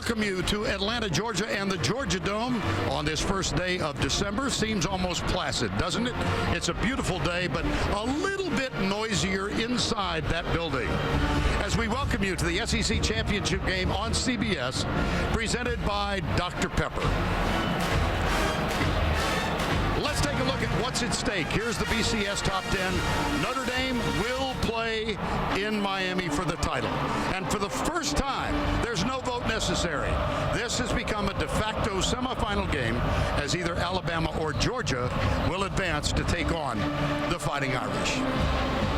welcome you to Atlanta, Georgia and the Georgia Dome on this first day of December. Seems almost placid, doesn't it? It's a beautiful day, but a little bit noisier inside that building. As we welcome you to the SEC Championship game on CBS, presented by Dr. Pepper. Let's take a look at what's at stake. Here's the BCS Top 10. Notre Dame will play in Miami for the title. And for the first time, there's no vote necessary. This has become a de facto semifinal game as either Alabama or Georgia will advance to take on the Fighting Irish.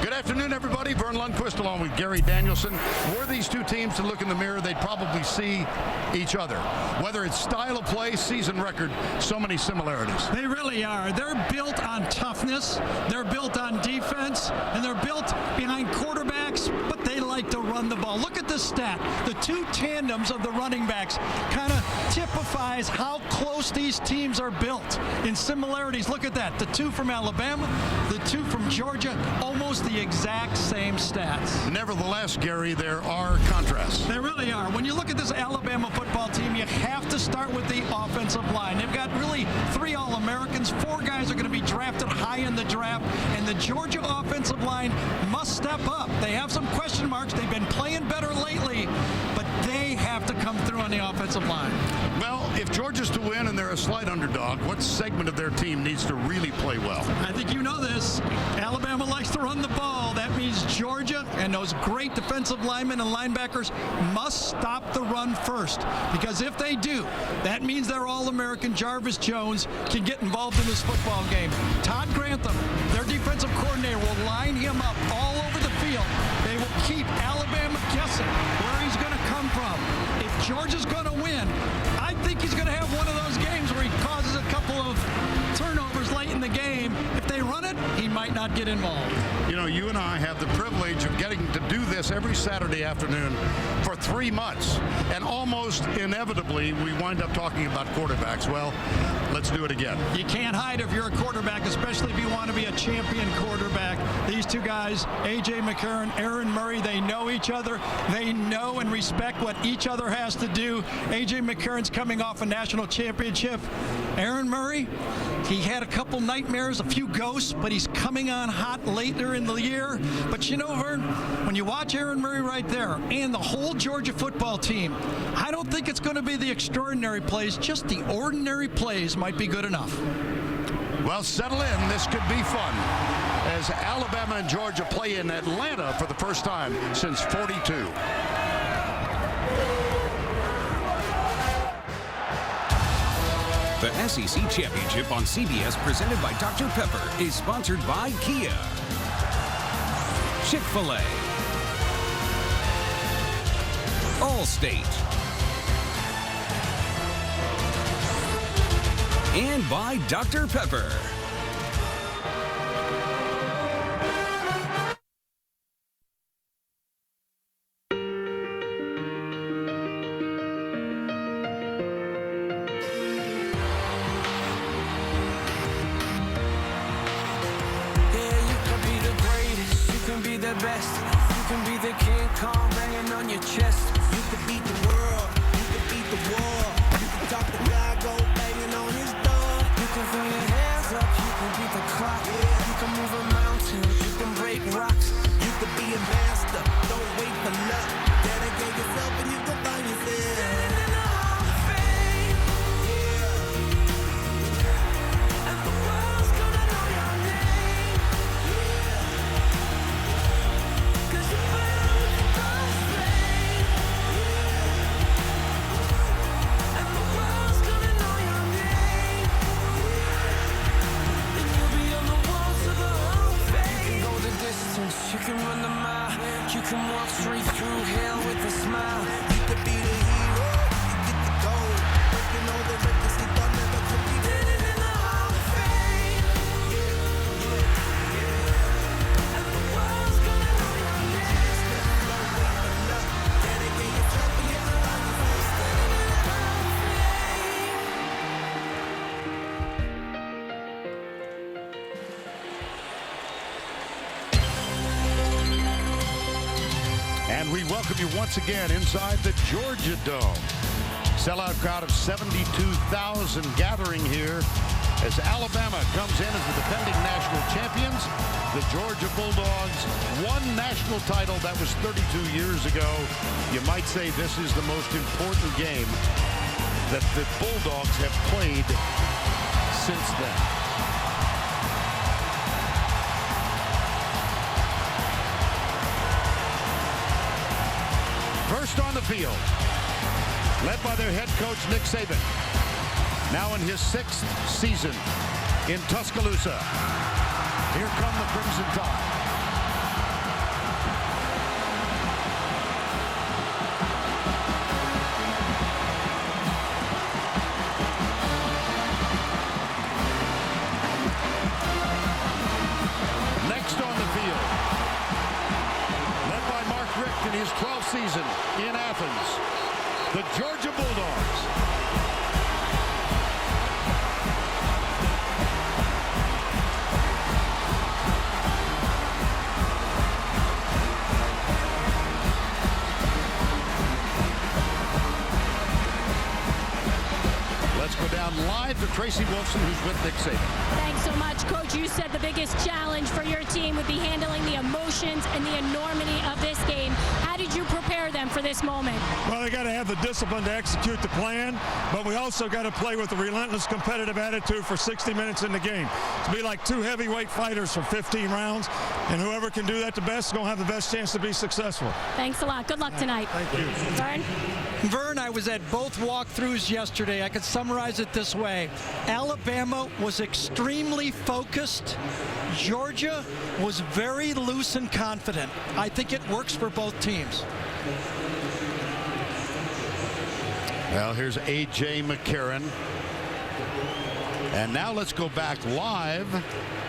Good afternoon, everybody. Vern Lundquist along with Gary Danielson. Were these two teams to look in the mirror, they'd probably see each other. Whether it's style of play, season record, so many similarities. They really are. They're built on toughness, they're built on defense, and they're built behind quarterbacks, but they like to run the ball. Look at this stat. The two tandems of the running backs kind of typifies how close these teams are built in similarities. Look at that. The two from Alabama, the two from Georgia, almost the exact same stats. Nevertheless, Gary, there are contrasts. There really are. When you look at this Alabama football team, you have to start with the offensive line. They've got really 3 All-Americans. 4 guys are going to be drafted high in the draft, and the Georgia offensive line must step up. They have some question marks. They've been playing better lately, but they have to come through on the offensive line. Well, if Georgia's to win and they're a slight underdog, what segment of their team needs to really play well? I think you know this. Alabama likes to run the ball. That means Georgia and those great defensive linemen and linebackers must stop the run first, because if they do, that means their All-American Jarvis Jones can get involved in this football game. Todd Grantham, their defensive coordinator, will line him up all over the field. They will keep Alabama guessing where he's going to come from. If Georgia's going to win, I think he's going to have one of those games where he causes a couple of turnovers late in the game. If they run it, he might not get involved. You know, you and I have the privilege of getting to do this every Saturday afternoon for 3 months. And almost inevitably, we wind up talking about quarterbacks. Well, let's do it again. You can't hide if you're a quarterback, especially if you want to be a champion quarterback. These two guys, A.J. McCarron, Aaron Murray, they know each other. They know and respect what each other has to do. A.J. McCarron's coming off a national championship. Aaron Murray, he had a couple nightmares, a few ghosts, but he's coming on hot later in the year. But you know, Vern, when you watch Aaron Murray right there and the whole Georgia football team, I don't think it's going to be the extraordinary plays. Just the ordinary plays might be good enough. Well, settle in. This could be fun as Alabama and Georgia play in Atlanta for the first time since '42. The SEC Championship on CBS, presented by Dr. Pepper, is sponsored by Kia, Chick-fil-A, Allstate, and by Dr. Pepper. Best. You can be the King Kong banging on your chest. You can beat the world. You can beat the war. You can talk to God, go banging on his door. You can throw your hands up. You can beat the clock. Yeah. You can move a mountain. You can break rocks. You can be a master. Don't wait for luck. Dedicate yourself and you can find yourself. Standing in the Hall of Fame. Yeah. And the world's gonna know your name. You can run the mile, you can walk straight through hell with a smile. You could be the hero, you get the gold. Breaking all the records you thought never could be. Standing in the Hall of Fame. And the world's gonna know your name. Dedicate yourself and you can find yourself. Standing in the Hall of And we welcome you once again inside the Georgia Dome. Sellout crowd of 72,000 gathering here as Alabama comes in as the defending national champions. The Georgia Bulldogs won national title. That was 32 years ago. You might say this is the most important game that the Bulldogs have played since then. First on the field, led by their head coach, Nick Saban, now in his 6th season in Tuscaloosa. Here come the Crimson Tide. Next on the field, led by Mark Richt in his 12th season in Athens, the Georgia Bulldogs. Let's go down live to Tracy Wolfson, who's with Nick Saban. Thanks so much, Coach. You said the biggest challenge for your team would be handling the emotions and the enormity of this game. How did you prepare them for this moment? Well, they got to have the discipline to execute the plan, but we also got to play with a relentless competitive attitude for 60 minutes in the game. To be like two heavyweight fighters for 15 rounds, and whoever can do that the best is going to have the best chance to be successful. Thanks a lot. Good luck tonight. Thank you. Vern? Vern, I was at both walkthroughs yesterday. I could summarize it this way. Alabama was extremely focused. Georgia was very loose and confident. I think it works for both teams. Well, here's A.J. McCarron. And now let's go back live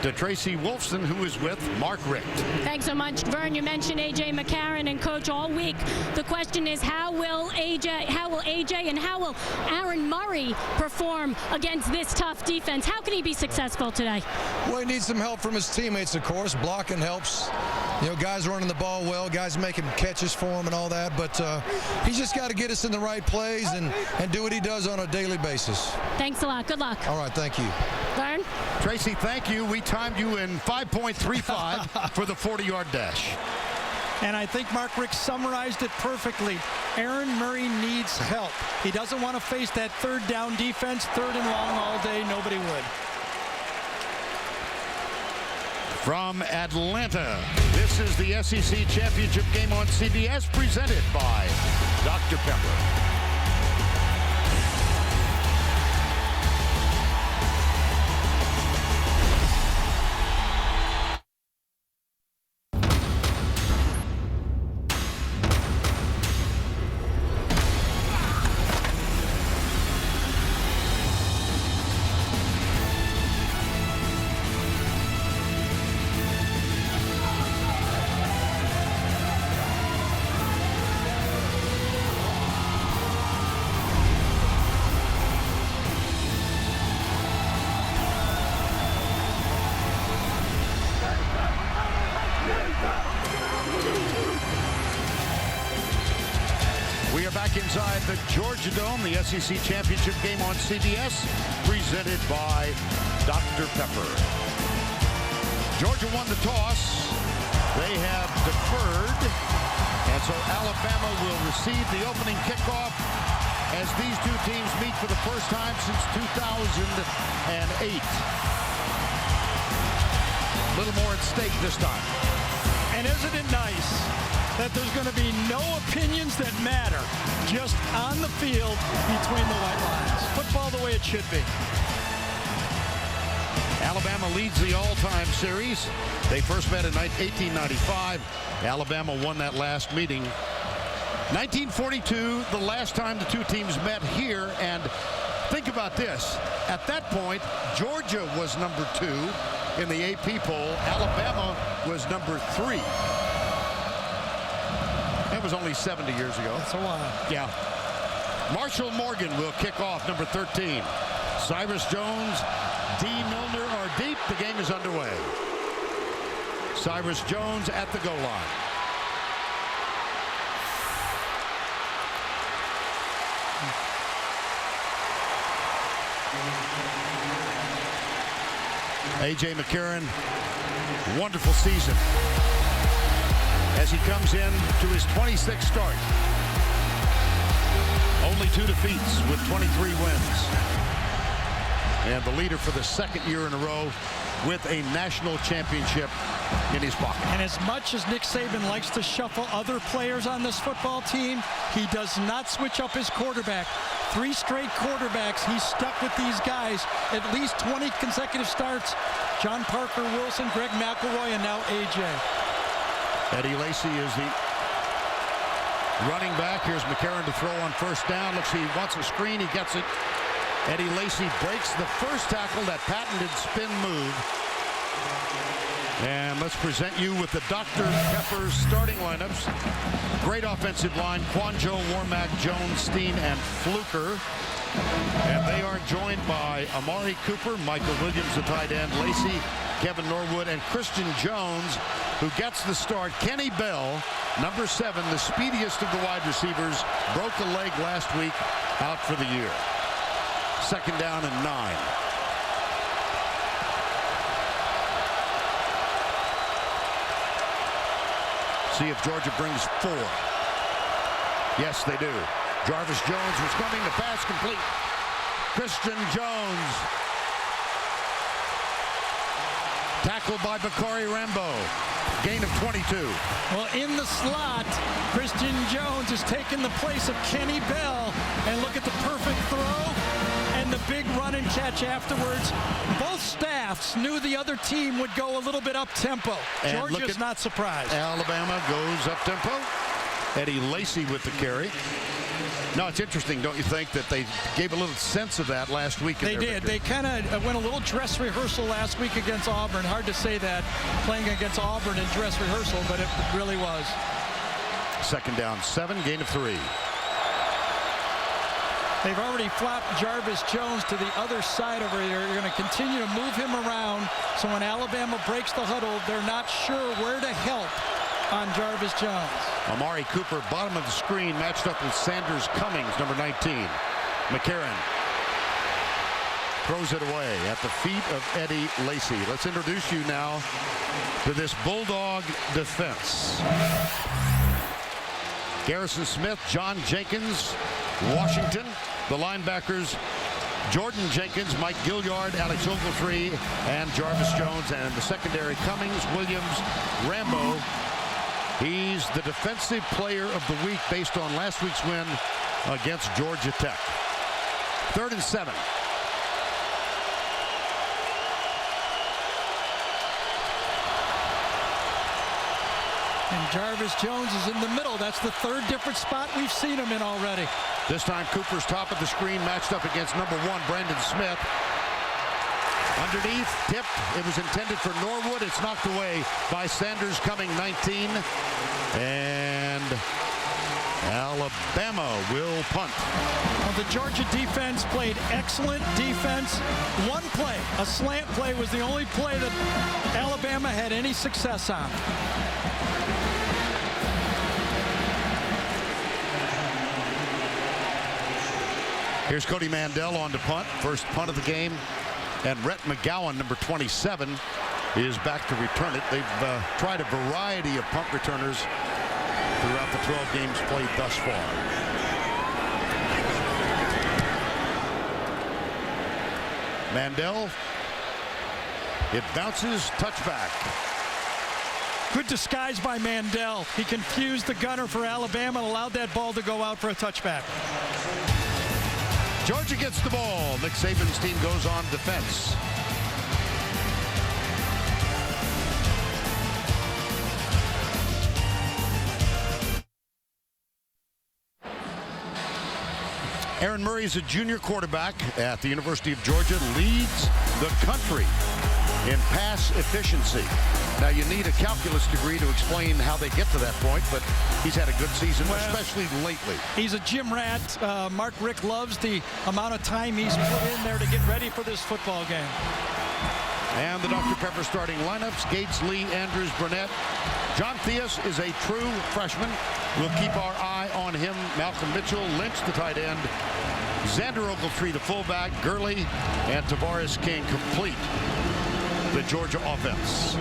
to Tracy Wolfson, who is with Mark Richt. Thanks so much, Vern. You mentioned A.J. McCarron, and Coach, all week the question is how will A.J. and how will Aaron Murray perform against this tough defense? How can he be successful today? Well, he needs some help from his teammates, of course. Blocking helps. You know, guys running the ball well, guys making catches for him and all that, but he's just got to get us in the right plays and do what he does on a daily basis. Thank a lot. Good luck. All right, thank you. Vern? Tracy, thank you. We timed you in 5.35 for the 40-yard dash. And I think Mark Richt summarized it perfectly. Aaron Murray needs help. He doesn't want to face that third down defense, third and long all day. Nobody would. From Atlanta, this is the SEC Championship game on CBS, presented by Dr. Pepper. Inside the Georgia Dome, the SEC Championship game on CBS, presented by Dr. Pepper. Georgia won the toss. They have deferred, and so Alabama will receive the opening kickoff as these two teams meet for the first time since 2008. A little more at stake this time. And isn't it nice that there's going to be no opinions that matter, just on the field between the white lines? Football the way it should be. Alabama leads the all-time series. They first met in 1895. Alabama won that last meeting. 1942, the last time the two teams met here, and think about this. At that point, Georgia was number 2 in the AP poll. Alabama was number 3. That was only 70 years ago. That's a while. Yeah. Marshall Morgan will kick off, number 13. Cyrus Jones, D. Milner are deep. The game is underway. Cyrus Jones at the goal line. A.J. McCarron, wonderful season as he comes in to his 26th start. Only 2 defeats with 23 wins. And the leader for the second year in a row with a national championship in his pocket. And as much as Nick Saban likes to shuffle other players on this football team, he does not switch up his quarterback. 3 straight quarterbacks. He's stuck with these guys. At least 20 consecutive starts. John Parker Wilson, Greg McElroy, and now A.J. Eddie Lacy is the running back. Here's McCarron to throw on first down. Looks like he wants a screen. He gets it. Eddie Lacy breaks the first tackle, that patented spin move. And let's present you with the Dr. Pepper starting lineups. Great offensive line: Quanjo, Warmack, Jones, Steen, and Fluker. And they are joined by Amari Cooper, Michael Williams, the tight end, Lacy, Kevin Norwood, and Christian Jones, who gets the start. Kenny Bell, number 7, the speediest of the wide receivers, broke a leg last week, out for the year. 2nd down and 9. See if Georgia brings 4. Yes, they do. Jarvis Jones was coming, the pass complete. Christian Jones. Tackled by Bakari Rambo. Gain of 22. Well, in the slot, Christian Jones has taken the place of Kenny Bell. And look at the perfect throw and the big run and catch afterwards. Both staffs knew the other team would go a little bit up-tempo. Georgia's not surprised. Alabama goes up-tempo. Eddie Lacy with the carry. No, it's interesting, don't you think, that they gave a little sense of that last week? They did. They kind of went a little dress rehearsal last week against Auburn. Hard to say that playing against Auburn in dress rehearsal, but it really was. 2nd down 7, gain of 3. They've already flopped Jarvis Jones to the other side over here. You're going to continue to move him around, so when Alabama breaks the huddle, they're not sure where to help on Jarvis Jones. Amari Cooper, bottom of the screen, matched up with Sanders Cummings, number 19. McCarron throws it away at the feet of Eddie Lacy. Let's introduce you now to this Bulldog defense. Garrison Smith, John Jenkins, Washington. The linebackers: Jordan Jenkins, Mike Gilliard, Alex Ogletree, and Jarvis Jones. And the secondary: Cummings, Williams, Rambo. He's the defensive player of the week based on last week's win against Georgia Tech. 3rd and 7. And Jarvis Jones is in the middle. That's the 3rd different spot we've seen him in already. This time Cooper's top of the screen, matched up against number 1, Brandon Smith. Underneath, tipped. It was intended for Norwood. It's knocked away by Sanders Cummings, 19. And Alabama will punt. Well, the Georgia defense played excellent defense. One play, a slant play, was the only play that Alabama had any success on. Here's Cody Mandel on to punt. First punt of the game. And Rhett McGowan, number 27, is back to return it. They've tried a variety of punt returners throughout the 12 games played thus far. Mandel. It bounces, touchback. Good disguise by Mandel. He confused the gunner for Alabama and allowed that ball to go out for a touchback. Georgia gets the ball. Nick Saban's team goes on defense. Aaron Murray is a junior quarterback at the University of Georgia, leads the country in pass efficiency. Now, you need a calculus degree to explain how they get to that point, but he's had a good season, especially lately. He's a gym rat. Mark Richt loves the amount of time he's put in there to get ready for this football game. And the Dr. Pepper starting lineups: Gates, Lee, Andrews, Burnett. John Theus is a true freshman. We'll keep our eye on him. Malcolm Mitchell, Lynch, the tight end. Xander Ogletree, the fullback. Gurley and Tavares King complete the Georgia offense.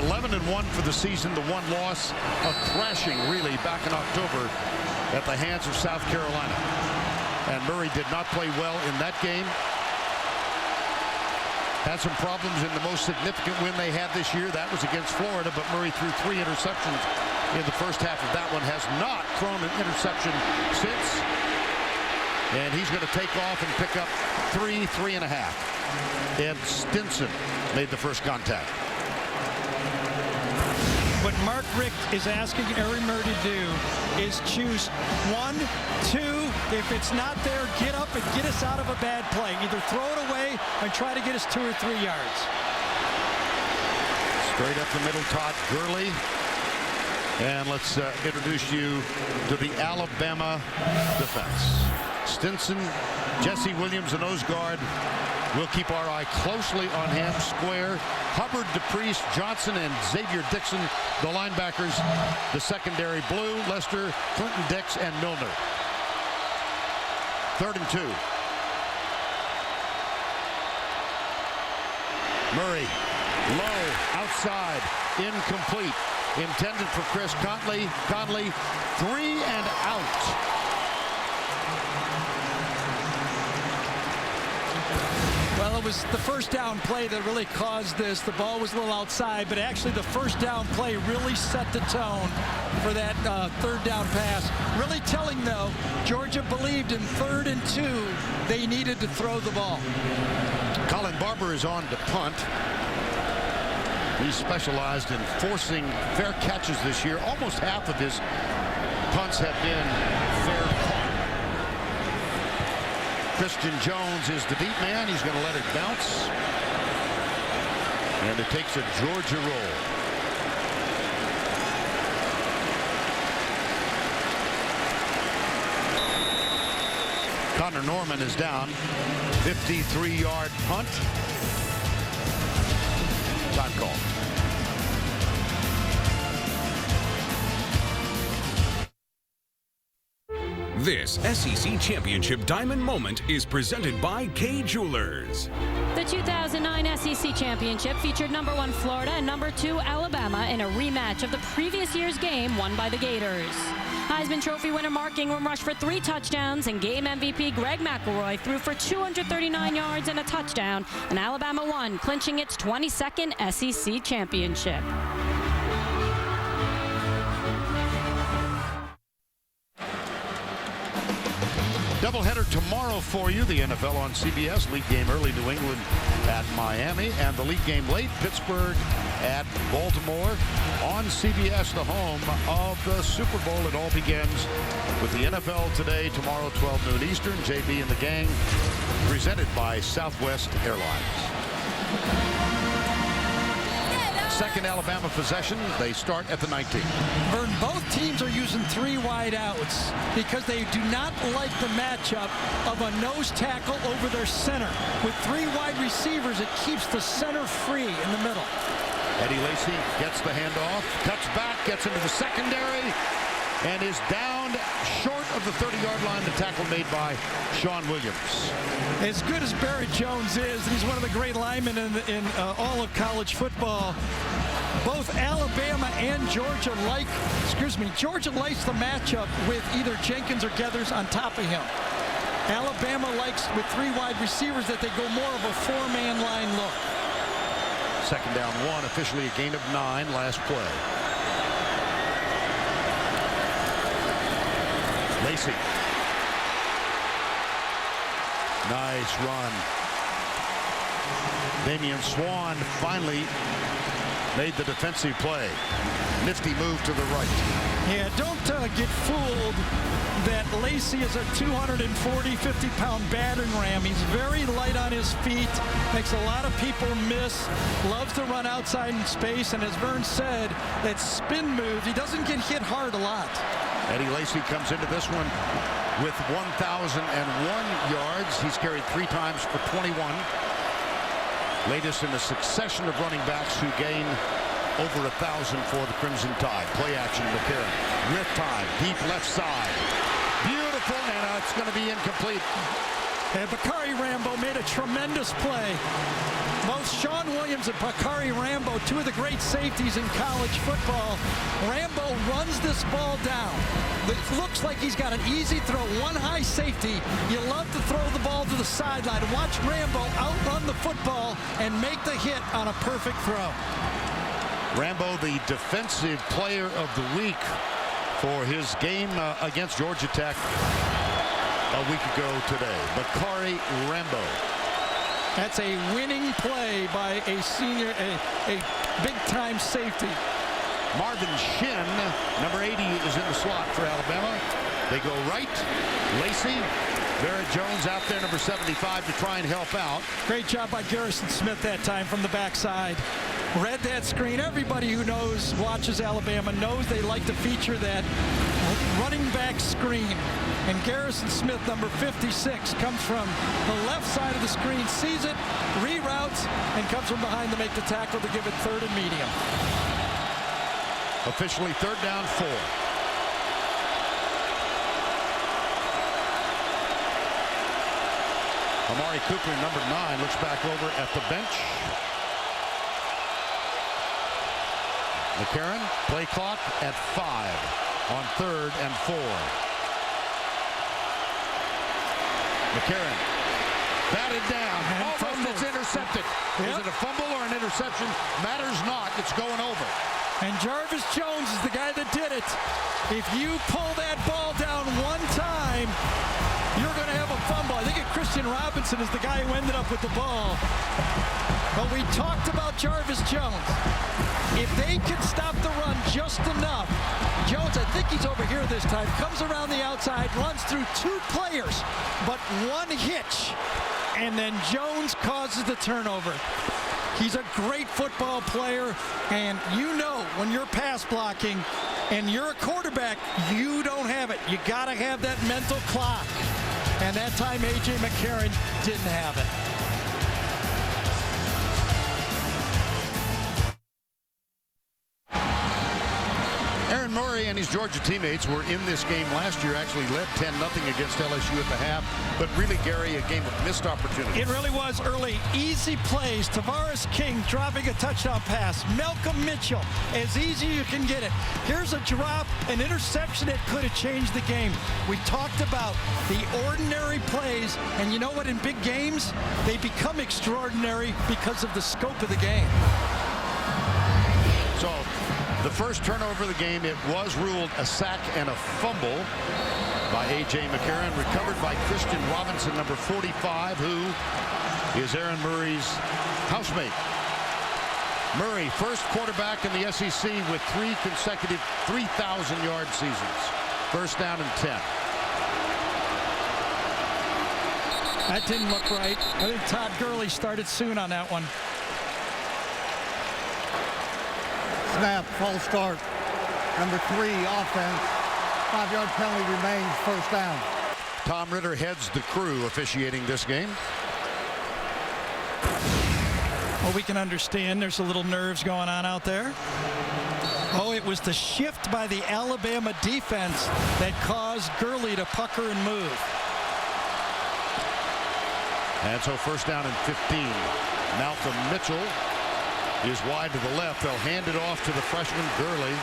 11-1 for the season. The one loss, a thrashing really back in October at the hands of South Carolina. And Murray did not play well in that game. Had some problems in the most significant win they had this year. That was against Florida, but Murray threw 3 interceptions in the first half of that one. Has not thrown an interception since. And he's going to take off and pick up 3.5. And Stinson made the first contact. What Mark Richt is asking Aaron Murray to do is choose 1, 2. If it's not there, get up and get us out of a bad play. Either throw it away or try to get us 2 or 3 yards. Straight up the middle, Todd Gurley. And let's introduce you to the Alabama defense. Stinson, Jesse Williams, the nose guard. We'll keep our eye closely on him. Square, Hubbard, DePriest, Johnson, and Xavier Dixon, the linebackers. The secondary, Blue, Lester, Clinton Dix, and Milner. 3rd and 2. Murray, low, outside, incomplete. Intended for Chris Conley. Conley, 3 and out. Well, it was the first down play that really caused this. The ball was a little outside, but actually the first down play really set the tone for that 3rd down pass. Really telling, though, Georgia believed in 3rd and 2 they needed to throw the ball. Colin Barber is on to punt. He specialized in forcing fair catches this year. Almost half of his punts have been fair caught. Christian Jones is the deep man. He's going to let it bounce. And it takes a Georgia roll. Connor Norman is down. 53-yard punt. Time call. This SEC Championship Diamond Moment is presented by Kay Jewelers. The 2009 SEC Championship featured number 1 Florida and number 2 Alabama in a rematch of the previous year's game won by the Gators. Heisman Trophy winner Mark Ingram rushed for 3 touchdowns, and game MVP Greg McElroy threw for 239 yards and a touchdown, and Alabama won, clinching its 22nd SEC Championship. Doubleheader tomorrow for you. The NFL on CBS. League game early, New England at Miami. And the league game late, Pittsburgh at Baltimore. On CBS, the home of the Super Bowl. It all begins with the NFL today, tomorrow, 12 noon Eastern. JB and the gang, presented by Southwest Airlines. Second Alabama possession. They start at the 19. Vern, both teams are using 3 wide outs because they do not like the matchup of a nose tackle over their center. With 3 wide receivers, it keeps the center free in the middle. Eddie Lacy gets the handoff, cuts back, gets into the secondary, and is down short of the 30-yard line. The tackle made by Sean Williams. As good as Barrett Jones is, and he's one of the great linemen in all of college football, both Alabama and Georgia Georgia likes the matchup with either Jenkins or Geathers on top of him. Alabama likes, with 3 wide receivers, that they go more of a 4-man line look. Second down 1, officially a gain of 9, last play. Lacy. Nice run. Damian Swan finally made the defensive play. Nifty move to the right. Yeah, don't get fooled that Lacy is a 240, 50-pound battering ram. He's very light on his feet, makes a lot of people miss, loves to run outside in space, and as Vern said, that spin move, he doesn't get hit hard a lot. Eddie Lacy comes into this one with 1,001 yards. He's carried 3 times for 21. Latest in a succession of running backs who gain over 1,000 for the Crimson Tide. Play action, McCarron. With time, deep left side. Beautiful, and it's going to be incomplete. And Bakari Rambo made a tremendous play. Both Sean Williams and Bakari Rambo, two of the great safeties in college football. Rambo runs this ball down. It looks like he's got an easy throw, one high safety. You love to throw the ball to the sideline. Watch Rambo outrun the football and make the hit on a perfect throw. Rambo, the defensive player of the week for his game against Georgia Tech a week ago today. Bakari Rambo. That's a winning play by a senior, a big-time safety. Marvin Shin, number 80, is in the slot for Alabama. They go right. Lacey, Vera Jones out there, number 75, to try and help out. Great job by Garrison Smith that time from the backside. Read that screen. Everybody who watches Alabama knows they like to feature that running back screen. And Garrison Smith, number 56, comes from the left side of the screen, sees it, reroutes, and comes from behind to make the tackle to give it third and medium. Officially third down 4. Amari Cooper, number 9, looks back over at the bench. McCarron, play clock at 5 on 3rd and 4. McCarron batted down, almost it's intercepted. Is it a fumble or an interception? Matters not, it's going over. And Jarvis Jones is the guy that did it. If you pull that ball down one time, you're going to have a fumble. I think Christian Robinson is the guy who ended up with the ball. But we talked about Jarvis Jones. If they can stop the run just enough, Jones, I think he's over here this time, comes around the outside, runs through 2 players, but 1 hitch, and then Jones causes the turnover. He's a great football player, and you know when you're pass blocking and you're a quarterback, you don't have it. You got to have that mental clock. And that time, A.J. McCarron didn't have it. Aaron Murray and his Georgia teammates were in this game last year, actually led 10-0 against LSU at the half, but really, Gary, a game of missed opportunity. It really was early. Easy plays. Tavares King dropping a touchdown pass. Malcolm Mitchell, as easy as you can get it. Here's a drop, an interception that could have changed the game. We talked about the ordinary plays, and you know what, in big games, they become extraordinary because of the scope of the game. So, the first turnover of the game, it was ruled a sack and a fumble by A.J. McCarron, recovered by Christian Robinson, number 45, who is Aaron Murray's housemate. Murray, first quarterback in the SEC with 3 consecutive 3,000-yard seasons. First down and 10. That didn't look right. I think Todd Gurley started soon on that one. Snap, false start. Number 3, offense. 5-yard penalty remains, first down. Tom Ritter heads the crew officiating this game. Well, we can understand there's a little nerves going on out there. Oh, it was the shift by the Alabama defense that caused Gurley to pucker and move. And so first down and 15. Malcolm Mitchell is wide to the left. They'll hand it off to the freshman Gurley.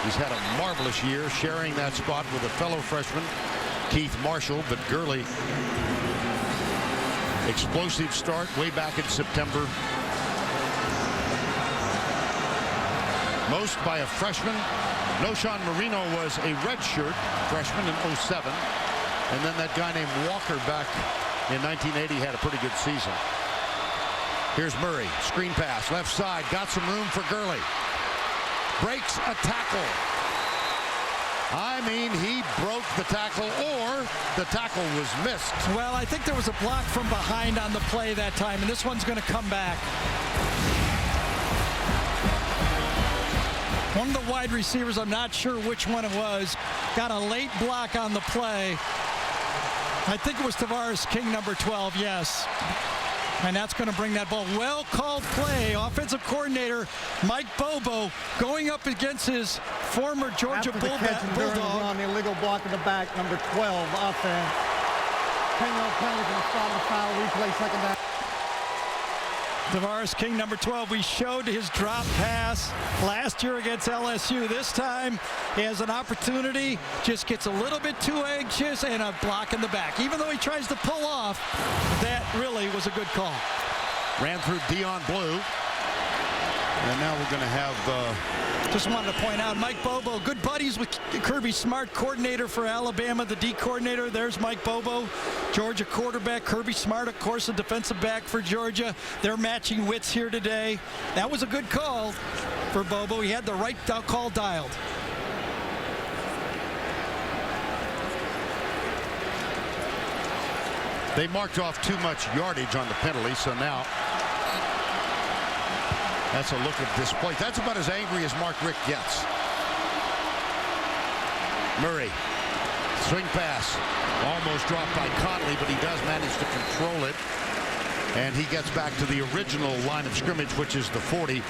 He's had a marvelous year sharing that spot with a fellow freshman, Keith Marshall, but Gurley, explosive start way back in September. Most by a freshman. Noshawn Marino was a redshirt freshman in 07. And then that guy named Walker back in 1980 had a pretty good season. Here's Murray, screen pass, left side, got some room for Gurley. Breaks a tackle. I mean, he broke the tackle, or the tackle was missed. Well, I think there was a block from behind on the play that time, and this one's going to come back. One of the wide receivers, I'm not sure which one it was, got a late block on the play. I think it was Tavares King, number 12, yes. And that's going to bring that ball. Well called play. Offensive coordinator Mike Bobo going up against his former Georgia Bulldog. On the illegal block in the back, number 12, offense. 10-yard penalty for the spot of the foul. Replay second down. Tavares King, number 12, we showed his drop pass last year against LSU. This time he has an opportunity, just gets a little bit too anxious, and a block in the back. Even though he tries to pull off, that really was a good call. Ran through Dion Blue. And now we're going to have... Just wanted to point out, Mike Bobo, good buddies with Kirby Smart, coordinator for Alabama, the D coordinator. There's Mike Bobo, Georgia quarterback. Kirby Smart, of course, a defensive back for Georgia. They're matching wits here today. That was a good call for Bobo. He had the right call dialed. They marked off too much yardage on the penalty, so now that's a look at this play. That's about as angry as Mark Richt gets. Murray, swing pass, almost dropped by Conley, but he does manage to control it. And he gets back to the original line of scrimmage, which is the 40.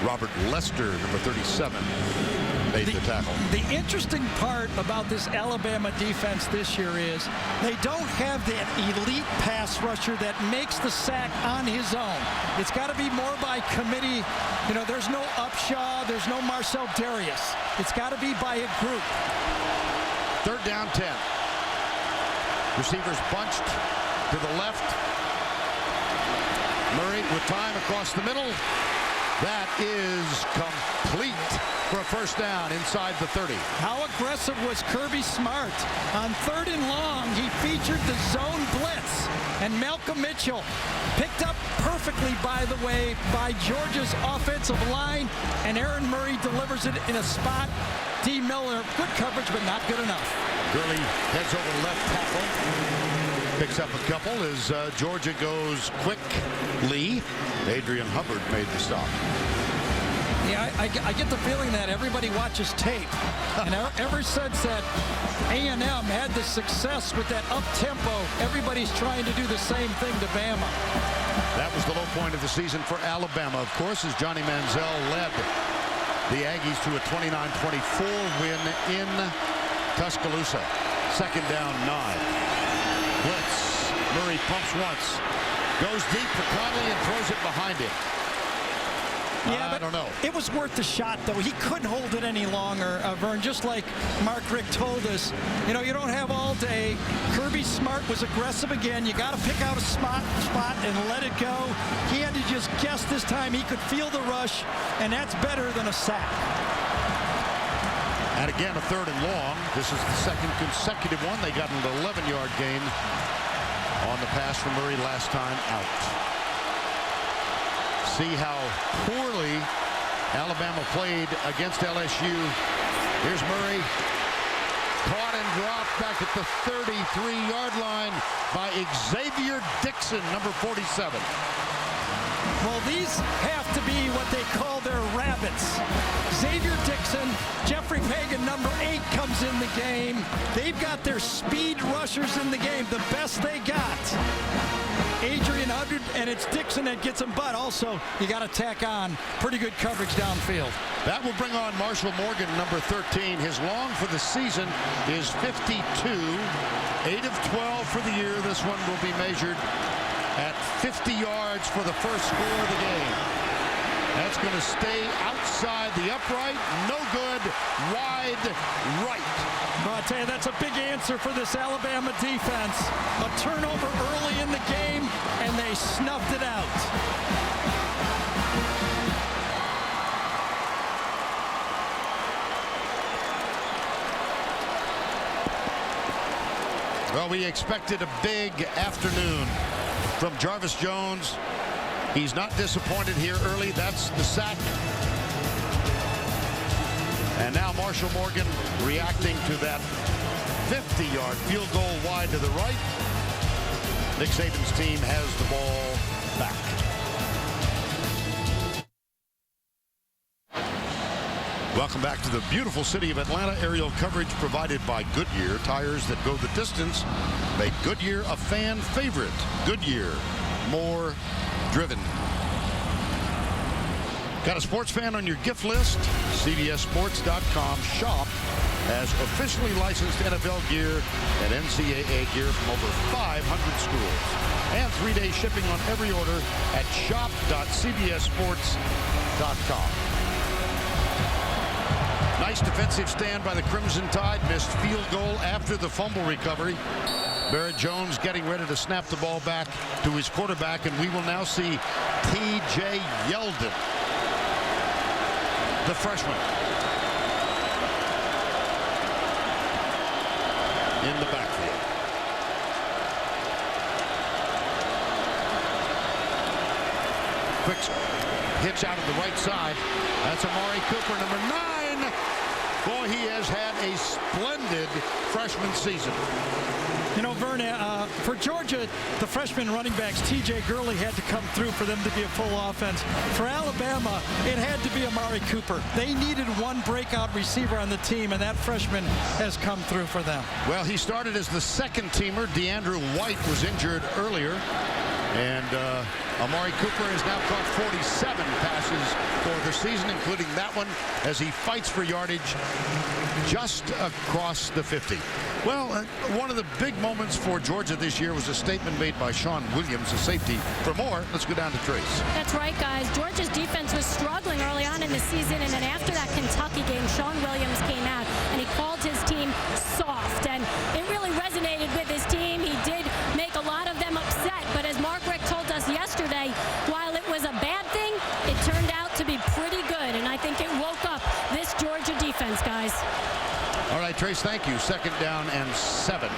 Robert Lester, number 37, made the tackle. The interesting part about this Alabama defense this year is they don't have that elite pass rusher that makes the sack on his own. It's got to be more by committee. You know, there's no Upshaw, there's no Marcel Darius. It's got to be by a group. Third down 10. Receivers bunched to the left. Murray with time across the middle. That is complete for a first down inside the 30. How aggressive was Kirby Smart? On 3rd and long, he featured the zone blitz, and Malcolm Mitchell picked up perfectly, by the way, by Georgia's offensive line, and Aaron Murray delivers it in a spot. D. Miller, good coverage, but not good enough. Gurley heads over left tackle. Picks up a couple as Georgia goes quickly. Adrian Hubbard made the stop. Yeah, I get the feeling that everybody watches tape. And ever since that A&M had the success with that up-tempo, everybody's trying to do the same thing to Bama. That was the low point of the season for Alabama, of course, as Johnny Manziel led the Aggies to a 29-24 win in Tuscaloosa. Second down 9. Blitz. Murray pumps once. Goes deep for Conley and throws it behind him. Yeah, I don't know. It was worth the shot, though. He couldn't hold it any longer, Vern. Just like Mark Richt told us, you know, you don't have all day. Kirby Smart was aggressive again. You got to pick out a spot and let it go. He had to just guess this time. He could feel the rush, and that's better than a sack. And again, a 3rd and long. This is the second consecutive one. They got an 11-yard gain on the pass from Murray last time out. See how poorly Alabama played against LSU. Here's Murray. Caught and dropped back at the 33-yard line by Xavier Dixon, number 47. Well, these have to be what they call their rabbits. Xavier Dixon, Jeffrey Pagan, number 8, comes in the game. They've got their speed rushers in the game, the best they got. Adrian Hubbard, and it's Dixon that gets him, but also you got to tack on pretty good coverage downfield. That will bring on Marshall Morgan, number 13. His long for the season is 52. 8 of 12 for the year. This one will be measured at 50 yards for the first score of the game. That's going to stay outside the upright. No good. Wide right. Well, I'll tell you, that's a big answer for this Alabama defense. A turnover early in the game, and they snuffed it out. Well, we expected a big afternoon from Jarvis Jones. He's not disappointed here early. That's the sack. And now Marshall Morgan reacting to that 50-yard field goal wide to the right. Nick Saban's team has the ball back. Welcome back to the beautiful city of Atlanta. Aerial coverage provided by Goodyear. Tires that go the distance make Goodyear a fan favorite. Goodyear, more driven. Got a sports fan on your gift list? CBSSports.com. Shop has officially licensed NFL gear and NCAA gear from over 500 schools. And 3-day shipping on every order at shop.cbssports.com. Nice defensive stand by the Crimson Tide. Missed field goal after the fumble recovery. Barrett Jones getting ready to snap the ball back to his quarterback, and we will now see T.J. Yeldon, the freshman, in the backfield. Quick hitch out of the right side. That's Amari Cooper, number 9. Boy, he has had a splendid freshman season. You know, Vern, for Georgia, the freshman running backs, T.J. Gurley had to come through for them to be a full offense. For Alabama, it had to be Amari Cooper. They needed one breakout receiver on the team, and that freshman has come through for them. Well, he started as the second teamer. DeAndre White was injured earlier. And Amari Cooper has now caught 47 passes for the season, including that one, as he fights for yardage just across the 50. Well, one of the big moments for Georgia this year was a statement made by Sean Williams, a safety. For more, let's go down to Trace. That's right, guys. Georgia's defense was struggling early on in the season, and then after that Kentucky game, Sean Williams came out and he called his team soft, and it really resonated with his team. He did make a lot of them upset, but as Mark Richt told us yesterday, while it was a bad thing, it turned out to be pretty good, and I think it woke up this Georgia defense, guys. All right, Trace, thank you. 2nd down and 7.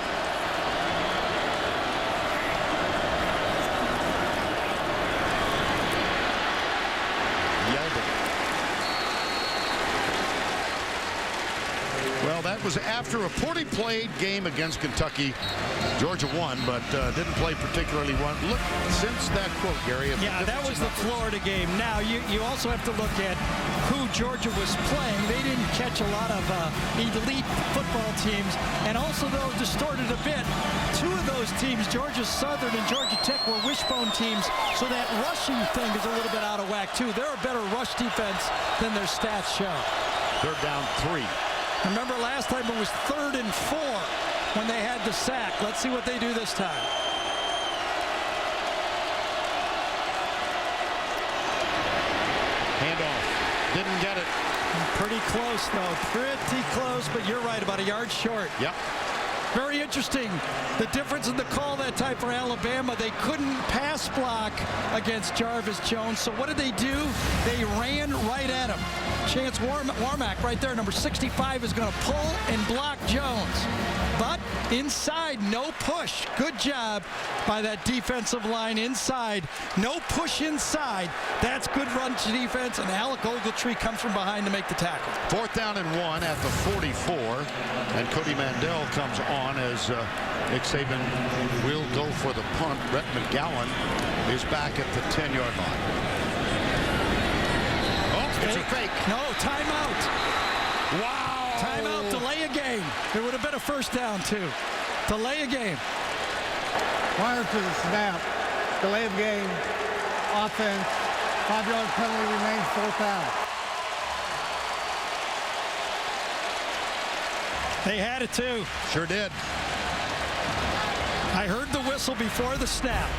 Yeldon. Well, that was after a poorly played game against Kentucky. Georgia won, but didn't play particularly well. Look, since that quote, Gary. Yeah, that was the Florida game. Now, you also have to look at who Georgia was playing. They didn't catch a lot of elite football teams, and also, though, distorted a bit. 2 of those teams, Georgia Southern and Georgia Tech, were wishbone teams, so that rushing thing is a little bit out of whack, too. They're a better rush defense than their stats show. 3rd down 3. Remember last time it was 3rd and 4 when they had the sack. Let's see what they do this time. Handoff. Didn't get it. Pretty close, though. Pretty close, but you're right, about a yard short. Yep. Very interesting. The difference in the call that time for Alabama, they couldn't pass block against Jarvis Jones. So what did they do? They ran right at him. Chance Warmack right there, number 65, is going to pull and block Jones. But inside, no push. Good job by that defensive line inside. No push inside. That's good run defense, and Alec Ogletree comes from behind to make the tackle. 4th down and 1 at the 44, and Cody Mandel comes on as Nick Saban will go for the punt. Rhett McGowan is back at the 10-yard line. Oh, it's a fake. No, timeout. Wow. Timeout, delay a game. It would have been a 1st down, too. Delay a game. Prior to the snap, delay of game, offense, 5-yard penalty remains, 4th down. They had it, too. Sure did. I heard the whistle before the snap.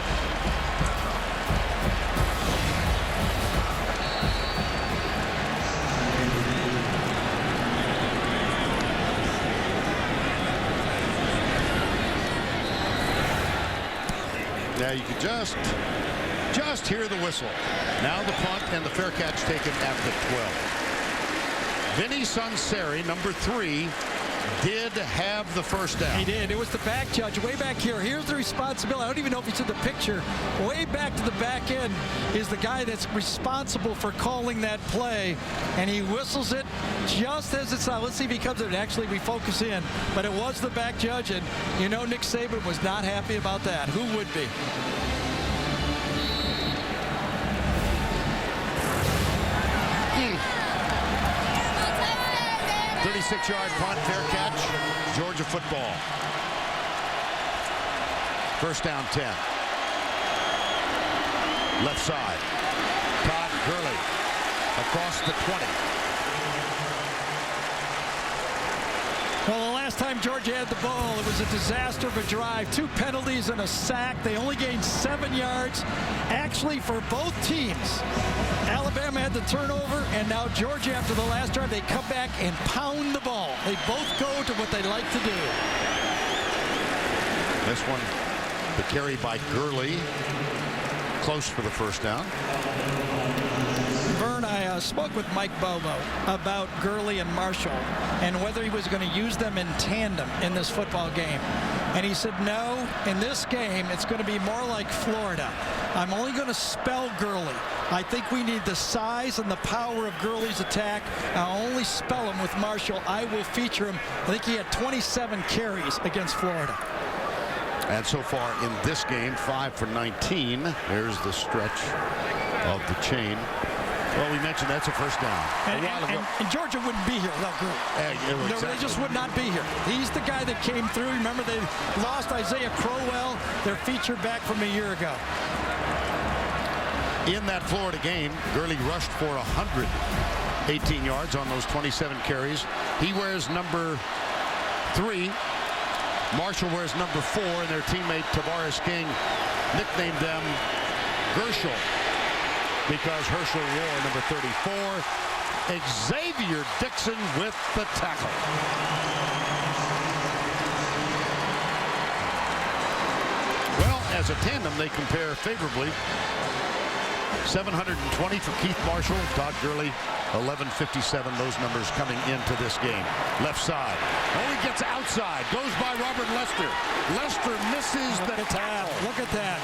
Now you can just hear the whistle. Now the punt and the fair catch taken at the 12. Vinny Sunseri, number 3, did have the 1st down. He did. It was the back judge way back here. Here's the responsibility. I don't even know if you see the picture. Way back to the back end is the guy that's responsible for calling that play, and he whistles it just as it's out. Let's see if he comes in and actually we focus in. But it was the back judge, and you know Nick Saban was not happy about that. Who would be? 36-yard punt, fair catch, Georgia football. 1st down 10. Left side. Todd Gurley across the 20. last time Georgia had the ball, it was a disaster of a drive. 2 penalties and a sack. They only gained 7 yards. Actually, for both teams, Alabama had the turnover, and now Georgia, after the last drive, they come back and pound the ball. They both go to what they like to do. This one, the carry by Gurley. Close for the first down. Vern, I spoke with Mike Bobo about Gurley and Marshall and whether he was going to use them in tandem in this football game. And he said, no, in this game, it's going to be more like Florida. I'm only going to spell Gurley. I think we need the size and the power of Gurley's attack. I'll only spell him with Marshall. I will feature him. I think he had 27 carries against Florida. And so far in this game, 5 for 19. There's the stretch of the chain. Well, we mentioned that's a first down. And Georgia wouldn't be here without Gurley. Exactly. They just would not be here. He's the guy that came through. Remember, they lost Isaiah Crowell, their featured back from a year ago. In that Florida game, Gurley rushed for 118 yards on those 27 carries. He wears number 3. Marshall wears number 4, and their teammate Tavares King nicknamed them Gershel because Herschel wore number 34. Xavier Dixon with the tackle. Well, as a tandem, they compare favorably. 720 for Keith Marshall, Todd Gurley, 1157. Those numbers coming into this game. Left side. Oh, he gets outside. Goes by Robert Lester. Lester misses the tackle. Look at that.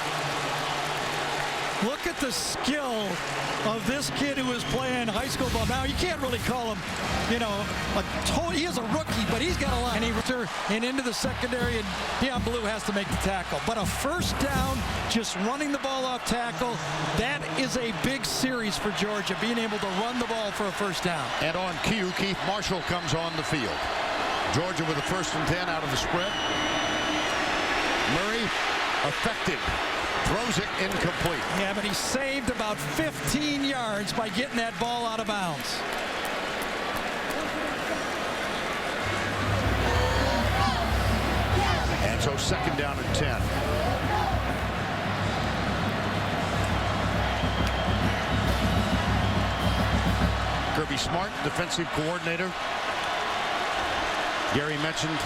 Look at the skill of this kid who is playing high school ball. Now, you can't really call him, he is a rookie, but he's got a lot. And into the secondary, and Deion Blue has to make the tackle. But a first down, just running the ball off tackle, that is a big series for Georgia, being able to run the ball for a first down. And on cue, Keith Marshall comes on the field. Georgia with a 1st and 10 out of the spread. Murray, effective. Throws it incomplete. Yeah, but he saved about 15 yards by getting that ball out of bounds. And so 2nd down and 10. Kirby Smart, defensive coordinator. Gary mentioned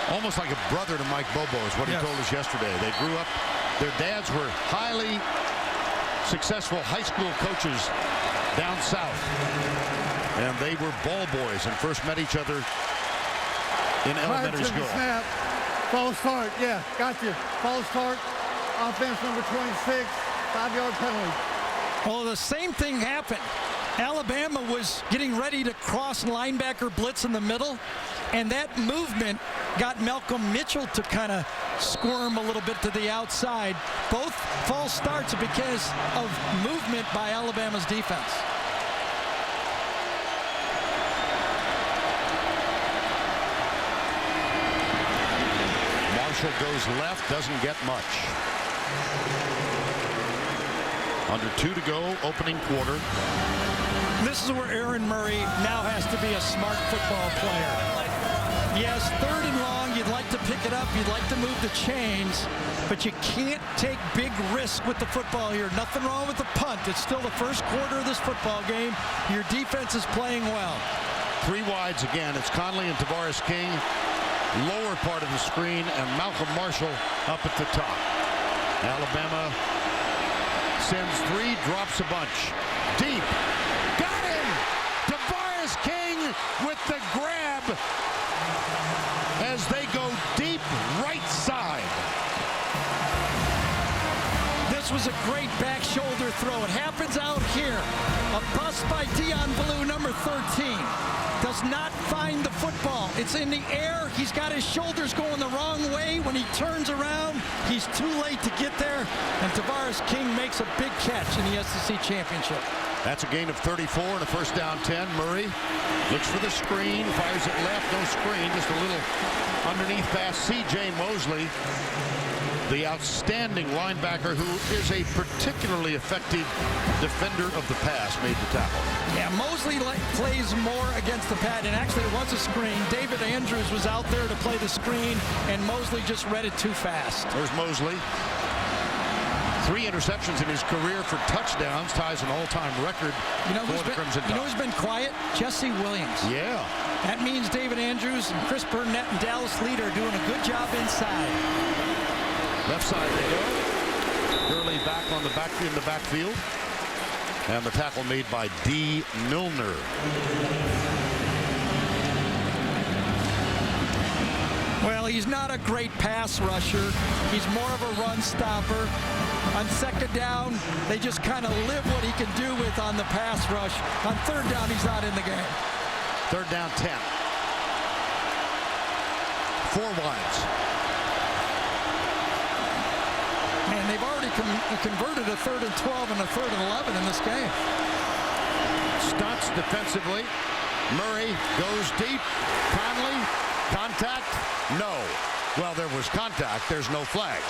almost like a brother to Mike Bobo is what he told us yesterday. They grew up. Their dads were highly successful high school coaches down south. And they were ball boys and first met each other in elementary school. Snap. False start. Yeah, got you. False start. Offense number 26. 5-yard penalty. Well, the same thing happened. Alabama was getting ready to cross linebacker blitz in the middle, and that movement got Malcolm Mitchell to kind of squirm a little bit to the outside. Both false starts because of movement by Alabama's defense. Marshall goes left, doesn't get much. Under 2 to go, opening quarter. This is where Aaron Murray now has to be a smart football player. Yes, 3rd and long, you'd like to pick it up, you'd like to move the chains, but you can't take big risks with the football here. Nothing wrong with the punt. It's still the first quarter of this football game. Your defense is playing well. 3 wides again. It's Conley and Tavares King. Lower part of the screen, and Malcolm Marshall up at the top. Alabama sends 3, drops a bunch. Deep. Got him! Tavares King with the grab as they go deep right side. This was a great back shoulder throw. It happens out here. A bust by Deion Blue, number 13. Does not find the football. It's in the air. He's got his shoulders going the wrong way. When he turns around, he's too late to get there. And Tavares King makes a big catch in the SEC championship. That's a gain of 34 and a first down 10. Murray looks for the screen, fires it left, no screen, just a little underneath pass. C.J. Mosley, the outstanding linebacker who is a particularly effective defender of the pass, made the tackle. Yeah, Mosley plays more against the pad, and actually it was a screen. David Andrews was out there to play the screen, and Mosley just read it too fast. There's Mosley. 3 interceptions in his career for touchdowns, ties an all-time record for the Crimson Tide. You know who's been quiet? Jesse Williams. Yeah. That means David Andrews and Chris Burnett and Dallas Leader are doing a good job inside. Left side they go. Gurley back on in the backfield. And the tackle made by D. Milner. Well, he's not a great pass rusher. He's more of a run stopper. On second down, they just kind of live what he can do with on the pass rush. On third down, he's not in the game. Third down 10. 4 wides. And they've already converted a 3rd and 12 and a 3rd and 11 in this game. Stunts defensively. Murray goes deep. Conley, contact? No. Well, there was contact. There's no flag.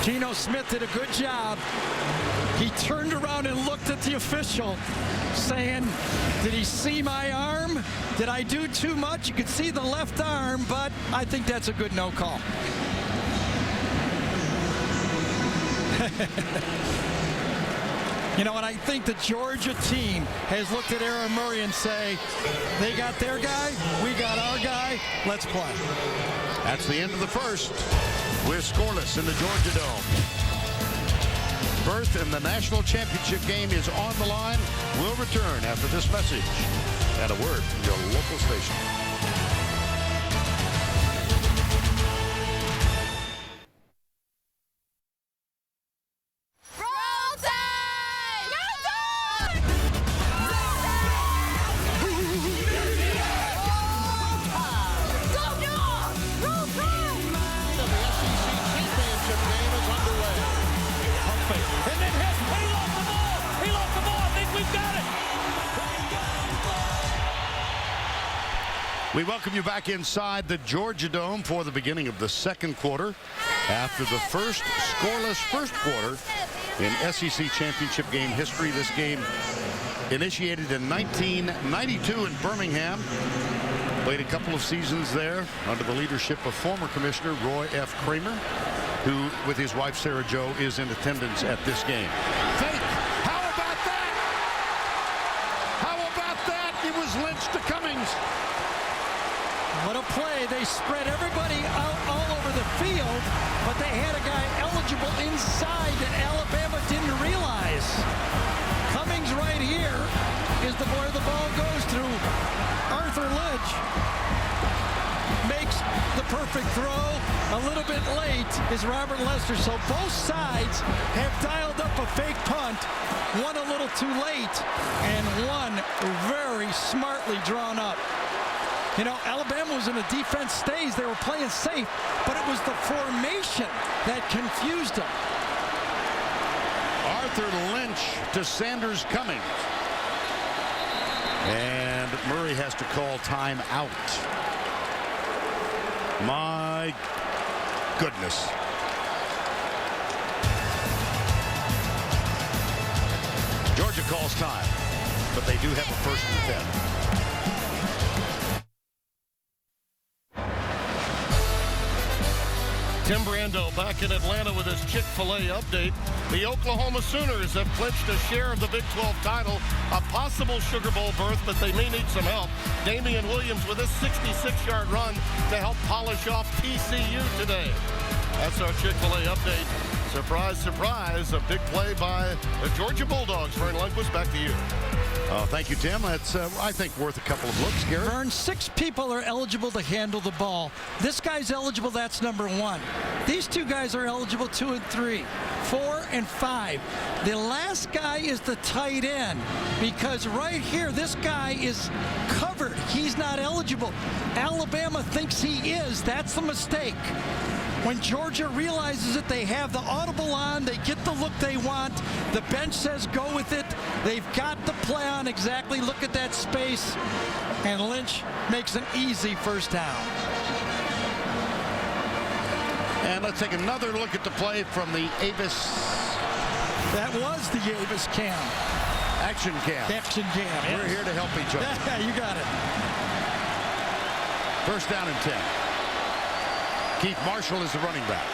Geno Smith did a good job. He turned around and looked at the official, saying, did he see my arm? Did I do too much? You could see the left arm, but I think that's a good no call. You know, and I think the Georgia team has looked at Aaron Murray and say, they got their guy, we got our guy, let's play. That's the end of the first. We're scoreless in the Georgia Dome. Berth in the national championship game is on the line. We'll return after this message and a word from your local station. We welcome you back inside the Georgia Dome for the beginning of the second quarter. After the first scoreless first quarter in SEC championship game history, this game initiated in 1992 in Birmingham. Played a couple of seasons there under the leadership of former Commissioner Roy F. Kramer, who, with his wife Sarah Jo, is in attendance at this game. Fake! How about that? How about that? It was Lynch to Cummings. What a play. They spread everybody out all over the field, but they had a guy eligible inside that Alabama didn't realize. Cummings right here is where the ball goes through. Arthur Lynch makes the perfect throw. A little bit late is Robert Lester. So both sides have dialed up a fake punt. One a little too late, and one very smartly drawn up. You know, Alabama was in a defense stage. They were playing safe, but it was the formation that confused them. Arthur Lynch to Sanders Cummings. And Murray has to call time out. My goodness. Georgia calls time, but they do have a 1st and 10. Tim Brando back in Atlanta with his Chick-fil-A update. The Oklahoma Sooners have clinched a share of the Big 12 title, a possible Sugar Bowl berth, but they may need some help. Damian Williams with a 66-yard run to help polish off TCU today. That's our Chick-fil-A update. Surprise, surprise, a big play by the Georgia Bulldogs. Vern Lundquist, back to you. Thank you, Tim. That's, I think, worth a couple of looks, Garrett. Vern, 6 people are eligible to handle the ball. This guy's eligible, that's number 1. These 2 guys are eligible 2 and 3, 4 and 5. The last guy is the tight end, because right here, this guy is covered. He's not eligible. Alabama thinks he is. That's the mistake. When Georgia realizes that they have the audible on, they get the look they want, the bench says go with it, they've got the play on exactly, look at that space, and Lynch makes an easy first down. And let's take another look at the play from the Avis. That was the Avis cam. Action cam. Action cam, yes. We're here to help each other. Yeah, you got it. First down and 10. Keith Marshall is the running back.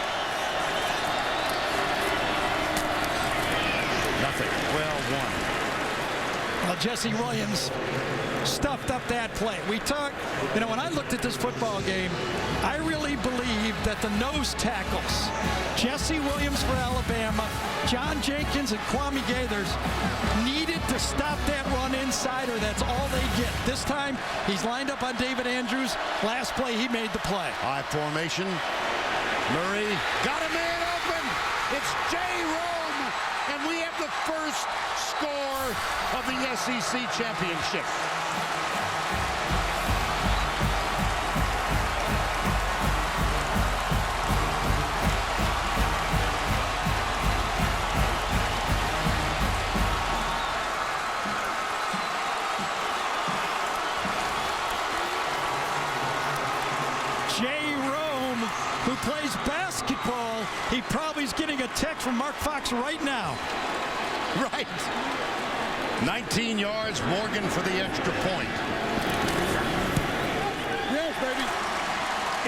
Nothing. Well, one. Well, Jesse Williams stuffed up that play. We talked, when I looked at this football game, I really believe that the nose tackles, Jesse Williams for Alabama, John Jenkins and Kwame Gaithers, needed to stop that run inside, or that's all they get. This time, he's lined up on David Andrews. Last play, he made the play. High formation. Murray got a man open. It's Jay Rome, and we have the first score of the SEC championship. Who plays basketball, he probably is getting a text from Mark Fox right now. Right. 19 yards, Morgan for the extra point. Yes, baby.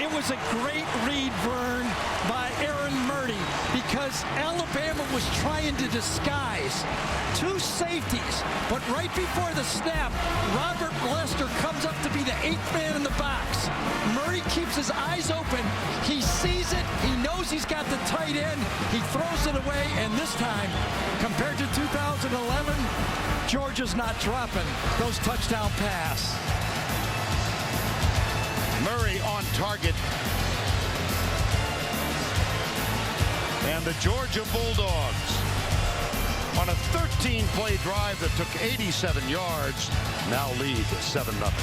It was a great read, Vern, by Aaron Murray, because Alabama was trying to disguise two safeties, but right before the snap, Robert Lester comes up to be the 8th man in the box. Murray keeps his eyes open. He sees it. He knows he's got the tight end. He throws it away, and this time, compared to 2011, Georgia's not dropping those touchdown pass. Murray on target. And the Georgia Bulldogs, on a 13-play drive that took 87 yards, now lead 7-0.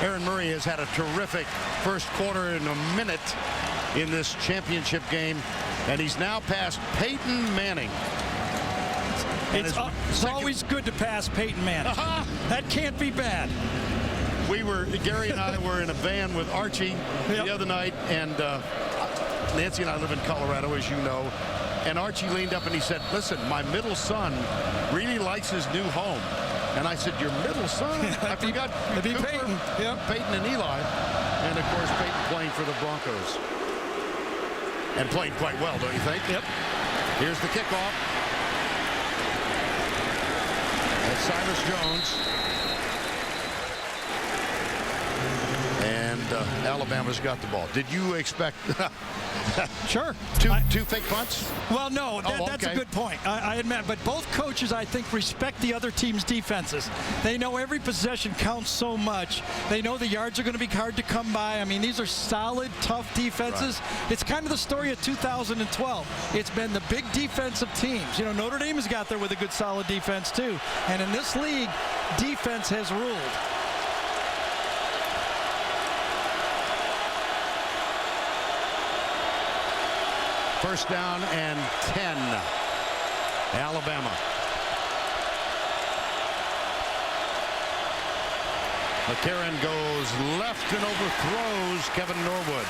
Aaron Murray has had a terrific first quarter and a minute in this championship game, and he's now passed Peyton Manning. It's always good to pass Peyton Manning. That can't be bad. Gary and I were in a van with Archie the other night, and Nancy and I live in Colorado, as you know, and Archie leaned up and he said, listen, my middle son really likes his new home. And I said, your middle son? I forgot. Maybe Peyton. Yep. Peyton and Eli. And, of course, Peyton playing for the Broncos. And playing quite well, don't you think? Yep. Here's the kickoff. That's Silas Jones. And Alabama's got the ball. Did you expect... Sure. Two fake punts? Well, no, that's a good point. I admit, but both coaches, I think, respect the other team's defenses. They know every possession counts so much. They know the yards are going to be hard to come by. I mean, these are solid, tough defenses. Right. It's kind of the story of 2012. It's been the big defensive teams. Notre Dame has got there with a good, solid defense, too. And in this league, defense has ruled. First down and 10. Alabama. McCarron goes left and overthrows Kevin Norwood.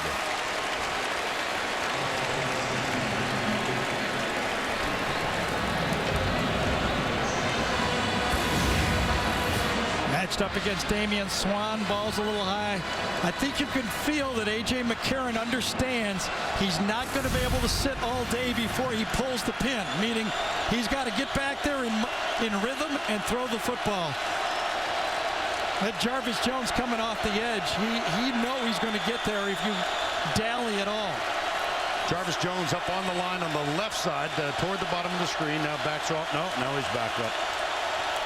Matched up against Damian Swan. Ball's a little high. I think you can feel that A.J. McCarron understands he's not going to be able to sit all day before he pulls the pin, meaning he's got to get back there in rhythm and throw the football. That Jarvis Jones coming off the edge, he knows he's going to get there if you dally at all. Jarvis Jones up on the line on the left side toward the bottom of the screen. Now backs off. No, now he's backed up.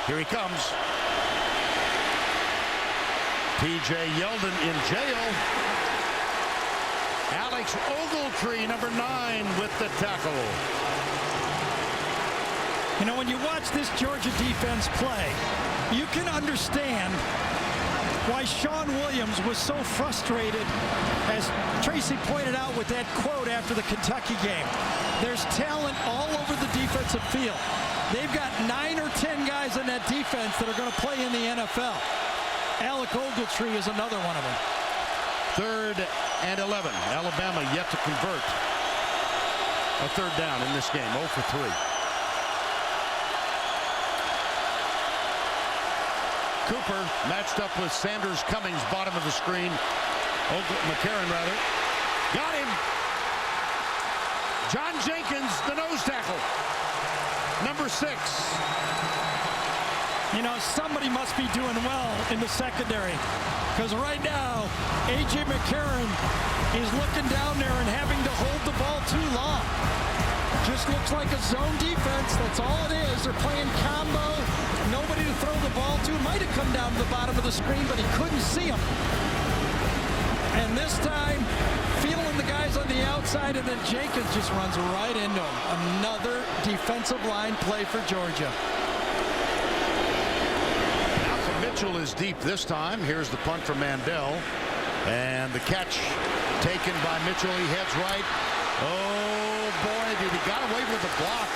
Here he comes. P.J. Yeldon in jail. Alex Ogletree, number 9, with the tackle. When you watch this Georgia defense play, you can understand why Sean Williams was so frustrated, as Tracy pointed out with that quote after the Kentucky game. There's talent all over the defensive field. They've got 9 or 10 guys in that defense that are going to play in the NFL. Alec Ogletree is another one of them. 3rd and 11. Alabama yet to convert a 3rd down in this game. 0 for 3. Cooper matched up with Sanders Cummings, bottom of the screen. McCarron, rather. Got him. John Jenkins, the nose tackle. Number 6. You know, somebody must be doing well in the secondary, because right now, A.J. McCarron is looking down there and having to hold the ball too long. Just looks like a zone defense. That's all it is. They're playing combo. Nobody to throw the ball to. Might have come down to the bottom of the screen, but he couldn't see him. And this time, feeling the guys on the outside, and then Jenkins just runs right into him. Another defensive line play for Georgia. Mitchell is deep this time. Here's the punt from Mandel. And the catch taken by Mitchell. He heads right. Oh, boy, did he got away with the block.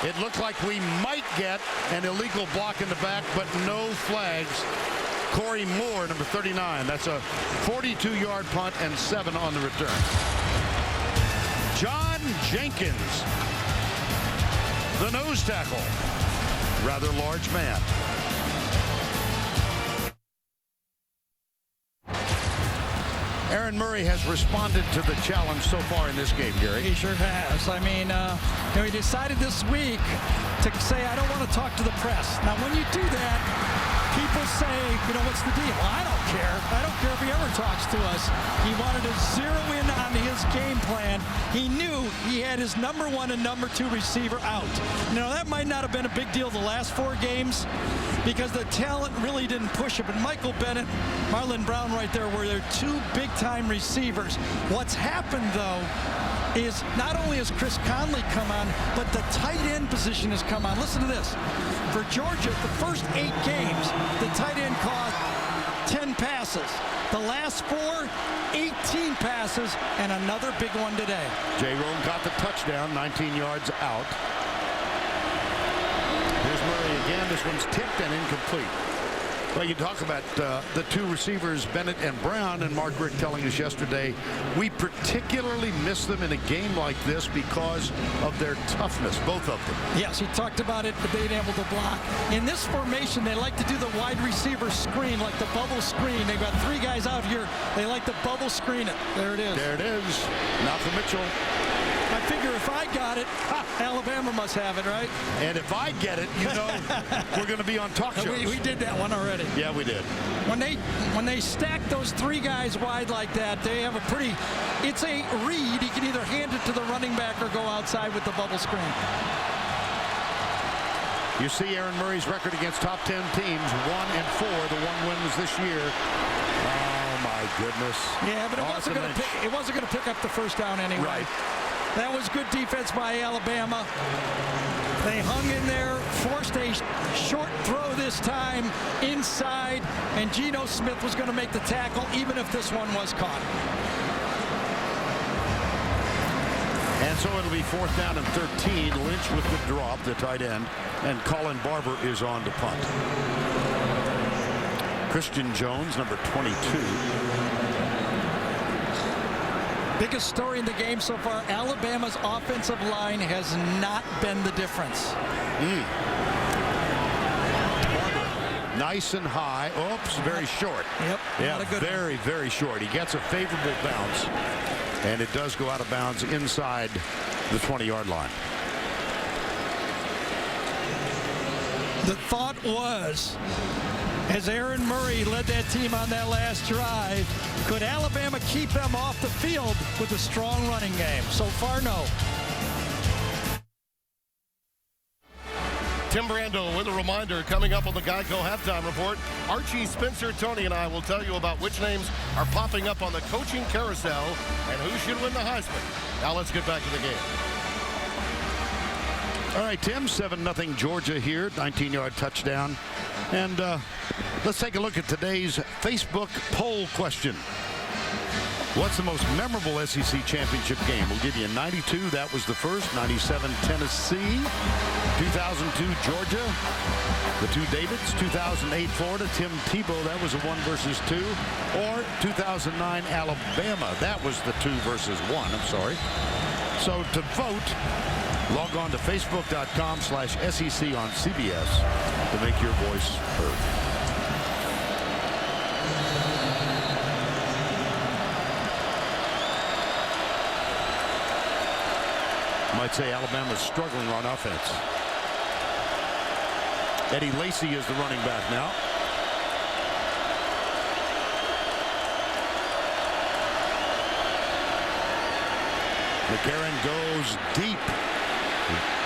It looked like we might get an illegal block in the back, but no flags. Corey Moore, number 39. That's a 42-yard punt and 7 on the return. John Jenkins, the nose tackle. Rather large man. Aaron Murray has responded to the challenge so far in this game, Gary. He sure has. I mean, he decided this week to say, I don't want to talk to the press. Now, when you do that, people say, what's the deal? Well, I don't care. I don't care if he ever talks to us. He wanted to zero in on his game plan. He knew he had his number 1 and number 2 receiver out. Now, that might not have been a big deal the last 4 games because the talent really didn't push it. But Michael Bennett, Marlon Brown right there were their 2 big-time receivers. What's happened, though, is not only has Chris Conley come on, but the tight end position has come on. Listen to this. For Georgia, the first 8 games, the tight end caught 10 passes. The last 4, 18 passes, and another big one today. J. Rome got the touchdown, 19 yards out. Here's Murray again. This one's tipped and incomplete. Well, you talk about the 2 receivers, Bennett and Brown, and Mark Richt telling us yesterday, we particularly miss them in a game like this because of their toughness, both of them. Yes, he talked about it, being able to block. In this formation, they like to do the wide receiver screen, like the bubble screen. They've got 3 guys out here. They like to bubble screen it. There it is. There it is. Malcolm Mitchell. I figure if I got it, Alabama must have it, right? And if I get it, we're going to be on talk shows. We did that one already. Yeah, we did. When they stack those 3 guys wide like that, they have a pretty, it's a read. He can either hand it to the running back or go outside with the bubble screen. You see Aaron Murray's record against top 10 teams, 1 and 4. The 1 win was this year. Oh my goodness. Yeah, but it wasn't going to pick up the first down anyway. Right. That was good defense by Alabama. They hung in there, forced a short throw this time inside, and Geno Smith was going to make the tackle even if this one was caught. And so it'll be 4th down and 13. Lynch with the drop, the tight end, and Colin Barber is on to punt. Christian Jones, number 22. Biggest story in the game so far, Alabama's offensive line has not been the difference. Nice and high. Oops, very short. Yep. Yeah, very, very short. He gets a favorable bounce, and it does go out of bounds inside the 20-yard line. The thought was, as Aaron Murray led that team on that last drive, could Alabama keep them off the field with a strong running game? So far, no. Tim Brando with a reminder coming up on the Geico Halftime Report. Archie, Spencer, Tony, and I will tell you about which names are popping up on the coaching carousel and who should win the Heisman. Now let's get back to the game. All right, Tim, 7-0 Georgia here, 19-yard touchdown. And Let's take a look at today's Facebook poll question. What's the most memorable SEC championship game? We'll give you a 92. That was the first. 97, Tennessee. 2002, Georgia. The two Davids. 2008, Florida. Tim Tebow. That was a 1 versus 2. Or 2009, Alabama. That was the 2 versus 1. I'm sorry. So to vote, log on to facebook.com/SEC on CBS to make your voice heard. Might say Alabama's struggling on offense. Eddie Lacy is the running back now. McCarron goes deep.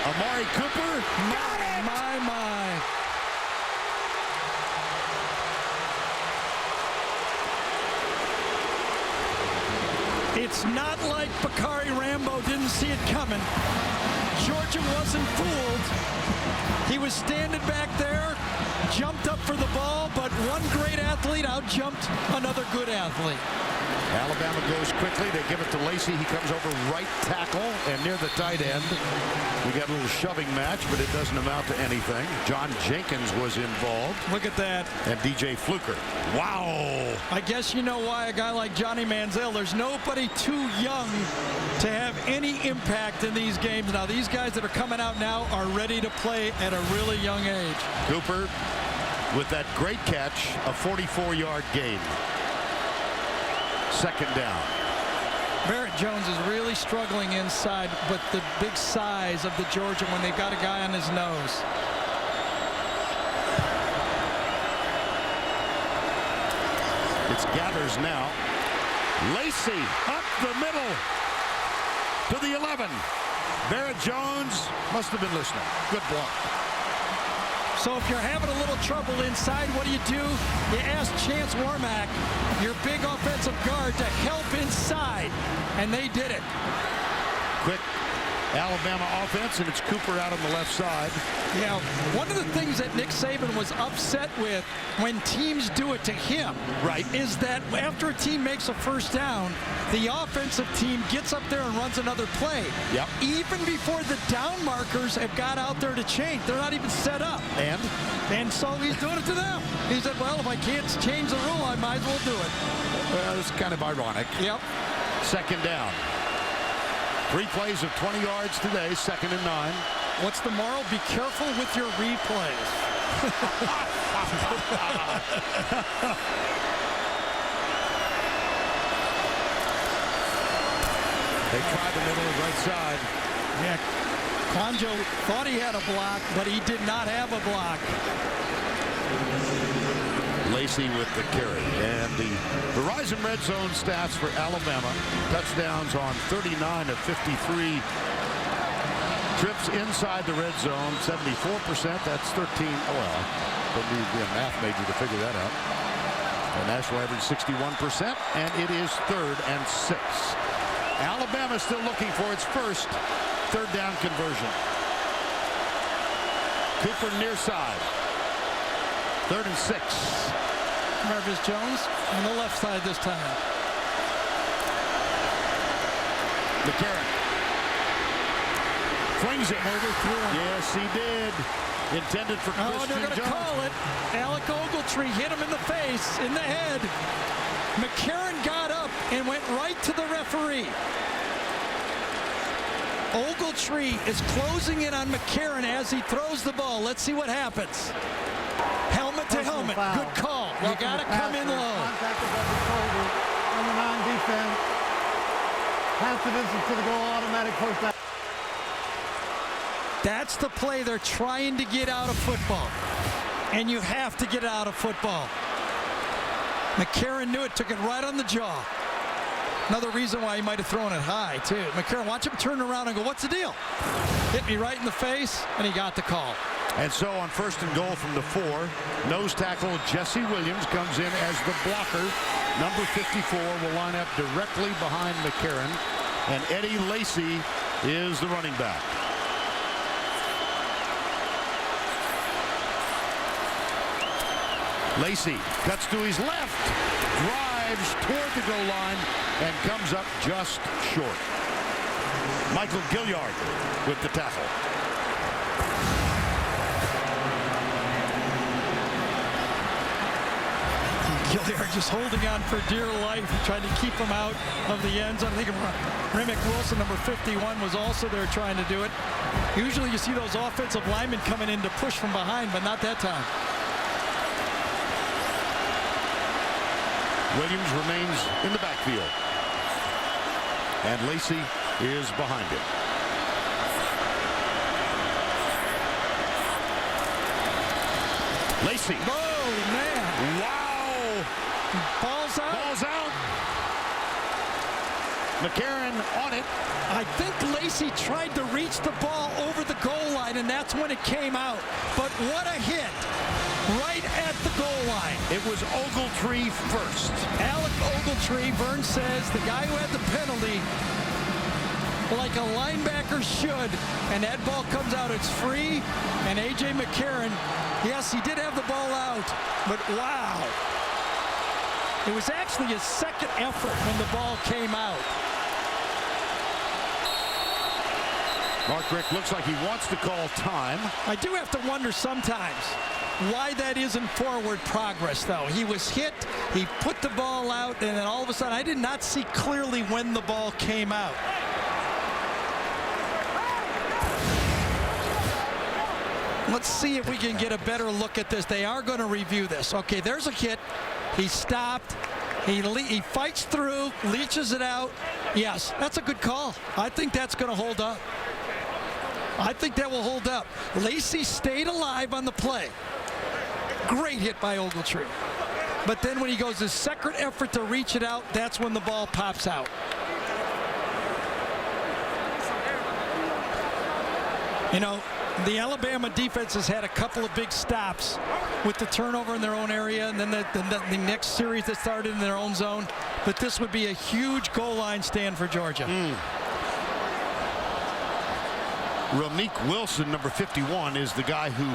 Amari Cooper. My. It's not like Bakari Rambo didn't see it coming. Georgia wasn't fooled. He was standing back there, jumped up for the ball, but one great athlete out-jumped another good athlete. Alabama goes quickly. They give it to Lacy. He comes over right tackle and near the tight end. We got a little shoving match, but it doesn't amount to anything. John Jenkins was involved. Look at that. And DJ Fluker. Wow. I guess you know why a guy like Johnny Manziel, there's nobody too young to have any impact in these games. Now, these guys that are coming out now are ready to play at a really young age. Cooper with that great catch, a 44-yard gain. Second down. Barrett Jones is really struggling inside, but the big size of the Georgia when they got a guy on his nose. It's Gathers now. Lacy up the middle to the 11. Barrett Jones must have been listening. Good block. So if you're having a little trouble inside, what do? You ask Chance Warmack, your big offensive guard, to help inside, and they did it. Quick Alabama offense, and it's Cooper out on the left side. Yeah, one of the things that Nick Saban was upset with when teams do it to him, right, is that after a team makes a first down, the offensive team gets up there and runs another play. Yep. Even before the down markers have got out there to change. They're not even set up. And so he's doing it to them. He said, well, if I can't change the rule, I might as well do it. Well, it's kind of ironic. Yep. Second down. 3 plays of 20 yards today, 2nd and 9. What's the moral? Be careful with your replays. They tried the middle, right side. Yeah, Conjo thought he had a block, but he did not have a block. Lacy with the carry. And the Verizon Red Zone stats for Alabama. Touchdowns on 39 of 53 trips inside the red zone. 74%. That's 13. Oh, well, don't need to be a math major to figure that out. The national average 61%. And it is 3rd and 6. Alabama still looking for its first 3rd down conversion. Cooper near side. 3rd and 6. Marvis Jones on the left side this time. McCarron flings it. Yes, he did. Intended for Christian Oh, they're going to call it. Alec Ogletree hit him in the face, in the head. McCarron got up and went right to the referee. Ogletree is closing in on McCarron as he throws the ball. Let's see what happens. Helmet to helmet. Good call. You got to come in low. Contact above the shoulder. Number 9 defense. Pass the distance to the goal. Automatic first down. That's the play they're trying to get out of football. And you have to get out of football. McCarron knew it, took it right on the jaw. Another reason why he might have thrown it high, too. McCarron, watch him turn around and go, what's the deal? Hit me right in the face, and he got the call. And so on 1st and goal from the 4, nose tackle Jesse Williams comes in as the blocker. Number 54 will line up directly behind McCarron. And Eddie Lacy is the running back. Lacey cuts to his left, drives toward the goal line, and comes up just short. Michael Gilliard with the tackle. Gilliard just holding on for dear life, trying to keep him out of the end zone. I think Remick Wilson, number 51, was also there trying to do it. Usually you see those offensive linemen coming in to push from behind, but not that time. Williams remains in the backfield. And Lacey is behind him. Lacey. Oh, man. Wow. Ball's out. Ball's out. McCarron on it. I think Lacey tried to reach the ball over the goal line, and that's when it came out. But what a hit right at the goal line. It was Ogletree first. Alec Ogletree, Vern says, the guy who had the penalty, like a linebacker should, and that ball comes out, it's free, and A.J. McCarron, yes, he did have the ball out, but wow. It was actually his second effort when the ball came out. Mark Richt looks like he wants to call time. I do have to wonder sometimes why that isn't forward progress, though. He was hit, he put the ball out, and then all of a sudden, I did not see clearly when the ball came out. Let's see if we can get a better look at this. They are going to review this. Okay, there's a hit. He stopped. He fights through, leaches it out. Yes, that's a good call. I think that's going to hold up. I think that will hold up. Lacey stayed alive on the play. Great hit by Ogletree. But then when he goes his second effort to reach it out, that's when the ball pops out. You know, the Alabama defense has had a couple of big stops with the turnover in their own area, and then the next series that started in their own zone. But this would be a huge goal line stand for Georgia. Remick Wilson, number 51, is the guy who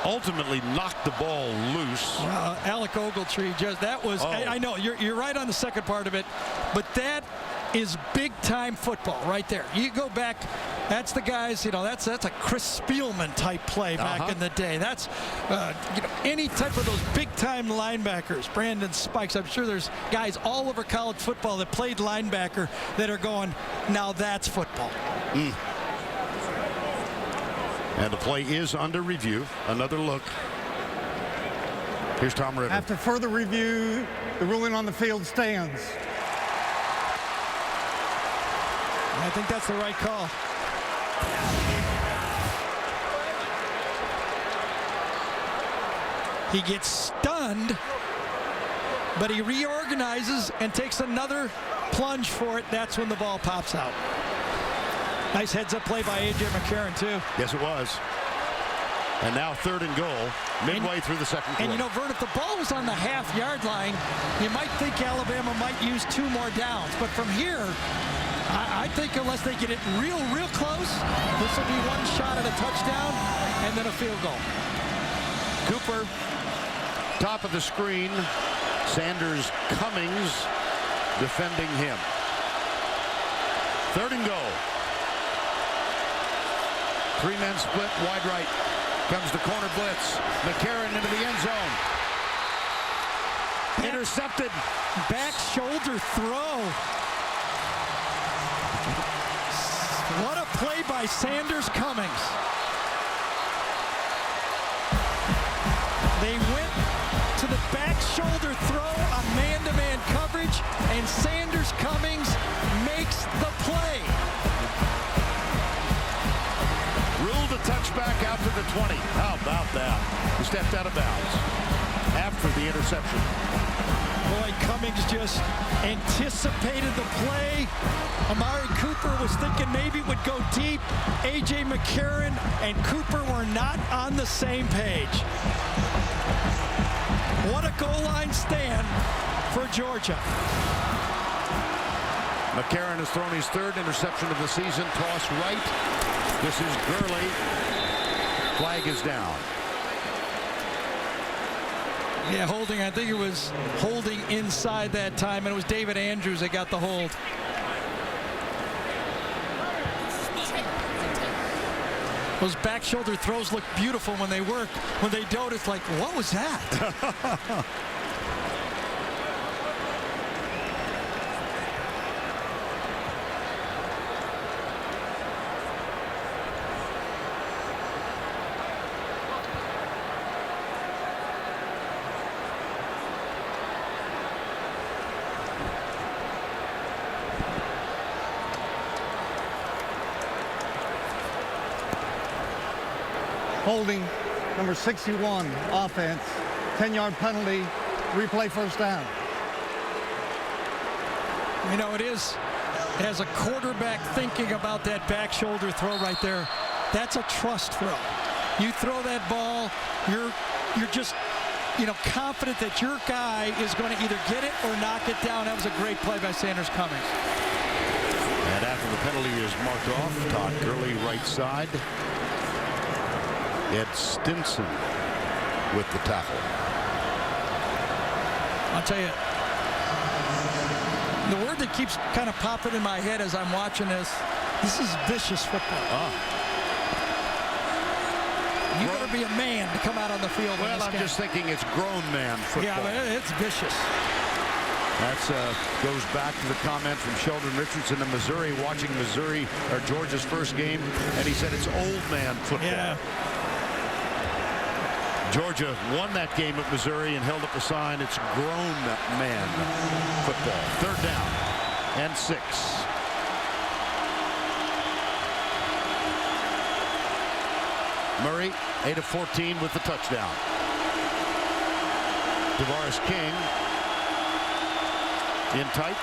ultimately knocked the ball loose. Alec Ogletree, just that was. I know you're right on the second part of it, but that is big time football right there. You go back. That's the guys, you know, that's a Chris Spielman type play back in the day. That's you know, any type of those big time linebackers, Brandon Spikes. I'm sure there's guys all over college football that played linebacker that are going, now that's football. And the play is under review. Another look. Here's Tom Ritter. After further review, the ruling on the field stands. I think that's the right call. He gets stunned, but he reorganizes and takes another plunge for it. That's when the ball pops out. Nice heads-up play by A.J. McCarron, too. Yes, it was. And now 3rd and goal, midway through the second quarter. And, you know, Vern, if the ball was on the half-yard line, you might think Alabama might use 2 more downs. But from here, I think unless they get it real close, this will be one shot at a touchdown and then a field goal. Cooper, top of the screen. Sanders Cummings defending him. 3rd and goal. 3-men split, wide right. Comes the corner blitz. McCarron into the end zone. Intercepted. Back shoulder throw. What a play by Sanders Cummings. They went to the back shoulder throw on man-to-man coverage, and Sanders Cummings makes the play. Ruled a touchback out to the 20. How about that? He stepped out of bounds after the interception. Boy, Cummings just anticipated the play. Amari Cooper was thinking maybe it would go deep. A.J. McCarron and Cooper were not on the same page. What a goal line stand for Georgia. McCarron has thrown his 3rd interception of the season. Toss right. This is Gurley. Flag is down. Yeah, holding. I think it was holding inside that time, and it was David Andrews that got the hold. Those back shoulder throws look beautiful when they work. When they don't, it's like, what was that? Holding, number 61, offense, 10-yard penalty, replay first down. You know, it is, as a quarterback thinking about that back shoulder throw right there, that's a trust throw. You throw that ball, you're just, you know, confident that your guy is going to either get it or knock it down. That was a great play by Sanders Cummings. And after the penalty is marked off, Todd Gurley right side. Ed Stinson with the tackle. I'll tell you, the word that keeps kind of popping in my head as I'm watching this is vicious football. You got to be a man to come out on the field. Well, I'm just thinking it's grown man football. Yeah, but it's vicious. That goes back to the comment from Sheldon Richardson in Missouri, watching Missouri or Georgia's first game, and he said it's old man football. Yeah. Georgia won that game at Missouri and held up a sign. It's grown man football. Third down and 6. Murray, 8 of 14 with the touchdown. Tavares King in tight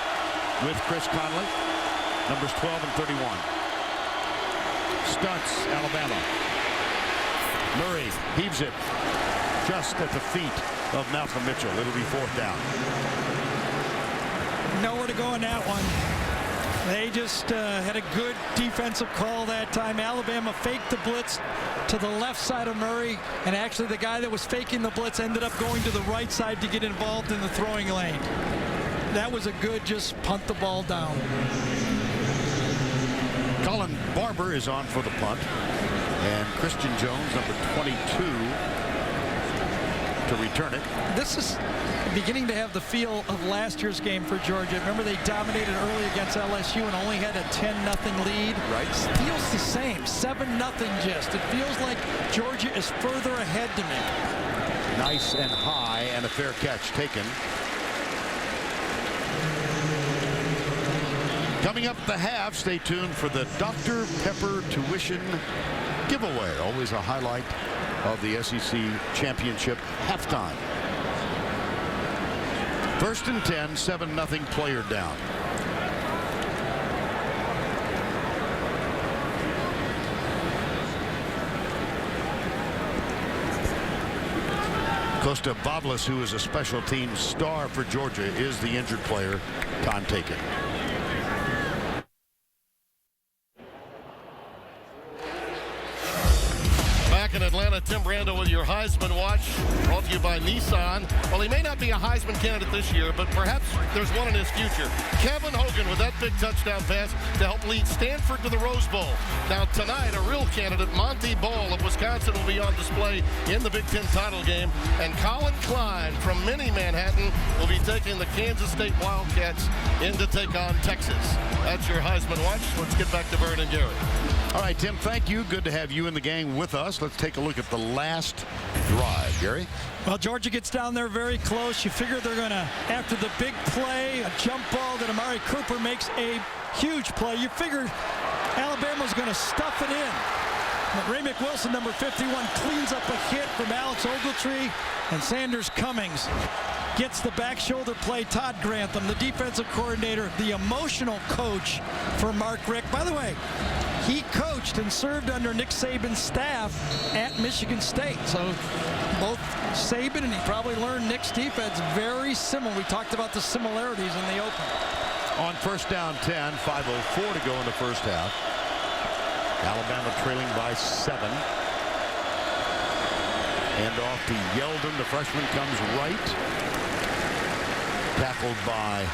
with Chris Conley. Numbers 12 and 31. Stunts, Alabama. Murray heaves it just at the feet of Malcolm Mitchell. It'll be 4th down. Nowhere to go in that one. They just had a good defensive call that time. Alabama faked the blitz to the left side of Murray, and actually the guy that was faking the blitz ended up going to the right side to get involved in the throwing lane. That was a good just punt the ball down. Colin Barber is on for the punt, and Christian Jones, number 22, to return it. This is beginning to have the feel of last year's game for Georgia. Remember, they dominated early against LSU and only had a 10-0 lead. Right. It feels the same, 7-0 just. It feels like Georgia is further ahead to me. Nice and high, and a fair catch taken. Coming up at the half, stay tuned for the Dr. Pepper tuition giveaway. Always a highlight of the SEC championship halftime. 1st and 10, 7-0 player down. Costa Boblis, who is a special team star for Georgia, is the injured player. Time taken. Back in Atlanta, Tim Brando with your Heisman Watch, brought to you by Nissan. Well, he may not be a Heisman candidate this year, but perhaps there's one in his future. Kevin Hogan with that big touchdown pass to help lead Stanford to the Rose Bowl. Now tonight, a real candidate, Monty Ball of Wisconsin, will be on display in the Big Ten title game. And Colin Klein from Mini Manhattan will be taking the Kansas State Wildcats in to take on Texas. That's your Heisman Watch. Let's get back to Vern and Gary. All right, Tim, thank you. Good to have you in the gang with us. Let's take a look at the last drive. Gary? Well, Georgia gets down there very close. You figure they're going to, after the big play, a jump ball that Amari Cooper makes a huge play, you figured Alabama's going to stuff it in. But Ray McWilson, number 51, cleans up a hit from Alex Ogletree, and Sanders Cummings gets the back shoulder play. Todd Grantham, the defensive coordinator, the emotional coach for Mark Richt. By the way, he coached and served under Nick Saban's staff at Michigan State. So both Saban and he probably learned Nick's defense very similar. We talked about the similarities in the open. On 1st down 10, 5:04 to go in the first half. Alabama trailing by 7. Hand off to Yeldon. The freshman comes right. Tackled by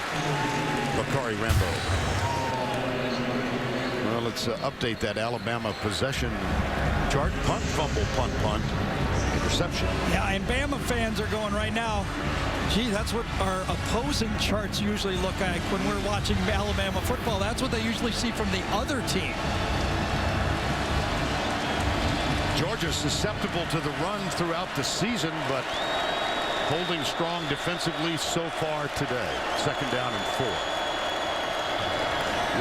Bakari Rambo. Well, let's update that Alabama possession chart. Punt, fumble, punt, punt, interception. Yeah, and Bama fans are going right now, gee, that's what our opposing charts usually look like when we're watching Alabama football. That's what they usually see from the other team. Georgia susceptible to the run throughout the season, but holding strong defensively so far today. 2nd down and 4.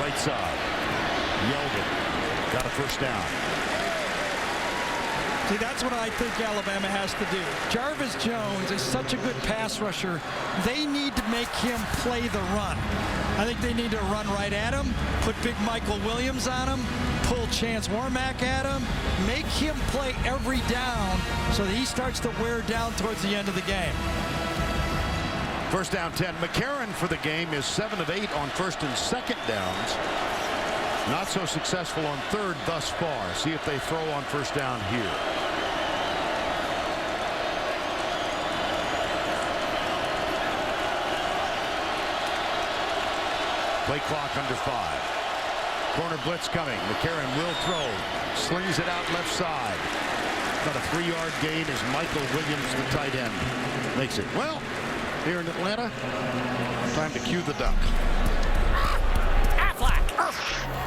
Right side. Yeldon got a first down. See, that's what I think Alabama has to do. Jarvis Jones is such a good pass rusher. They need to make him play the run. I think they need to run right at him, put big Michael Williams on him, pull Chance Warmack at him, make him play every down so that he starts to wear down towards the end of the game. 1st down 10. McCarron for the game is 7 of 8 on 1st and 2nd downs. Not so successful on 3rd thus far. See if they throw on 1st down here. Play clock under 5. Corner blitz coming. McCarron will throw. Slings it out left side. Got a 3-yard gain as Michael Williams, the tight end, makes it. Well, here in Atlanta, time to cue the duck.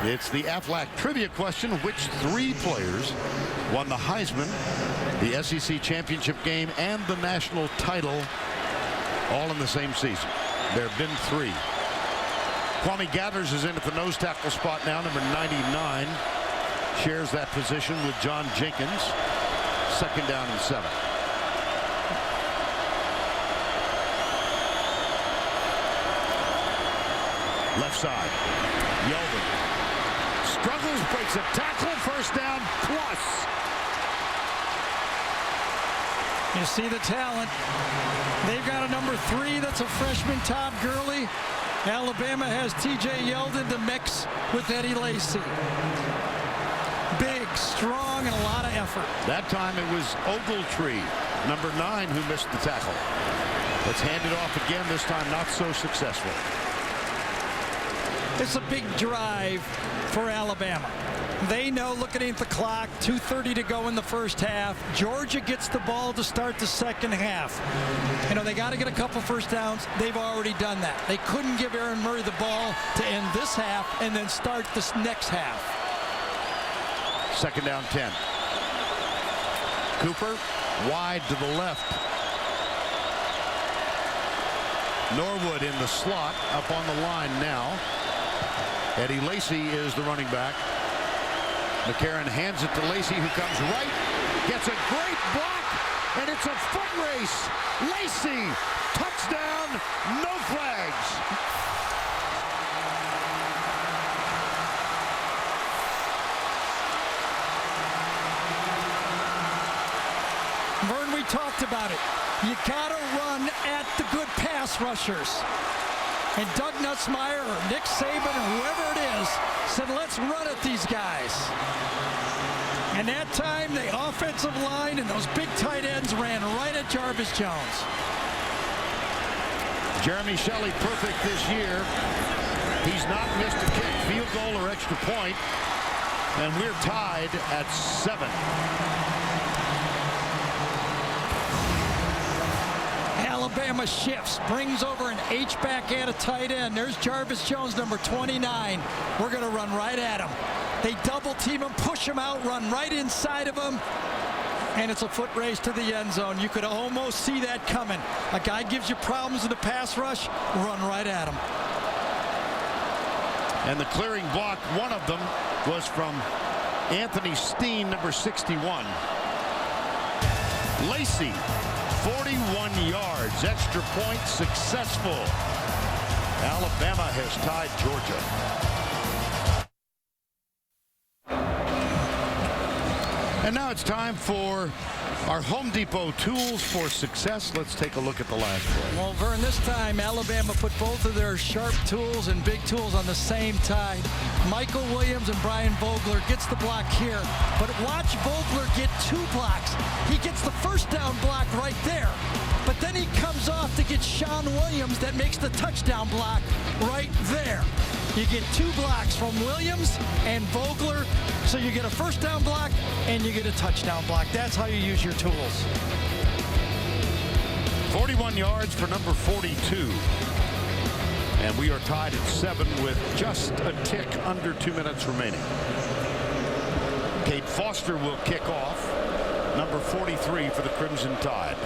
It's the Aflac trivia question. Which 3 players won the Heisman, the SEC championship game, and the national title all in the same season? There have been 3. Kwame Gathers is in at the nose tackle spot now, number 99. Shares that position with John Jenkins. 2nd down and 7. Left side. Yeldon struggles, breaks a tackle, 1st down plus. You see the talent. They've got a number 3 that's a freshman, Todd Gurley. Alabama has T.J. Yeldon to mix with Eddie Lacy. Big, strong, and a lot of effort. That time it was Ogletree, number 9, who missed the tackle. Let's hand it off again, this time not so successful. It's a big drive for Alabama. They know, looking at the clock, 2:30 to go in the 1st half. Georgia gets the ball to start the 2nd half. You know, they got to get a couple 1st downs. They've already done that. They couldn't give Aaron Murray the ball to end this half and then start this next half. 2nd down 10. Cooper wide to the left. Norwood in the slot, up on the line now. Eddie Lacy is the running back. McCarron hands it to Lacy, who comes right, gets a great block, and it's a foot race. Lacy, touchdown, no flags. Vern, we talked about it. You got to run at the good pass rushers. And Doug Nussmeier or Nick Saban or whoever it is said, let's run at these guys. And that time, the offensive line and those big tight ends ran right at Jarvis Jones. Jeremy Shelley perfect this year. He's not missed a kick, field goal or extra point. And we're tied at 7. Alabama shifts, brings over an H-back and a tight end. There's Jarvis Jones, number 29. We're going to run right at him. They double team him, push him out, run right inside of him. And it's a foot race to the end zone. You could almost see that coming. A guy gives you problems in the pass rush, run right at him. And the clearing block, one of them, was from Anthony Steen, number 61. Lacy, 41 yards, extra point successful. Alabama has tied Georgia. And now it's time for our Home Depot tools for success. Let's take a look at the last play. Well, Vern, this time Alabama put both of their sharp tools and big tools on the same tide. Michael Williams and Brian Vogler gets the block here, but watch Vogler get 2 blocks. He gets the first down block right there, but then he comes off to get Sean Williams that makes the touchdown block right there. You get 2 blocks from Williams and Vogler, so you get a first down block and you get a touchdown block. That's how you use your tools. 41 yards for number 42. And we are tied at 7 with just a tick under 2 minutes remaining. Kate Foster will kick off, number 43 for the Crimson Tide.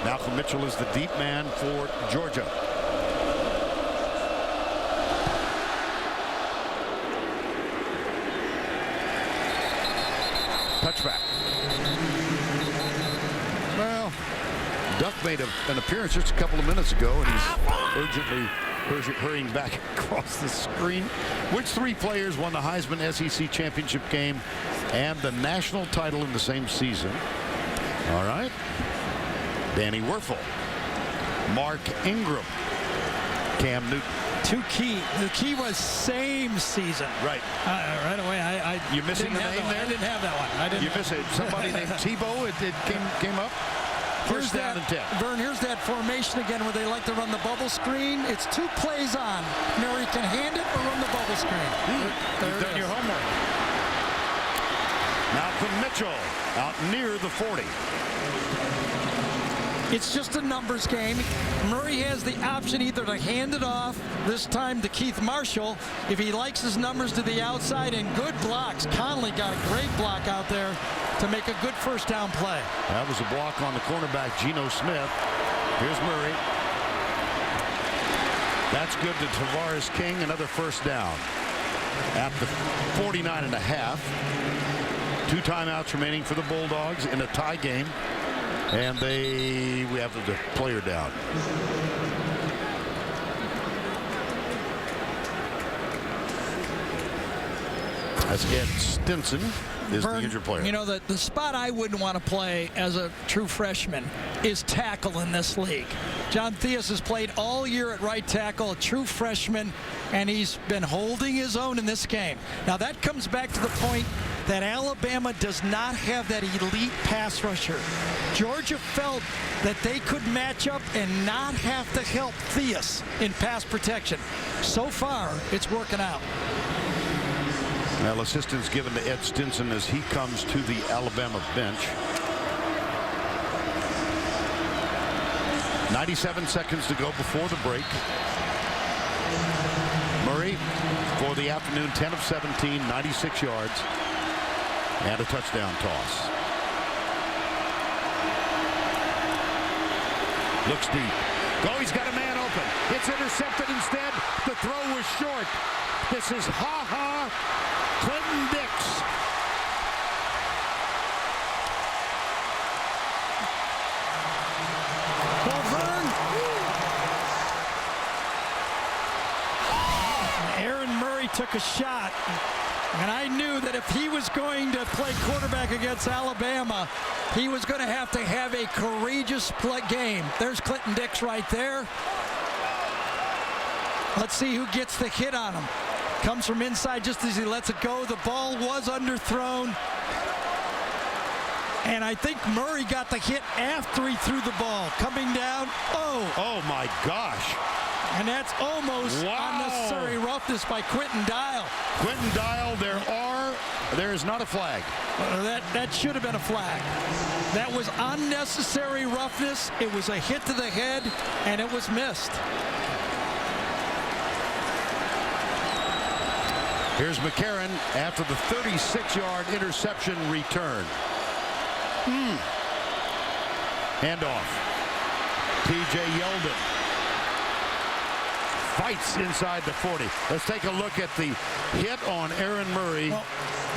Malcolm Mitchell is the deep man for Georgia. Touchback. Well, Duck made an appearance just a couple of minutes ago, and he's urgently hurrying back across the screen. Which 3 players won the Heisman SEC championship game and the national title in the same season? All right. Danny Werfel, Mark Ingram, Cam Newton. The key was same season. Right. Right away, You missing the name there? I didn't have that one. You miss it. Somebody named Tebow. It came up. First down and 10. Vern, here's that formation again where they like to run the bubble screen. It's 2 plays on. Mary can hand it or run the bubble screen. You've done your homework. Malcolm Mitchell out near the 40. It's just a numbers game. Murray has the option either to hand it off, this time to Keith Marshall, if he likes his numbers to the outside, and good blocks. Connolly got a great block out there to make a good first down play. That was a block on the cornerback, Geno Smith. Here's Murray. That's good to Tavares King, another first down. At the 49.5. 2 timeouts remaining for the Bulldogs in a tie game. And we have the player down. That's Ed Stinson is the injured player. You know, the spot I wouldn't want to play as a true freshman is tackle in this league. John Theus has played all year at right tackle, a true freshman, and he's been holding his own in this game. Now that comes back to the point that Alabama does not have that elite pass rusher. Georgia felt that they could match up and not have to help Theus in pass protection. So far, it's working out. Well, assistance given to Ed Stinson as he comes to the Alabama bench. 97 seconds to go before the break. Murray for the afternoon, 10 of 17, 96 yards. And a touchdown toss. Looks deep. Oh, he's got a man open. It's intercepted instead. The throw was short. This is Clinton Dix. Well, Vern, Aaron Murray took a shot. And I knew that if he was going to play quarterback against Alabama, he was going to have a courageous game. There's Clinton Dix right there. Let's see who gets the hit on him. Comes from inside just as he lets it go. The ball was underthrown. And I think Murray got the hit after he threw the ball. Coming down. Oh my gosh. And that's almost unnecessary roughness by Quentin Dial. Quentin Dial, there is not a flag. That should have been a flag. That was unnecessary roughness. It was a hit to the head, and it was missed. Here's McCarron after the 36-yard interception return. Handoff. T.J. Yeldon. fights inside the 40. Let's take a look at the hit on Aaron Murray. Well,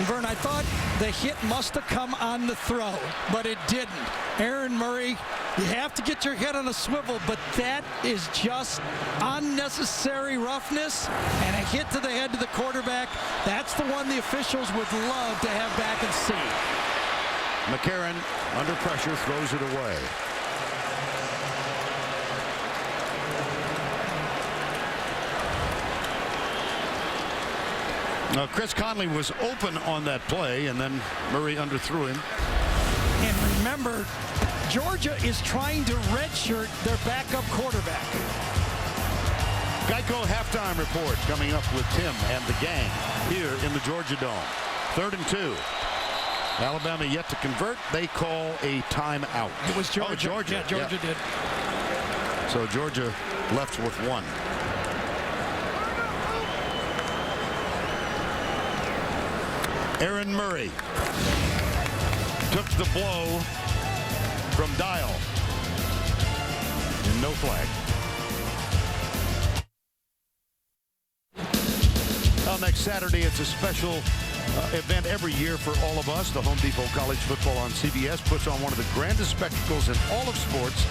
Vern, I thought the hit must have come on the throw, but it didn't. Aaron Murray, you have to get your head on a swivel, but that is just unnecessary roughness and a hit to the head to the quarterback. That's the one the officials would love to have back and see. McCarron, under pressure, throws it away. Now, Chris Conley was open on that play, and then Murray underthrew him. And remember, Georgia is trying to redshirt their backup quarterback. Geico halftime report coming up with Tim and the gang here in the Georgia Dome. 3rd and 2. Alabama yet to convert. They call a timeout. It was Georgia. Oh, Georgia. Yeah, Georgia did. So Georgia left with 1. Aaron Murray took the blow from Dial. No flag. Well, next Saturday, it's a special event every year for all of us. The Home Depot College Football on CBS puts on one of the grandest spectacles in all of sports,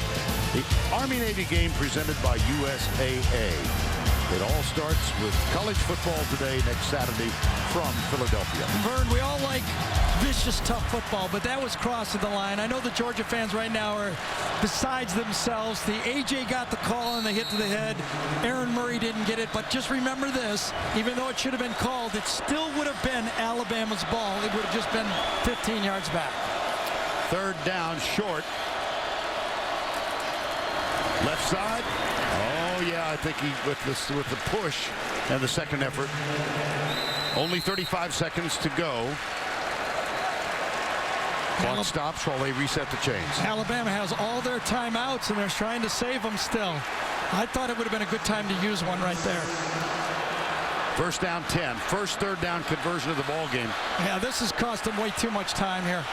the Army-Navy game presented by USAA. It all starts with college football today, next Saturday, from Philadelphia. Vern, we all like vicious, tough football, but that was crossing the line. I know the Georgia fans right now are besides themselves. The A.J. got the call on the hit to the head. Aaron Murray didn't get it, but just remember this. Even though it should have been called, it still would have been Alabama's ball. It would have just been 15 yards back. 3rd down, short. Left side. Oh yeah, I think he with the push and the second effort. Only 35 seconds to go. Clock stops while they reset the chains. Alabama has all their timeouts and they're trying to save them still. I thought it would have been a good time to use one right there. 1st down 10. First 3rd down conversion of the ball game. Yeah, this has cost them way too much time here.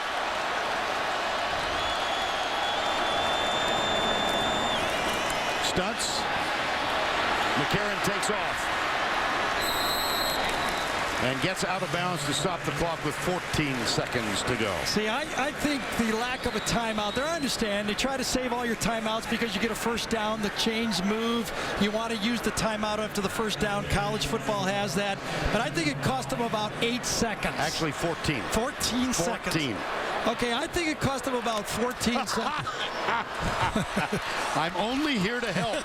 Stunts. McCarron takes off and gets out of bounds to stop the clock with 14 seconds to go. See, I think the lack of a timeout there, I understand. They try to save all your timeouts because you get a 1st down, the chains move. You want to use the timeout after the 1st down. College football has that. But I think it cost them about 8 seconds. Actually 14. 14 seconds. Okay, I think it cost them about 14 seconds. I'm only here to help.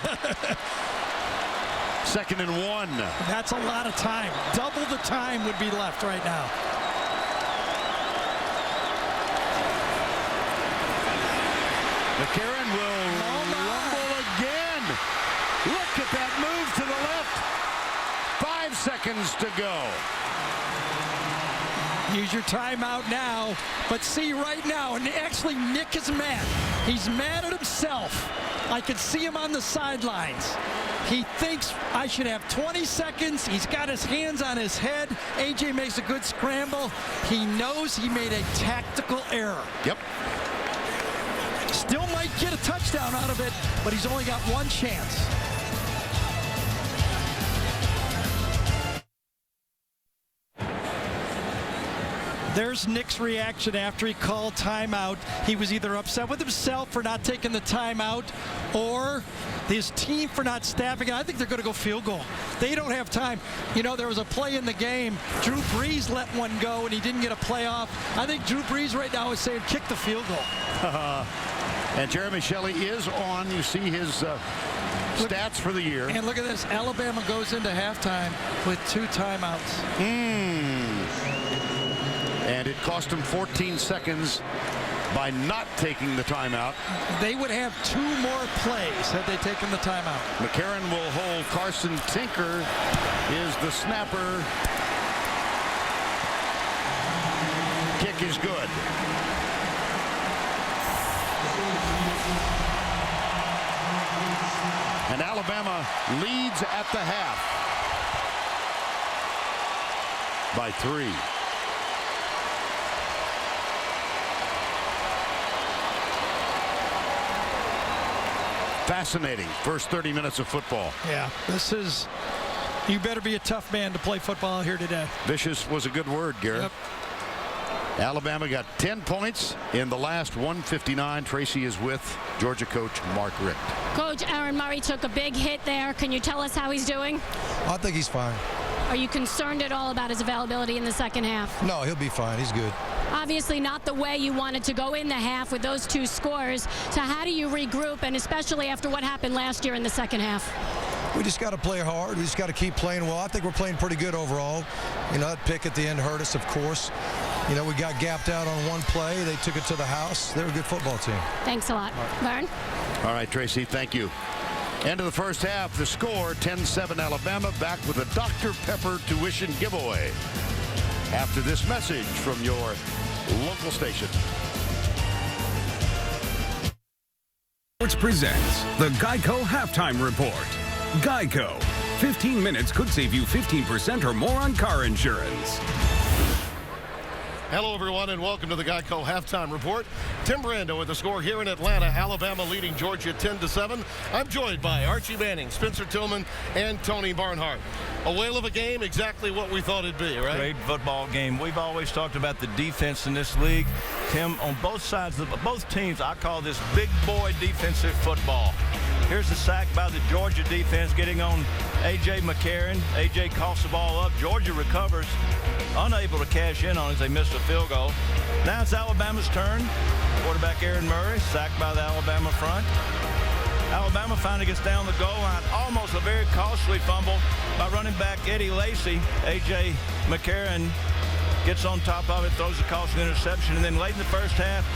2nd and 1. That's a lot of time. Double the time would be left right now. McCarron will rumble again. Look at that move to the left. 5 seconds to go. Use your timeout now. But see right now, and actually Nick is mad. He's mad at himself. I could see him on the sidelines. He thinks I should have 20 seconds. He's got his hands on his head. A.J. makes a good scramble. He knows he made a tactical error. Yep. Still might get a touchdown out of it, but he's only got one chance. There's Nick's reaction after he called timeout. He was either upset with himself for not taking the timeout or his team for not staffing it. I think they're going to go field goal. They don't have time. You know, there was a play in the game. Drew Brees let one go, and he didn't get a playoff. I think Drew Brees right now is saying kick the field goal. And Jeremy Shelley is on. You see his stats for the year. And look at this. Alabama goes into halftime with 2 timeouts. And it cost him 14 seconds by not taking the timeout. They would have 2 more plays had they taken the timeout. McCarron will hold. Carson Tinker is the snapper. Kick is good. And Alabama leads at the half by 3. Fascinating first 30 minutes of football. Yeah, you better be a tough man to play football here today. Vicious was a good word, Garrett. Yep. Alabama got 10 points in the last 159. Tracy is with Georgia coach Mark Richt. Coach, Aaron Murray took a big hit there. Can you tell us how he's doing? I think he's fine. Are you concerned at all about his availability in the second half? No, he'll be fine. He's good. Obviously not the way you wanted to go in the half with those 2 scores. So how do you regroup, and especially after what happened last year in the second half? We just got to play hard. We just got to keep playing well. I think we're playing pretty good overall. You know, that pick at the end hurt us, of course. You know, we got gapped out on one play. They took it to the house. They're a good football team. Thanks a lot. Vern? All right, Tracy, thank you. End of the first half, the score 10-7 Alabama. Back with a Dr. Pepper tuition giveaway after this message from your local station. Sports presents the Geico Halftime Report. Geico. 15 minutes could save you 15% or more on car insurance. Hello, everyone, and welcome to the Geico Halftime Report. Tim Brando with the score here in Atlanta. Alabama leading Georgia 10-7. I'm joined by Archie Manning, Spencer Tillman, and Tony Barnhart. A whale of a game, exactly what we thought it'd be, right? Great football game. We've always talked about the defense in this league. Tim, on both sides of both teams, I call this big boy defensive football. Here's the sack by the Georgia defense getting on A.J. McCarron. A.J. coughs the ball up. Georgia recovers, unable to cash in on it as they missed a field goal. Now it's Alabama's turn. Quarterback Aaron Murray, sacked by the Alabama front. Alabama finally gets down the goal line. Almost a very costly fumble by running back Eddie Lacy. A.J. McCarron gets on top of it, throws a costly interception, and then late in the first half,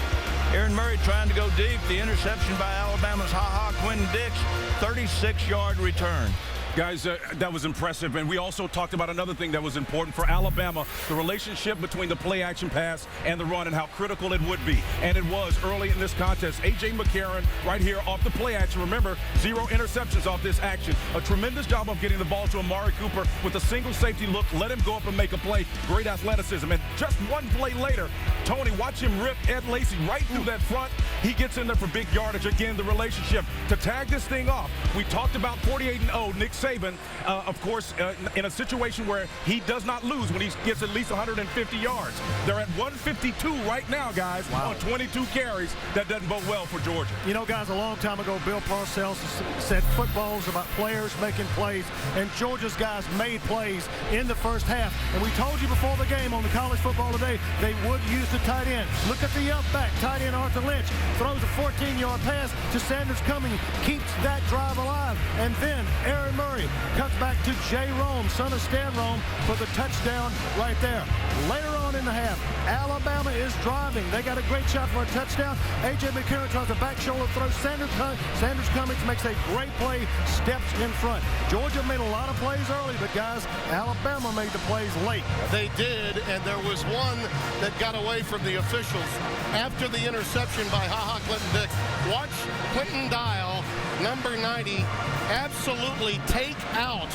Aaron Murray trying to go deep. The interception by Alabama's ha-ha Quentin Dix, 36-yard return. Guys, that was impressive, and we also talked about another thing that was important for Alabama, the relationship between the play-action pass and the run and how critical it would be. And it was early in this contest. A.J. McCarron right here off the play-action. Remember, 0 interceptions off this action. A tremendous job of getting the ball to Amari Cooper with a single safety look. Let him go up and make a play. Great athleticism. And just one play later, Tony, watch him rip Ed Lacy right through that front. He gets in there for big yardage. Again, the relationship to tag this thing off. We talked about 48-0, Nick Saban, of course, in a situation where he does not lose when he gets at least 150 yards. They're at 152 right now, guys, on 22 carries. That doesn't bode well for Georgia. You know, guys, a long time ago, Bill Parcells said football's about players making plays, and Georgia's guys made plays in the first half. And we told you before the game on the College Football Today, they would use the tight end. Look at the up back. Tight end Arthur Lynch throws a 14-yard pass to Sanders Cummings, keeps that drive alive. And then Aaron Murray cuts back to Jay Rome, son of Stan Rome, for the touchdown right there. Later on in the half, Alabama is driving. They got a great shot for a touchdown. A.J. McCarron tries a back shoulder throw. Sanders Cummings makes a great play, steps in front. Georgia made a lot of plays early, but guys, Alabama made the plays late. They did, and there was one that got away from the officials after the interception by ha-ha Clinton Dix. Watch Clinton Dial, number 90, absolutely take out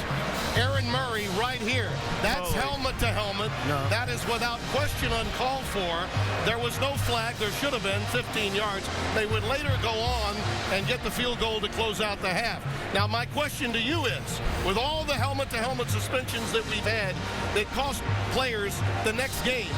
Aaron Murray right here. That's helmet to helmet. No. That is without question uncalled for. There was no flag. There should have been 15 yards. They would later go on and get the field goal to close out the half. Now, my question to you is, with all the helmet-to-helmet suspensions that we've had that cost players the next game,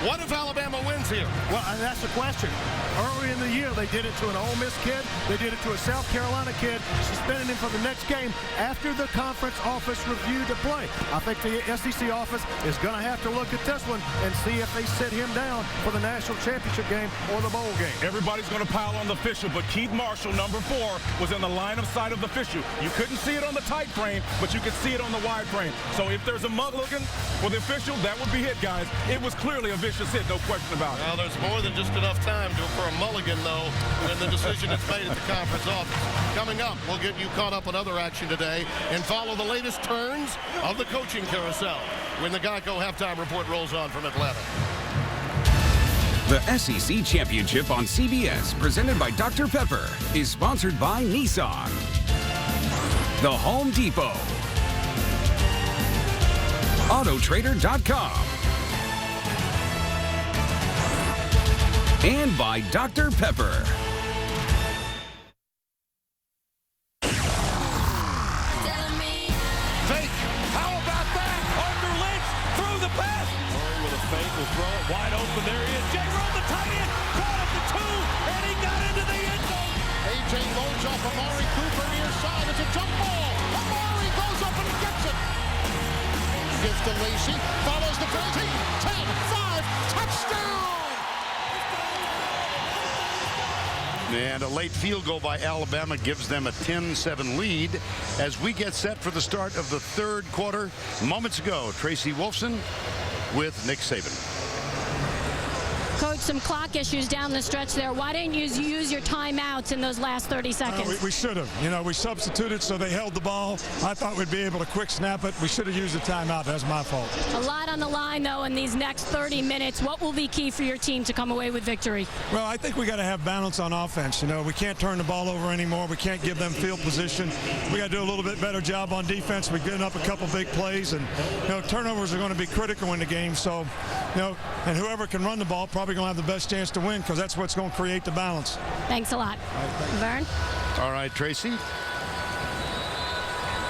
what if Alabama wins here? Well, that's the question. Early in the year, they did it to an Ole Miss kid. They did it to a South Carolina kid, suspending him for the next game after the conference office reviewed the play. I think the SEC office is going to have to look at this one and see if they sit him down for the national championship game or the bowl game. Everybody's going to pile on the official, but Keith Marshall, number 4, was in the line of sight of the official. You couldn't see it on the tight frame, but you could see it on the wide frame. So if there's a mug looking for the official, that would be hit, guys. It was clearly a vicious hit, no question about it. Well, there's more than just enough time for a mulligan, though, when the decision is made at the conference office. Coming up, we'll get you caught up on other action today and follow the latest turns of the coaching carousel when the Geico Halftime Report rolls on from Atlanta. The SEC Championship on CBS, presented by Dr. Pepper, is sponsored by Nissan, The Home Depot, Autotrader.com, and by Dr. Pepper. handoff. Amari Cooper near side. It's a jump ball. Amari goes up and gets it. Gives to Lacey. Follows the penalty. 10, 5, touchdown! And a late field goal by Alabama gives them a 10-7 lead as we get set for the start of the third quarter. Moments ago, Tracy Wolfson with Nick Saban. Coach, some clock issues down the stretch there. Why didn't you use your timeouts in those last 30 seconds? We should have. You know, we substituted so they held the ball. I thought we'd be able to quick snap it. We should have used the timeout. That's my fault. A lot on the line, though, in these next 30 minutes. What will be key for your team to come away with victory? Well, I think we got to have balance on offense. You know, we can't turn the ball over anymore. We can't give them field position. We got to do a little bit better job on defense. We're getting up a couple big plays, and you know, turnovers are going to be critical in the game. So, you know, and whoever can run the ball probably going to have the best chance to win because that's what's going to create the balance. Thanks a lot. Vern? All right, Tracy.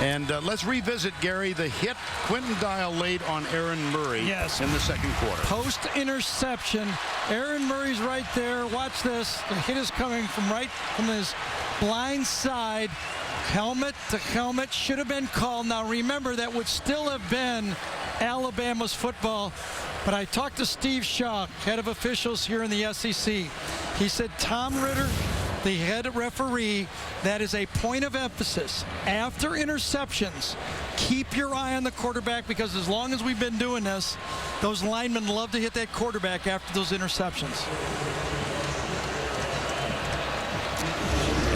And let's revisit, Gary, the hit Quentin Dial laid on Aaron Murray in the second quarter. Post-interception. Aaron Murray's right there. Watch this. The hit is coming from his blind side. Helmet to helmet. Should have been called. Now, remember, that would still have been Alabama's football. But I talked to Steve Shaw, head of officials here in the SEC. He said, Tom Ritter, the head referee, that is a point of emphasis. After interceptions, keep your eye on the quarterback because as long as we've been doing this, those linemen love to hit that quarterback after those interceptions.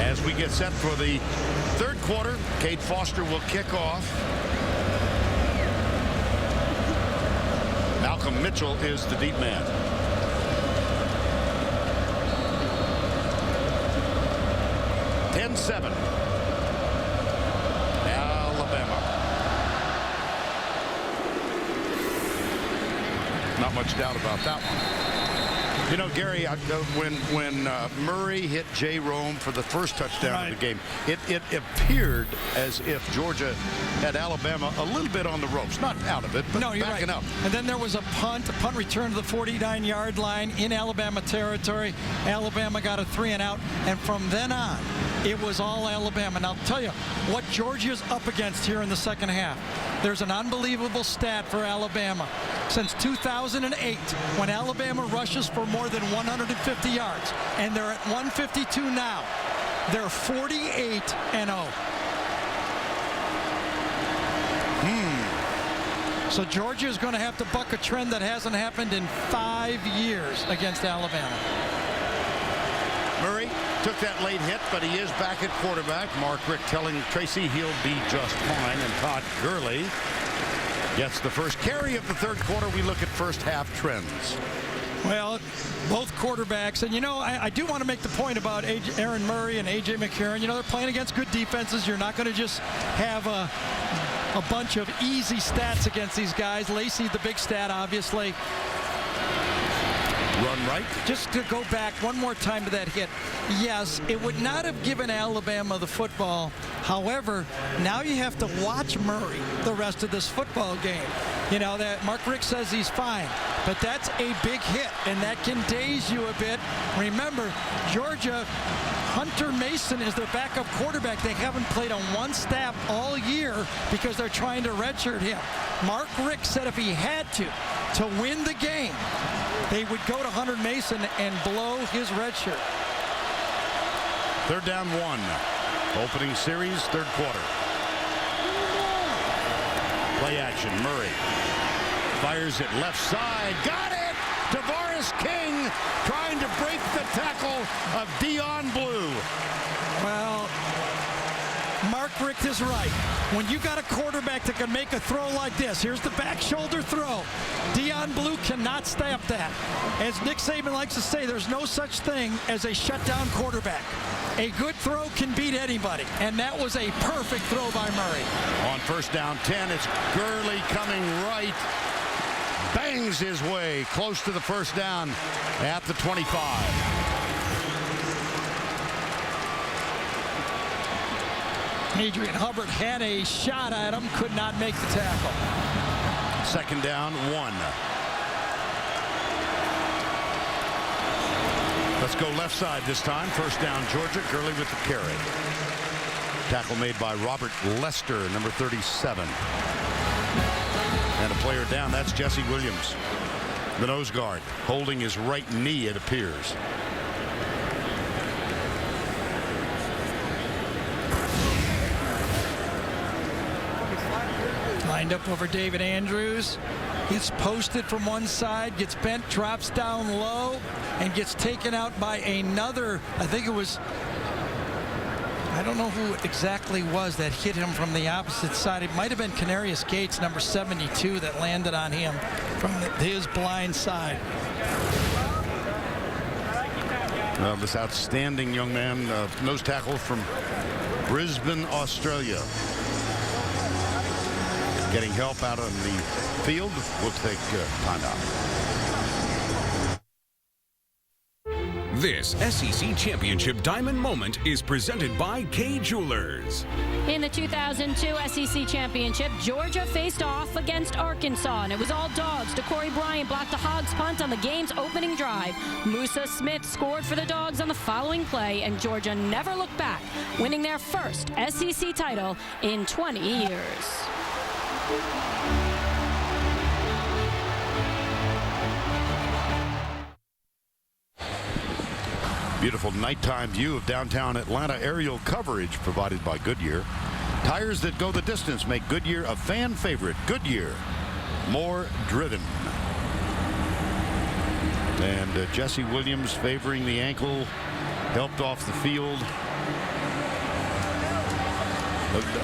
As we get set for the third quarter, Kate Foster will kick off. Malcolm Mitchell is the deep man. (10-7). Alabama. Not much doubt about that one. You know, Gary, when Murray hit Jay Rome for the first touchdown of the game, it appeared as if Georgia had Alabama a little bit on the ropes. Not out of it, but backing up. And then there was a punt return to the 49-yard line in Alabama territory. Alabama got a 3-and-out, and from then on, it was all Alabama. And I'll tell you what Georgia's up against here in the second half. There's an unbelievable stat for Alabama. Since 2008, when Alabama rushes for more than 150 yards, and they're at 152 now, they're 48-0. So Georgia is going to have to buck a trend that hasn't happened in 5 years against Alabama. Murray took that late hit, but he is back at quarterback. Mark Richt telling Tracy he'll be just fine, and Todd Gurley gets the first carry of the third quarter. We look at first half trends. Well, both quarterbacks, and you know, I do want to make the point about Aaron Murray and A.J. McCarron. You know, they're playing against good defenses. You're not going to just have a bunch of easy stats against these guys. Lacey, the big stat, obviously. Run right. Just to go back one more time to that hit. Yes, it would not have given Alabama the football. However, now you have to watch Murray the rest of this football game. You know, that Mark Richt says he's fine, but that's a big hit, and that can daze you a bit. Remember, Georgia, Hunter Mason is their backup quarterback. They haven't played on one staff all year because they're trying to redshirt him. Mark Richt said if he had to win the game, they would go to Hunter Mason and blow his red shirt. Third down 1. Opening series, third quarter. Play action. Murray fires it left side. Got it! Tavares King trying to break the tackle of Dion Blue. Well, Mark Richt is right. When you got a quarterback that can make a throw like this, here's the back shoulder throw. Dion Blue cannot stop that. As Nick Saban likes to say, there's no such thing as a shutdown quarterback. A good throw can beat anybody, and that was a perfect throw by Murray. On first down 10, it's Gurley coming right. Bangs his way close to the first down at the 25. Adrian Hubbard had a shot at him, could not make the tackle. Second down 1. The Let's go left side this time. First down, Georgia. Gurley with the carry. Tackle made by Robert Lester, number 37. And a player down. That's Jesse Williams, the nose guard, holding his right knee, it appears. Lined up over David Andrews. Gets posted from one side, gets bent, drops down low, and gets taken out by another. I think it was, I don't know who it exactly was that hit him from the opposite side. It might have been Canarius Gates, number 72, that landed on him from his blind side. Well, this outstanding young man, nose tackle from Brisbane, Australia. Getting help out on the field. We'll take timeout. This SEC Championship Diamond Moment is presented by Kay Jewelers. In the 2002 SEC Championship, Georgia faced off against Arkansas, and it was all dogs. DeCorey Bryant blocked a Hogs punt on the game's opening drive. Musa Smith scored for the Dogs on the following play, and Georgia never looked back, winning their first SEC title in 20 years. Beautiful nighttime view of downtown Atlanta. Aerial coverage provided by Goodyear. Tires that go the distance make Goodyear a fan favorite. Goodyear, more driven. And Jesse Williams favoring the ankle, helped off the field.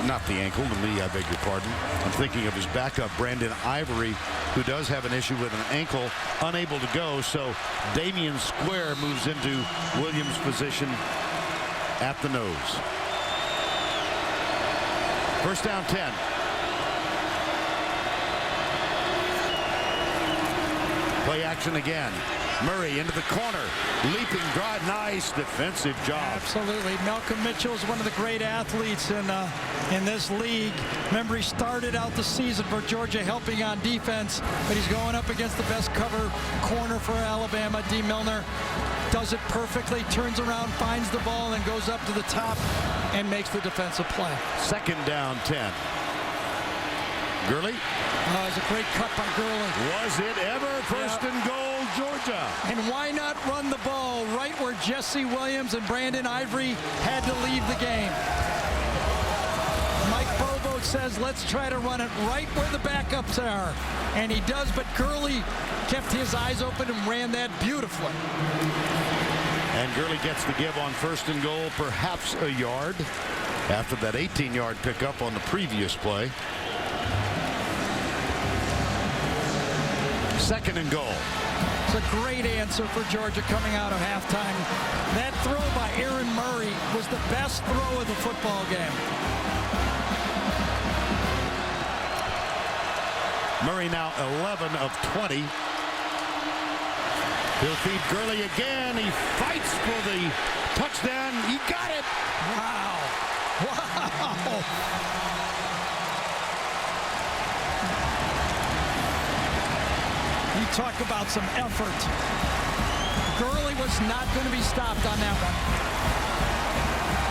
Not the ankle, the knee, I beg your pardon. I'm thinking of his backup, Brandon Ivory, who does have an issue with an ankle, unable to go. So Damian Square moves into Williams' position at the nose. First down 10. Play action again. Murray into the corner, leaping drive, nice defensive job. Absolutely. Malcolm Mitchell is one of the great athletes in this league. Remember, he started out the season for Georgia helping on defense, but he's going up against the best cover corner for Alabama. D. Milner does it perfectly, turns around, finds the ball, and goes up to the top and makes the defensive play. Second down 10. Gurley. Oh, it's a great cut by Gurley. Was it ever? First and goal, Georgia. And why not run the ball right where Jesse Williams and Brandon Ivory had to leave the game? Mike Bobo says, let's try to run it right where the backups are. And he does, but Gurley kept his eyes open and ran that beautifully. And Gurley gets the give on first and goal, perhaps a yard, after that 18-yard pickup on the previous play. Second and goal. It's a great answer for Georgia coming out of halftime. That throw by Aaron Murray was the best throw of the football game. Murray now 11 of 20. He'll feed Gurley again. He fights for the touchdown. He got it. Wow. Wow. You talk about some effort. Gurley was not going to be stopped on that one.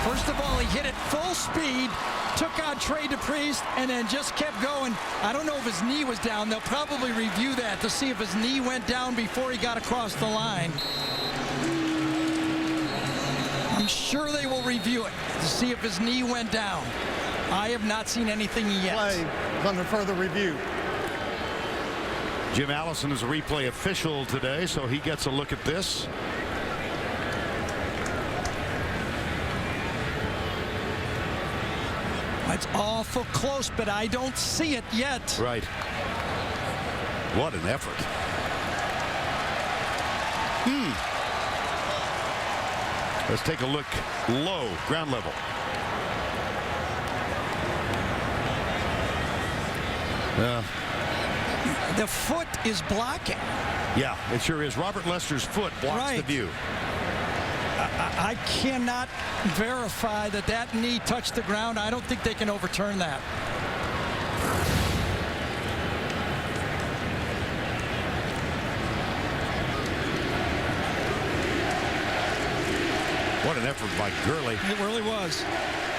First of all, he hit it full speed, took out Trey DePriest, and then just kept going. I don't know if his knee was down. They'll probably review that to see if his knee went down before he got across the line. I'm sure they will review it to see if his knee went down. I have not seen anything yet. Play is under further review. Jim Allison is a replay official today, so he gets a look at this. It's awful close, but I don't see it yet. Right. What an effort. Let's take a look low, ground level. The foot is blocking. Yeah, it sure is. Robert Lester's foot blocks the view. I cannot verify that that knee touched the ground. I don't think they can overturn that. What an effort by Gurley. It really was.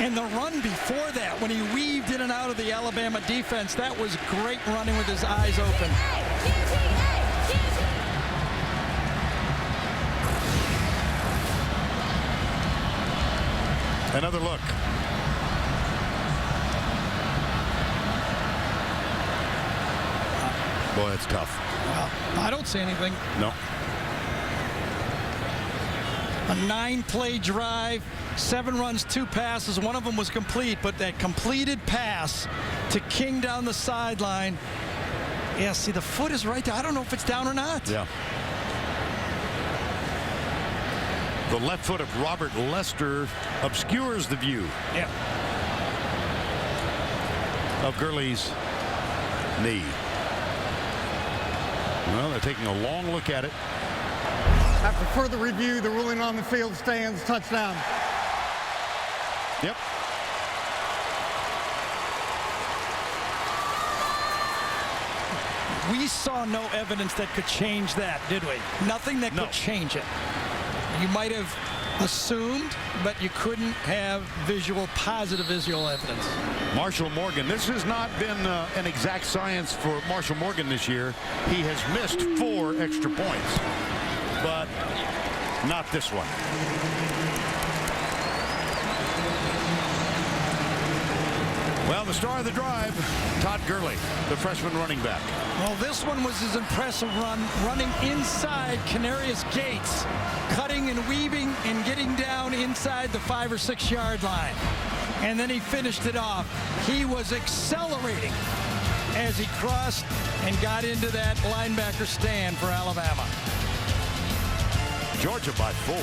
And the run before that, when he weaved in and out of the Alabama defense, that was great running with his eyes open. Another look. Boy, it's tough. Well, I don't see anything. No. A 9-play drive, 7 runs, 2 passes. One of them was complete, but that completed pass to King down the sideline. Yeah, see, the foot is right there. I don't know if it's down or not. Yeah. The left foot of Robert Lester obscures the view. Yeah. Of Gurley's knee. Well, they're taking a long look at it. After further review, the ruling on the field stands. Touchdown. Yep. We saw no evidence that could change that, did we? Nothing that could change it. You might have assumed, but you couldn't have positive visual evidence. Marshall Morgan. This has not been an exact science for Marshall Morgan this year. He has missed 4 extra points, but not this one. Well, the star of the drive, Todd Gurley, the freshman running back. Well, this one was his impressive running inside Canarius Gates, cutting and weaving and getting down inside the 5 or 6 yard line. And then he finished it off. He was accelerating as he crossed and got into that linebacker stand for Alabama. Georgia by 4.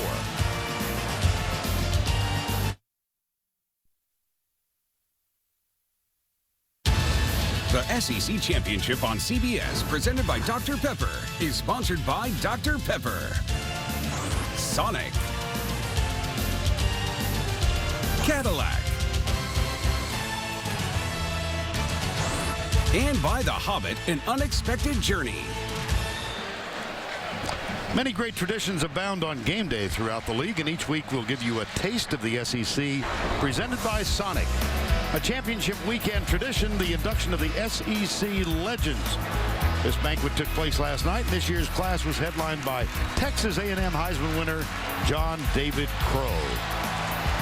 The SEC Championship on CBS, presented by Dr. Pepper, is sponsored by Dr. Pepper, Sonic, Cadillac, and by The Hobbit, An Unexpected Journey. Many great traditions abound on game day throughout the league, and each week we'll give you a taste of the SEC, presented by Sonic. A championship weekend tradition, the induction of the SEC legends. This banquet took place last night. This year's class was headlined by Texas A&M Heisman winner John David Crow.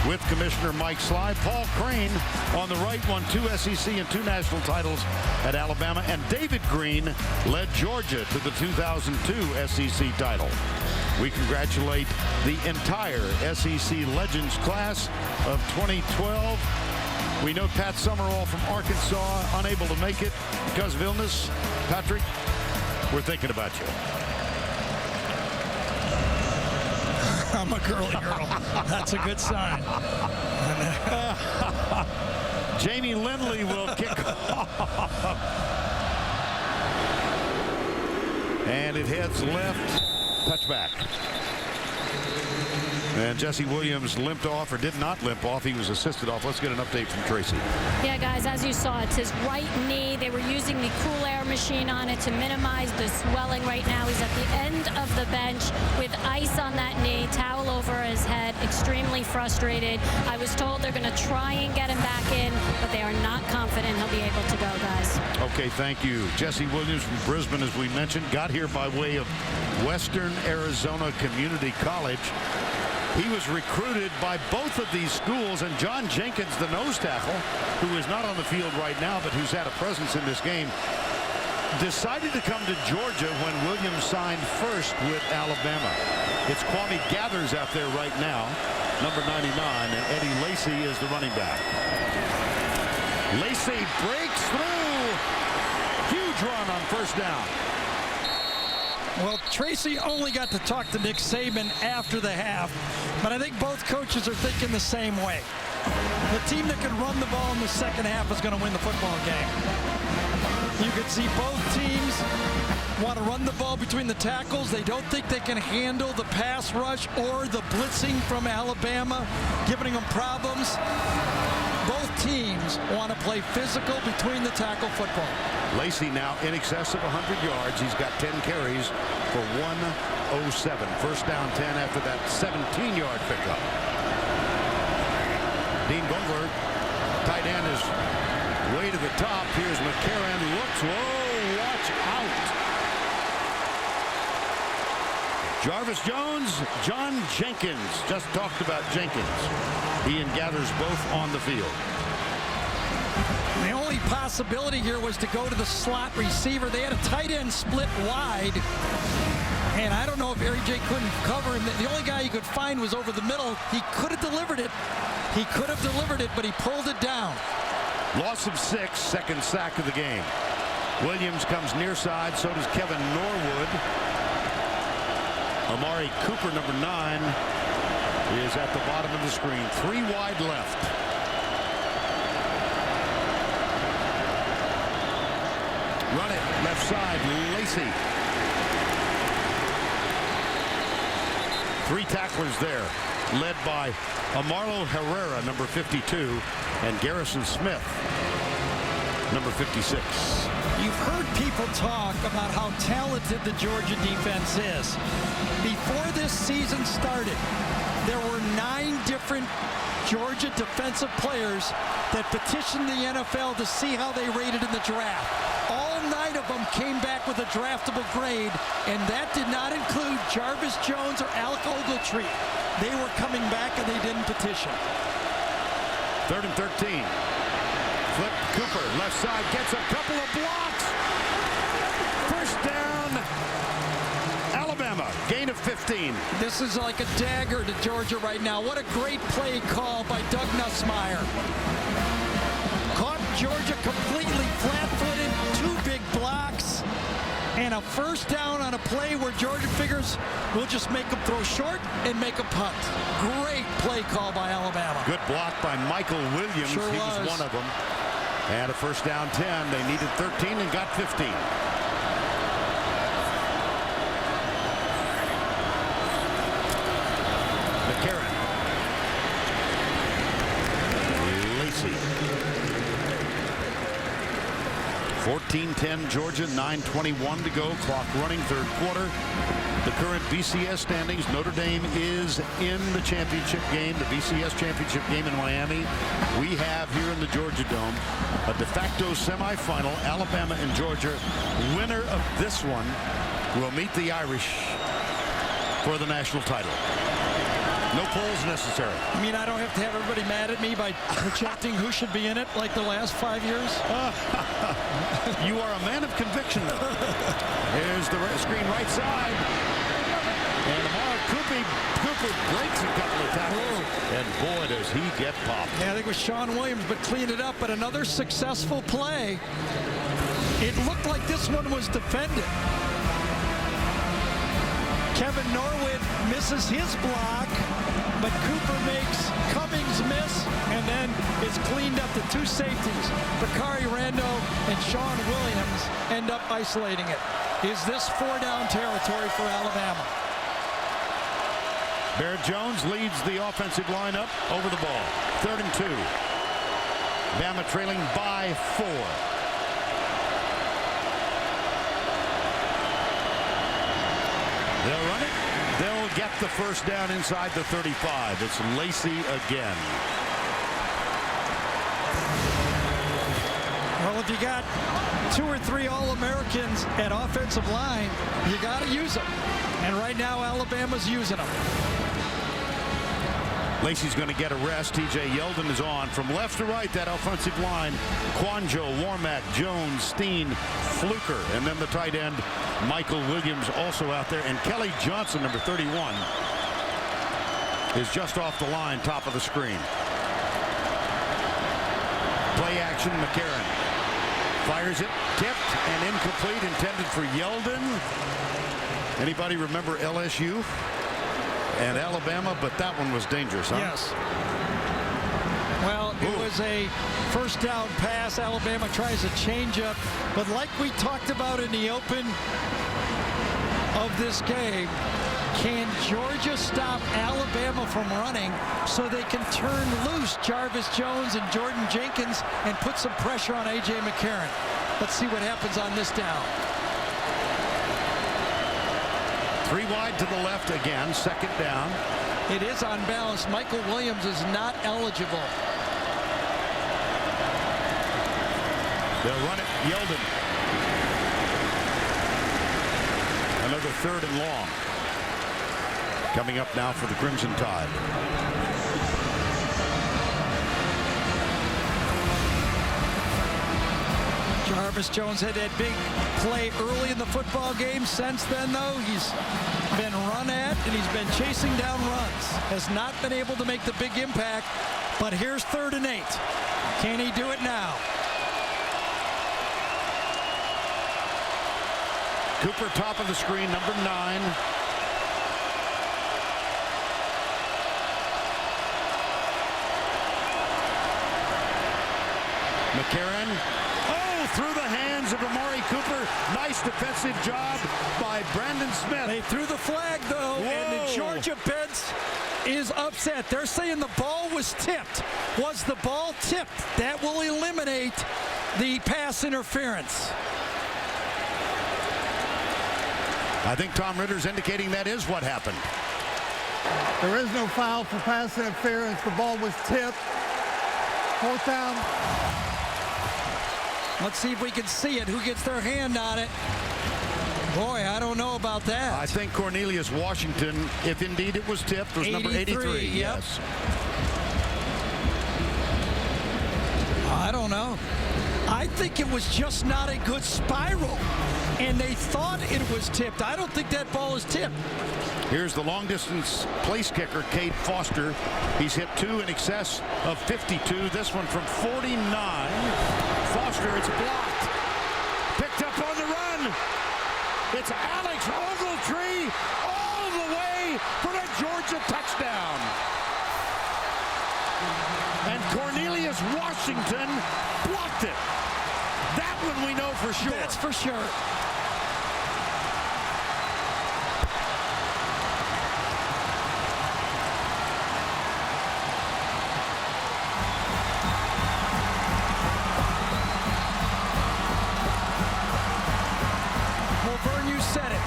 With Commissioner Mike Sly, Paul Crane on the right won 2 SEC and 2 national titles at Alabama, and David Green led Georgia to the 2002 SEC title. We congratulate the entire SEC Legends class of 2012. We know Pat Summerall from Arkansas unable to make it because of illness. Patrick, we're thinking about you. I'm a girly girl. That's a good sign. Jamie Lindley will kick off. And it heads left. Touchback. And Jesse Williams limped off, or did not limp off. He was assisted off. Let's get an update from Tracy. Yeah, guys, as you saw, it's his right knee. They were using the cool air machine on it to minimize the swelling right now. He's at the end of the bench with ice on that knee, towel over his head, extremely frustrated. I was told they're going to try and get him back in, but they are not confident he'll be able to go, guys. Okay, thank you. Jesse Williams from Brisbane, as we mentioned, got here by way of Western Arizona Community College. He was recruited by both of these schools, and John Jenkins, the nose tackle, who is not on the field right now, but who's had a presence in this game, decided to come to Georgia when Williams signed first with Alabama. It's Kwame Gathers out there right now, number 99, and Eddie Lacy is the running back. Lacy breaks through. Huge run on first down. Well, Tracy only got to talk to Nick Saban after the half, but I think both coaches are thinking the same way. The team that can run the ball in the second half is going to win the football game. You could see both teams want to run the ball between the tackles. They don't think they can handle the pass rush or the blitzing from Alabama, giving them problems. Both teams want to play physical between the tackle football. Lacy now in excess of 100 yards. He's got 10 carries for 107. First down 10 after that 17-yard pickup. Dean Vogler, tight end, is way to the top. Here's McCarron. Looks. Whoa, watch out. Jarvis Jones, John Jenkins. Just talked about Jenkins. He and Gathers both on the field. The only possibility here was to go to the slot receiver. They had a tight end split wide. And I don't know if A.J. couldn't cover him. The only guy he could find was over the middle. He could have delivered it. He could have delivered it, but he pulled it down. Loss of 6, second sack of the game. Williams comes near side, so does Kevin Norwood. Amari Cooper, number 9, is at the bottom of the screen. 3 wide left. Run it, left side, Lacey. 3 tacklers there, led by Amarlo Herrera, number 52, and Garrison Smith, number 56. You've heard people talk about how talented the Georgia defense is. Before this season started, there were 9 different Georgia defensive players that petitioned the NFL to see how they rated in the draft. All 9 of them came back with a draftable grade, and that did not include Jarvis Jones or Alec Ogletree. They were coming back and they didn't petition. 3rd and 13. Flip Cooper, left side, gets a couple of blocks. First down, Alabama, gain of 15. This is like a dagger to Georgia right now. What a great play call by Doug Nussmeier. Caught Georgia completely flat-footed, 2 big blocks, and a first down on a play where Georgia figures we'll just make them throw short and make a punt. Great play call by Alabama. Good block by Michael Williams. Sure he was one of them. And a first down 10. They needed 13 and got 15. McCarron. Lacey. 14-10 Georgia, 9:21 to go. Clock running, 3rd quarter. The current BCS standings, Notre Dame is in the championship game, the BCS championship game in Miami. We have here in the Georgia Dome a de facto semifinal, Alabama and Georgia. Winner of this one will meet the Irish for the national title. No polls necessary. I mean, I don't have to have everybody mad at me by projecting who should be in it like the last 5 years. You are a man of conviction, though. Here's the screen right side. And Amari Cooper breaks a couple of tackles. And boy, does he get popped. Yeah, I think it was Sean Williams, but cleaned it up. But another successful play. It looked like this one was defended. Kevin Norwood misses his block, but Cooper makes Cummings miss, and then it's cleaned up. The 2 safeties, Bakari Rando and Sean Williams, end up isolating it. Is this 4-down territory for Alabama? Barrett Jones leads the offensive lineup over the ball. 3rd and 2. Bama trailing by 4. They'll run it. They'll get the first down inside the 35. It's Lacey again. Well, if you got 2 or 3 All-Americans at offensive line, you got to use them. And right now, Alabama's using them. Lacey's going to get a rest. TJ Yeldon is on. From left to right, that offensive line. Quanjo, Warmack, Jones, Steen, Fluker. And then the tight end, Michael Williams, also out there. And Kelly Johnson, number 31, is just off the line, top of the screen. Play action, McCarron. Fires it, tipped and incomplete, intended for Yeldon. Anybody remember LSU and Alabama? But that one was dangerous, huh? Yes. Well, it was a first down pass. Alabama tries a changeup. But like we talked about in the open of this game, can Georgia stop Alabama from running so they can turn loose Jarvis Jones and Jordan Jenkins and put some pressure on A.J. McCarron? Let's see what happens on this down. 3 wide to the left again, 2nd down. It is on balance. Michael Williams is not eligible. They'll run it. Yeldon. Another 3rd and long. Coming up now for the Crimson Tide. Jarvis Jones had that big play early in the football game. Since then, though, he's been run at and he's been chasing down runs. Has not been able to make the big impact, but here's 3rd and 8. Can he do it now? Cooper, top of the screen, number 9. McCarron. Oh, through the hands of Amari Cooper. Nice defensive job by Brandon Smith. They threw the flag, though, and the Georgia bench is upset. They're saying the ball was tipped. Was the ball tipped? That will eliminate the pass interference. I think Tom Ritter's indicating that is what happened. There is no foul for pass interference. The ball was tipped. 4th down. Let's see if we can see it. Who gets their hand on it? Boy, I don't know about that. I think Cornelius Washington, if indeed it was tipped, was number 83. Yep. Yes. I don't know. I think it was just not a good spiral, and they thought it was tipped. I don't think that ball is tipped. Here's the long-distance place kicker, Cade Foster. He's hit 2 in excess of 52. This one from 49. Foster, it's blocked. Picked up on the run. It's Alex Ogletree all the way for a Georgia touchdown. And Cornelius Washington blocked it. That one we know for sure. That's for sure. Well, Vern, you said it.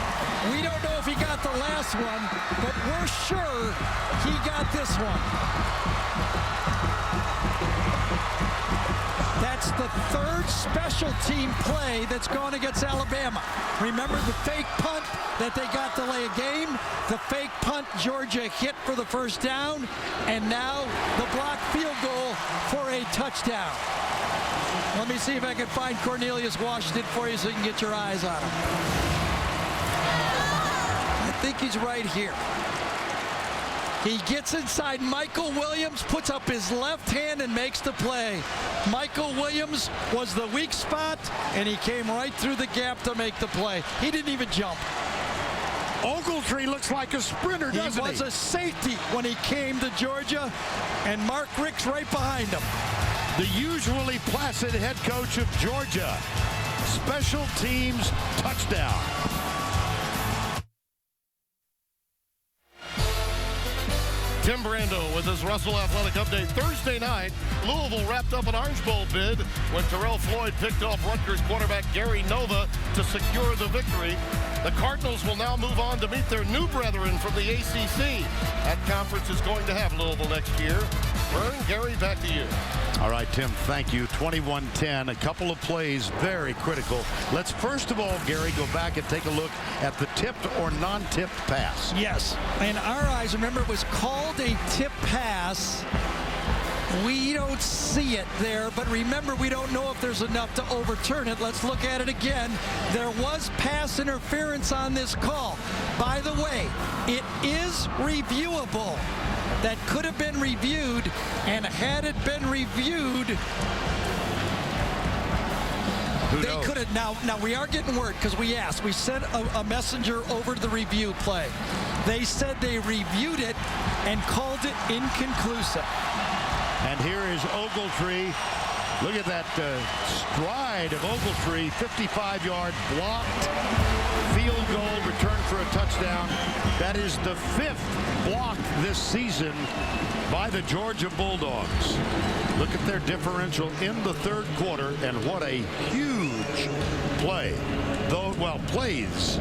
We don't know if he got the last one, but we're sure he got this one. That's the 3rd special team play that's gone against Alabama. Remember the fake punt that they got to lay a game? The fake punt Georgia hit for the 1st down, and now the blocked field goal for a touchdown. Let me see if I can find Cornelius Washington for you so you can get your eyes on him. I think he's right here. He gets inside Michael Williams, puts up his left hand and makes the play. Michael Williams was the weak spot, and he came right through the gap to make the play. He didn't even jump. Ogletree looks like a sprinter, doesn't he? He was a safety when he came to Georgia, and Mark Richt's right behind him. The usually placid head coach of Georgia. Special teams touchdown. Tim Brando with his Russell Athletic Update. Thursday night, Louisville wrapped up an Orange Bowl bid when Terrell Floyd picked off Rutgers quarterback Gary Nova to secure the victory. The Cardinals will now move on to meet their new brethren from the ACC. That conference is going to have Louisville next year. Vern, Gary, back to you. All right, Tim, thank you. 21-10, a couple of plays very critical. Let's first of all, Gary, go back and take a look at the tipped or non-tipped pass. Yes, in our eyes, remember, it was called a tip pass. We don't see it there, but remember, we don't know if there's enough to overturn it. Let's look at it again. There was pass interference on this call. By the way, it is reviewable. That could have been reviewed, and had it been reviewed, they could have. Now we are getting word because we asked. We sent a messenger over to the review play. They said they reviewed it and called it inconclusive. And here is Ogletree. Look at that stride of Ogletree. 55-yard blocked field goal, return for a touchdown. That is the 5th block this season by the Georgia Bulldogs. Look at their differential in the 3rd quarter, and what a huge play. Plays.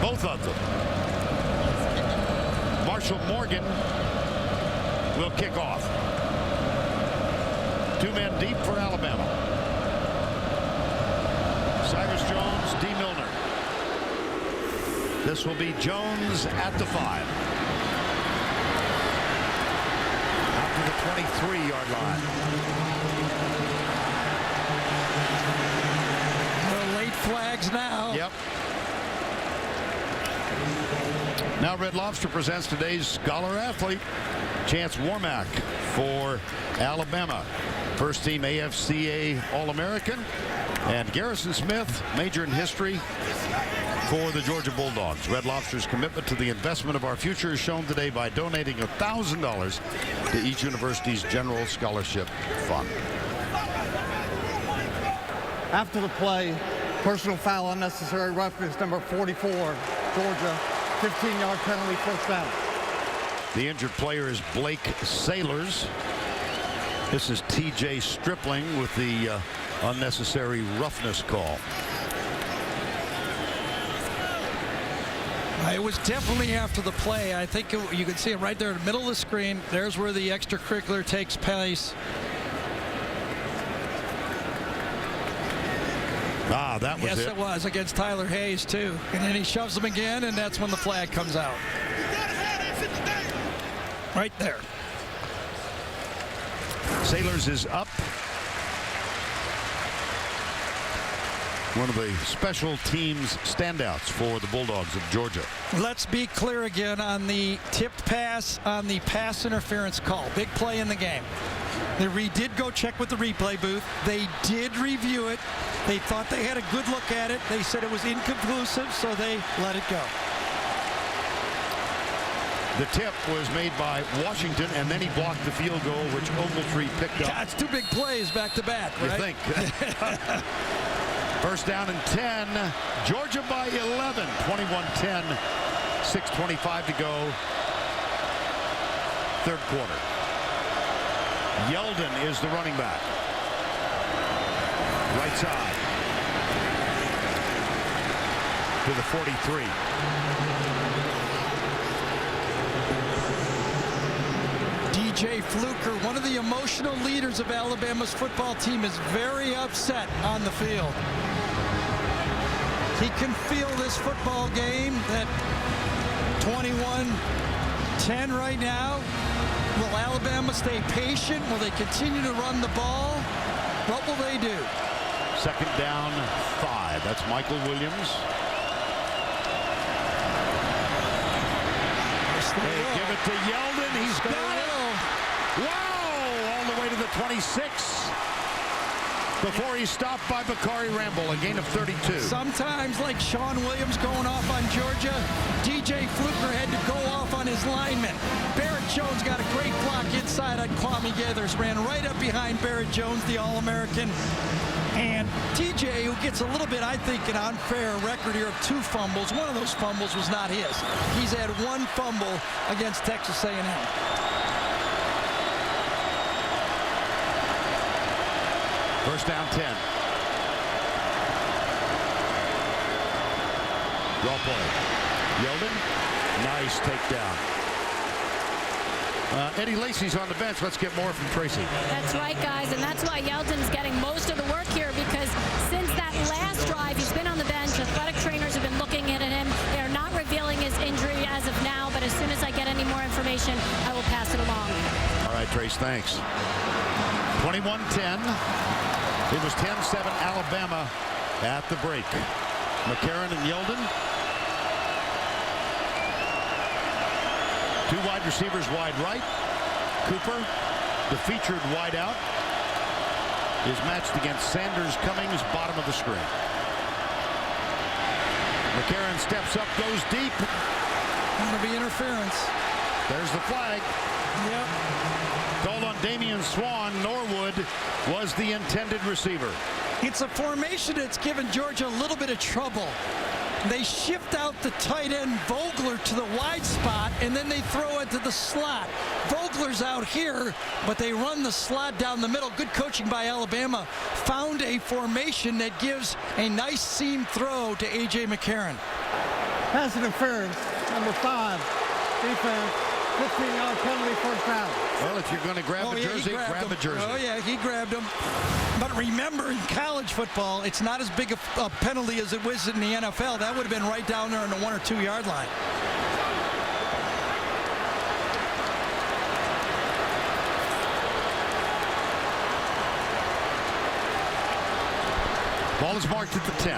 Both of them. Marshall Morgan will kick off. 2 men deep for Alabama. D. Milner. This will be Jones at the 5. Out to the 23-yard line. Late flags now. Yep. Now Red Lobster presents today's Scholar Athlete, Chance Warmack for Alabama. First team AFCA All-American. And Garrison Smith, major in history for the Georgia Bulldogs. Red Lobster's commitment to the investment of our future is shown today by donating $1,000 to each university's general scholarship fund. After the play, personal foul, unnecessary roughness, number 44, Georgia, 15-yard penalty, first down. The injured player is Blake Sailors. This is TJ Stripling with the unnecessary roughness call. It was definitely after the play. I think you can see it right there in the middle of the screen. There's where the extracurricular takes place. Ah, that was it. Yes, it was against Tyler Hayes, too. And then he shoves him again, and that's when the flag comes out. Right there. Sailors is up. One of the special teams standouts for the Bulldogs of Georgia. Let's be clear again on the tipped pass on the pass interference call. Big play in the game. They did go check with the replay booth. They did review it. They thought they had a good look at it. They said it was inconclusive, so they let it go. The tip was made by Washington, and then he blocked the field goal, which Ogletree picked up. That's two big plays back to back, right? You think? First down and 10. Georgia by 11. 21-10. 6:25 to go. Third quarter. Yeldon is the running back. Right side. To the 43. DJ Fluker, one of the emotional leaders of Alabama's football team, is very upset on the field. He can feel this football game that 21-10 right now. Will Alabama stay patient? Will they continue to run the ball? What will they do? Second down, 5. That's Michael Williams. They give it to Yeldon. He's got it. Wow! All the way to the 26. Before he's stopped by Bakari Ramble, a gain of 32. Sometimes, like Sean Williams going off on Georgia, DJ Fluker had to go off on his lineman. Barrett Jones got a great block inside on Kwame Gathers, ran right up behind Barrett Jones, the All-American. And TJ, who gets a little bit, I think, an unfair record here of 2 fumbles. One of those fumbles was not his. He's had 1 fumble against Texas A&M. First down, 10. Draw play. Yeldon, nice takedown. Eddie Lacy's on the bench. Let's get more from Tracy. That's right, guys, and that's why Yeldon's getting most of the work here, because since that last drive, he's been on the bench. Athletic trainers have been looking at him. They're not revealing his injury as of now, but as soon as I get any more information, I will pass it along. All right, Trace, thanks. 21-10. It was 10-7 Alabama at the break. McCarron and Yeldon. 2 wide receivers wide right. Cooper, the featured wide out, is matched against Sanders Cummings, bottom of the screen. McCarron steps up, goes deep. Going to be interference. There's the flag. Yep. Called on Damian Swan. Norwood was the intended receiver. It's a formation that's given Georgia a little bit of trouble. They shift out the tight end Vogler to the wide spot, and then they throw it to the slot. Vogler's out here, but they run the slot down the middle. Good coaching by Alabama. Found a formation that gives a nice seam throw to A.J. McCarron. Pass interference, number 5, defense, 15-yard penalty, first down. Well, it's If you're going to grab the jersey, grab the jersey. Oh, yeah, he grabbed him. But remember, in college football, it's not as big a penalty as it was in the NFL. That would have been right down there on the 1 or 2 yard line. Ball is marked at the 10.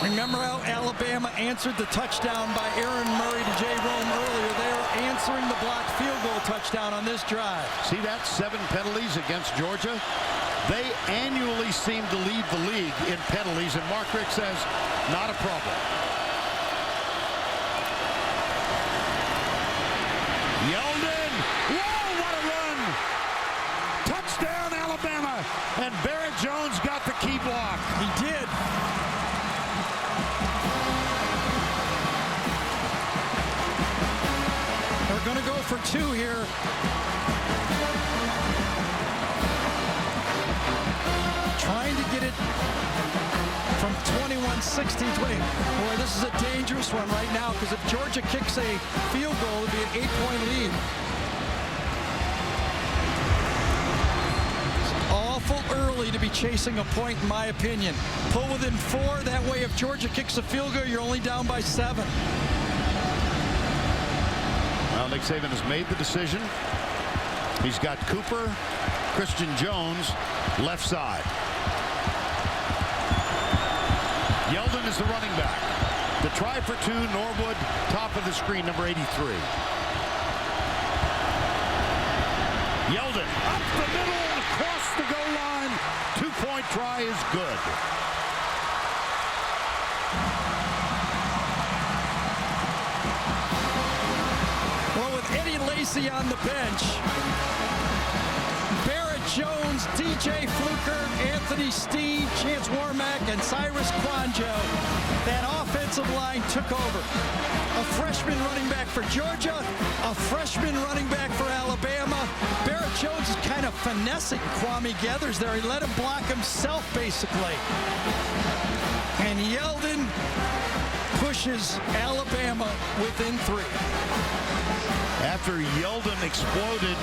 Remember how Alabama answered the touchdown by Aaron Murray to Jay Rome earlier? They are answering the blocked field goal touchdown on this drive. See that? 7 penalties against Georgia. They annually seem to lead the league in penalties, and Mark Richt says, not a problem. Yeldon. Whoa, what a run. Touchdown, Alabama. And Barrett Jones got the key block. He did. They're going to go for 2 here. Trying to get it from 21-16, 20. Boy, this is a dangerous one right now, because if Georgia kicks a field goal, it'll be an 8-point lead. Awful early to be chasing a point, in my opinion. Pull within 4. That way, if Georgia kicks a field goal, you're only down by 7. Well, Nick Saban has made the decision. He's got Cooper, Christian Jones, left side. Yeldon is the running back. The try for 2, Norwood, top of the screen, number 83. Yeldon, up the middle, across the goal line. 2-point try is good. Well, with Eddie Lacy on the bench, Barrett Jones, DJ Fluker, Anthony Steen, Chance Warmack, and Cyrus Kwanjo, that offensive line took over. A freshman running back for Georgia, a freshman running back for Alabama. Barrett Jones is kind of finessing Kwame Gathers there. He let him block himself, basically. And Yeldon pushes Alabama within 3. After Yeldon exploded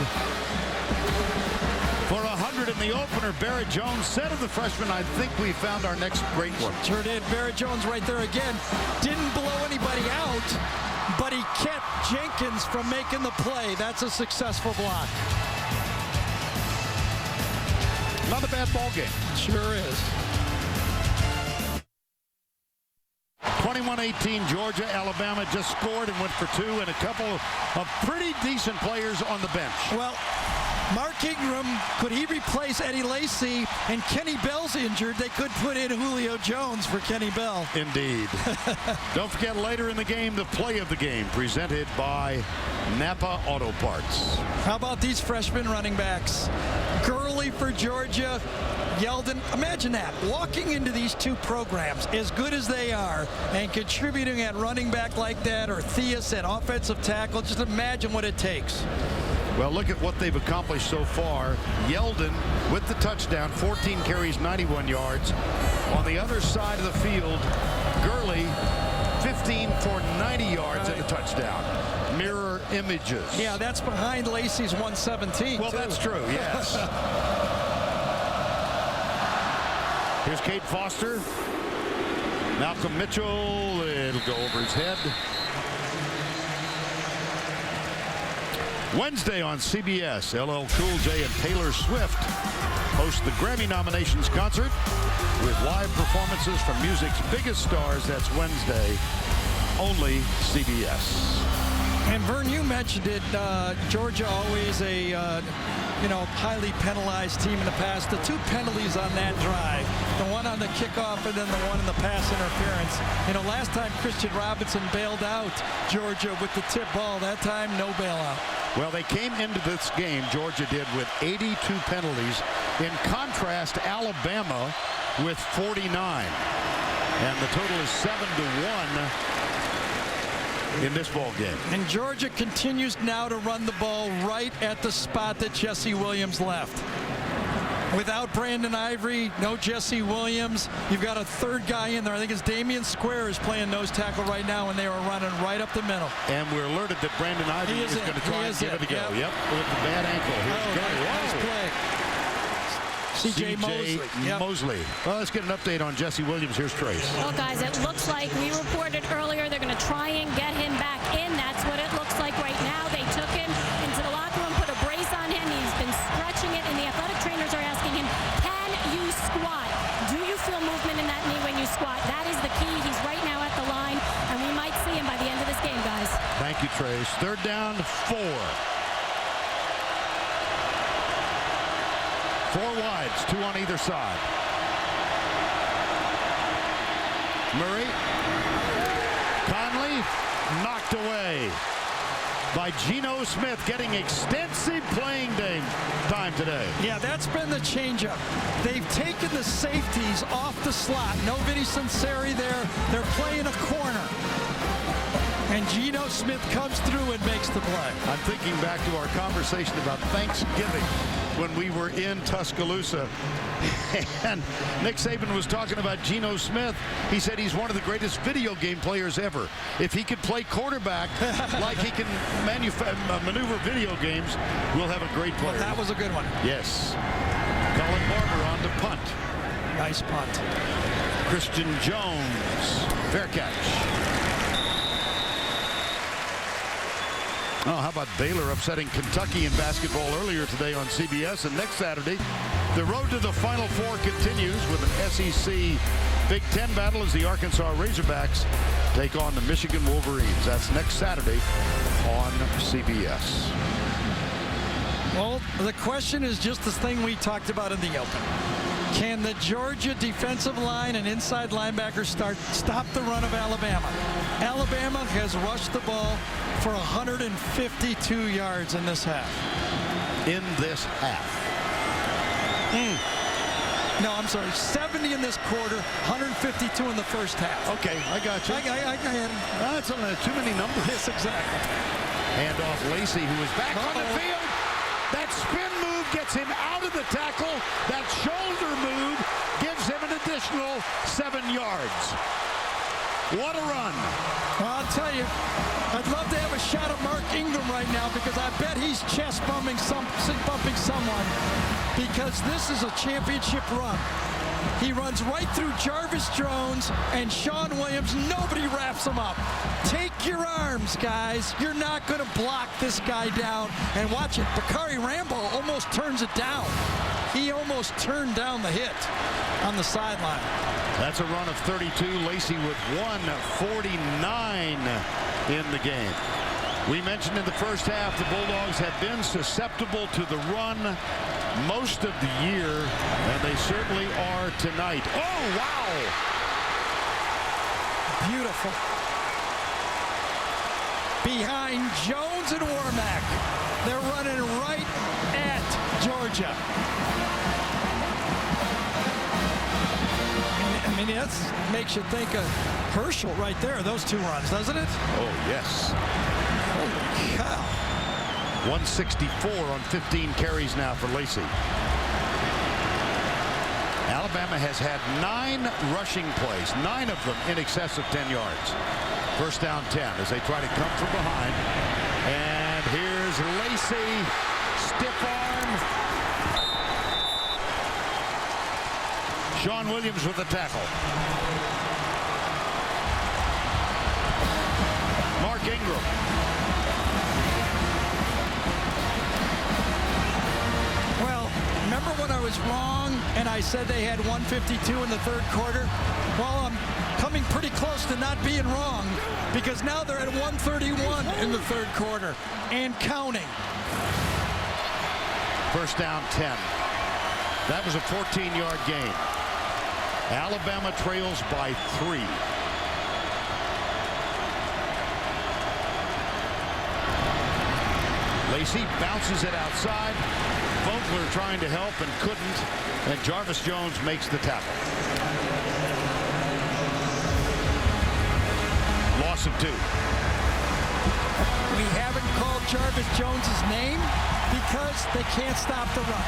for 100 in the opener, Barrett Jones said of the freshman, I think we found our next great one. Sure did. Barrett Jones right there again. Didn't blow anybody out, but he kept Jenkins from making the play. That's a successful block. Not a bad ball game. Sure is. 21-18, Georgia. Alabama just scored and went for 2, and a couple of pretty decent players on the bench. Well, Mark Ingram, could he replace Eddie Lacy? And Kenny Bell's injured. They could put in Julio Jones for Kenny Bell. Indeed. Don't forget, later in the game, the play of the game, presented by Napa Auto Parts. How about these freshman running backs? Gurley for Georgia. Yeldon, imagine that, walking into these 2 programs as good as they are and contributing at running back like that, or Theus at offensive tackle. Just imagine what it takes. Well, look at what they've accomplished so far. Yeldon with the touchdown, 14 carries, 91 yards. On the other side of the field, Gurley, 15 for 90 yards at the touchdown. Mirror images. Yeah, that's behind Lacy's 117. Well, too. That's true, yes. Here's Kate Foster. Malcolm Mitchell. It'll go over his head. Wednesday on CBS, LL Cool J and Taylor Swift host the Grammy nominations concert with live performances from music's biggest stars. That's Wednesday, only CBS. And Vern, you mentioned it. Georgia always a highly penalized team in the past. The 2 penalties on that drive, the one on the kickoff and then the one in the pass interference. Last time Christian Robinson bailed out Georgia with the tip ball. That time, no bailout. Well, they came into this game, Georgia did, with 82 penalties. In contrast, Alabama with 49. And the total is 7-1 in this ball game. And Georgia continues now to run the ball right at the spot that Jesse Williams left. Without Brandon Ivory, no Jesse Williams. You've got a third guy in there. I think it's Damian Square is playing nose tackle right now, and they are running right up the middle. And we're alerted that Brandon Ivory is going to try and give it a go. Yep, with the bad ankle. Nice play. C.J. Mosley. Well, let's get an update on Jesse Williams. Here's Trace. Well, guys, it looks like we reported earlier they're going to try and get him back in. That's what it looks like right now. They took him into the locker room, put a brace on him. He's been stretching it, and the athletic trainers are asking him, can you squat? Do you feel movement in that knee when you squat? That is the key. He's right now at the line, and we might see him by the end of this game, guys. Thank you, Trace. 3rd down, 4. 4 wides, 2 on either side. Murray. Conley knocked away by Geno Smith, getting extensive playing time today. Yeah, that's been the changeup. They've taken the safeties off the slot. No Vinny Sunseri there. They're playing a corner. And Geno Smith comes through and makes the play. I'm thinking back to our conversation about Thanksgiving when we were in Tuscaloosa. And Nick Saban was talking about Geno Smith. He said he's one of the greatest video game players ever. If he could play quarterback like he can maneuver video games, we'll have a great player. Well, that was a good one. Yes. Colin Barber on to punt. Nice punt. Christian Jones. Fair catch. Oh, how about Baylor upsetting Kentucky in basketball earlier today on CBS? And next Saturday, the road to the Final Four continues with an SEC Big Ten battle as the Arkansas Razorbacks take on the Michigan Wolverines. That's next Saturday on CBS. Well, the question is just this thing we talked about in the open. Can the Georgia defensive line and inside linebackers stop the run of Alabama? Alabama has rushed the ball for 152 yards in this half. In this half. No, I'm sorry, 70 in this quarter, 152 in the first half. Okay, I got you. I had him. That's too many numbers. Yes, exactly. Hand off Lacey, who is back on the field. That spin move gets him out of the tackle. That shoulder move gives him an additional 7 yards. What a run. Well, I'll tell you, I'd love to have a shot at Mark Ingram right now because I bet he's chest bumping someone because this is a championship run. He runs right through Jarvis Jones and Sean Williams. Nobody wraps him up. Take your arms, guys. You're not going to block this guy down. And watch it. Bakari Rambo almost turns it down. He almost turned down the hit on the sideline. That's a run of 32. Lacey with 149 in the game. We mentioned in the first half the Bulldogs have been susceptible to the run most of the year, and they certainly are tonight. Oh, wow! Beautiful. Behind Jones and Warmack. They're running right at Georgia. I mean, that makes you think of Herschel right there, those 2 runs, doesn't it? Oh, yes. Holy cow. 164 on 15 carries now for Lacey. Alabama has had 9 rushing plays, 9 of them in excess of 10 yards. First down 10 as they try to come from behind. And here's Lacey, stiff arm. Sean Williams with the tackle. Mark Ingram. Well, remember when I was wrong and I said they had 152 in the third quarter? Well, I'm coming pretty close to not being wrong because now they're at 131 in the third quarter and counting. First down 10. That was a 14-yard gain. Alabama trails by 3. Lacey bounces it outside. Vogler trying to help and couldn't. And Jarvis Jones makes the tackle. Loss of 2. We haven't called Jarvis Jones's name because they can't stop the run.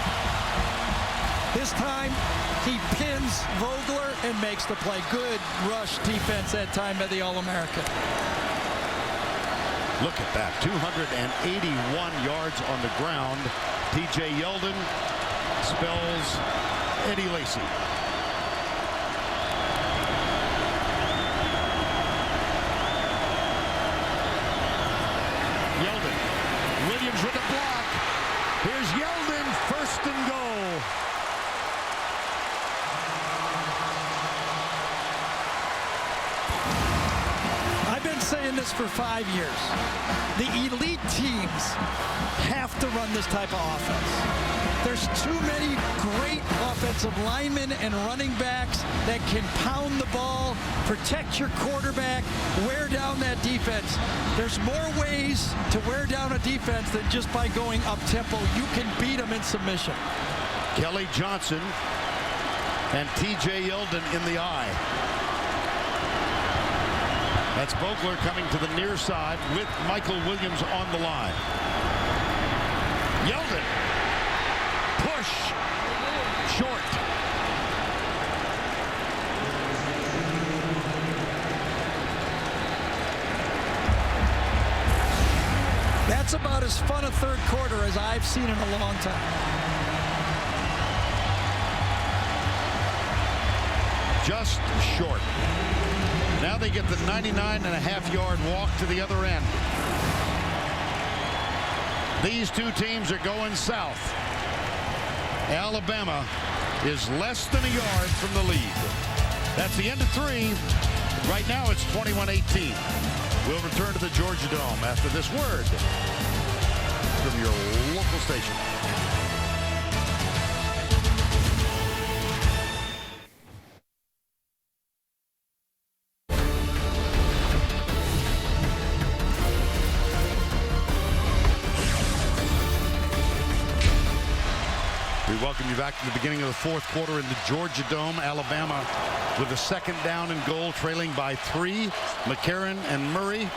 This time, he pins Vogler and makes the play. Good rush defense that time by the All-American. Look at that, 281 yards on the ground. T.J. Yeldon spells Eddie Lacy. Yeldon, Williams with a block. Here's Yeldon, first and goal. I've been saying this for 5 years. The elite teams have to run this type of offense. There's too many great offensive linemen and running backs that can pound the ball, protect your quarterback, wear down that defense. There's more ways to wear down a defense than just by going up-tempo. You can beat them in submission. Kelly Johnson and T.J. Yeldon in the eye. That's Vogler coming to the near side with Michael Williams on the line. Yeldon. Push. Short. That's about as fun a third quarter as I've seen in a long time. Just short. Now they get the 99.5-yard walk to the other end. These two teams are going south. Alabama is less than a yard from the lead. That's the end of 3. Right now it's 21-18. We'll return to the Georgia Dome after this word from your local station. We welcome you back to the beginning of the fourth quarter in the Georgia Dome. Alabama with a second down and goal, trailing by 3. McCarron and Murray.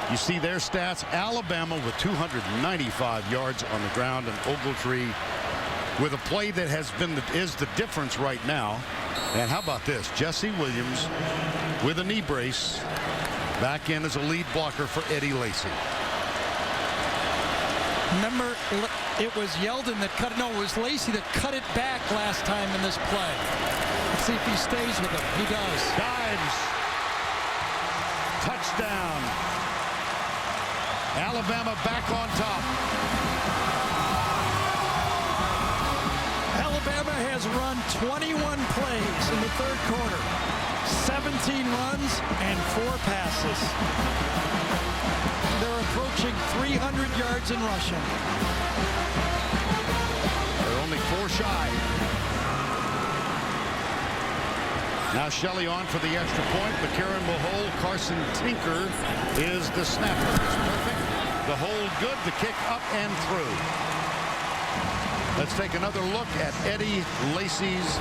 You see their stats. Alabama with 295 yards on the ground, and Ogletree with a play that is the difference right now. And how about this? Jesse Williams with a knee brace back in as a lead blocker for Eddie Lacy. Remember, it was Yeldon that cut it. No, it was Lacy that cut it back last time in this play. Let's see if he stays with it. He does. Dives. Touchdown. Alabama back on top. Alabama has run 21 plays in the third quarter. 17 runs and 4 passes. They're approaching 300 yards in rushing. They're only 4 shy. Now Shelley on for the extra point. McCarron will hold. Carson Tinker is the snapper. It's perfect. The hold good. The kick up and through. Let's take another look at Eddie Lacy's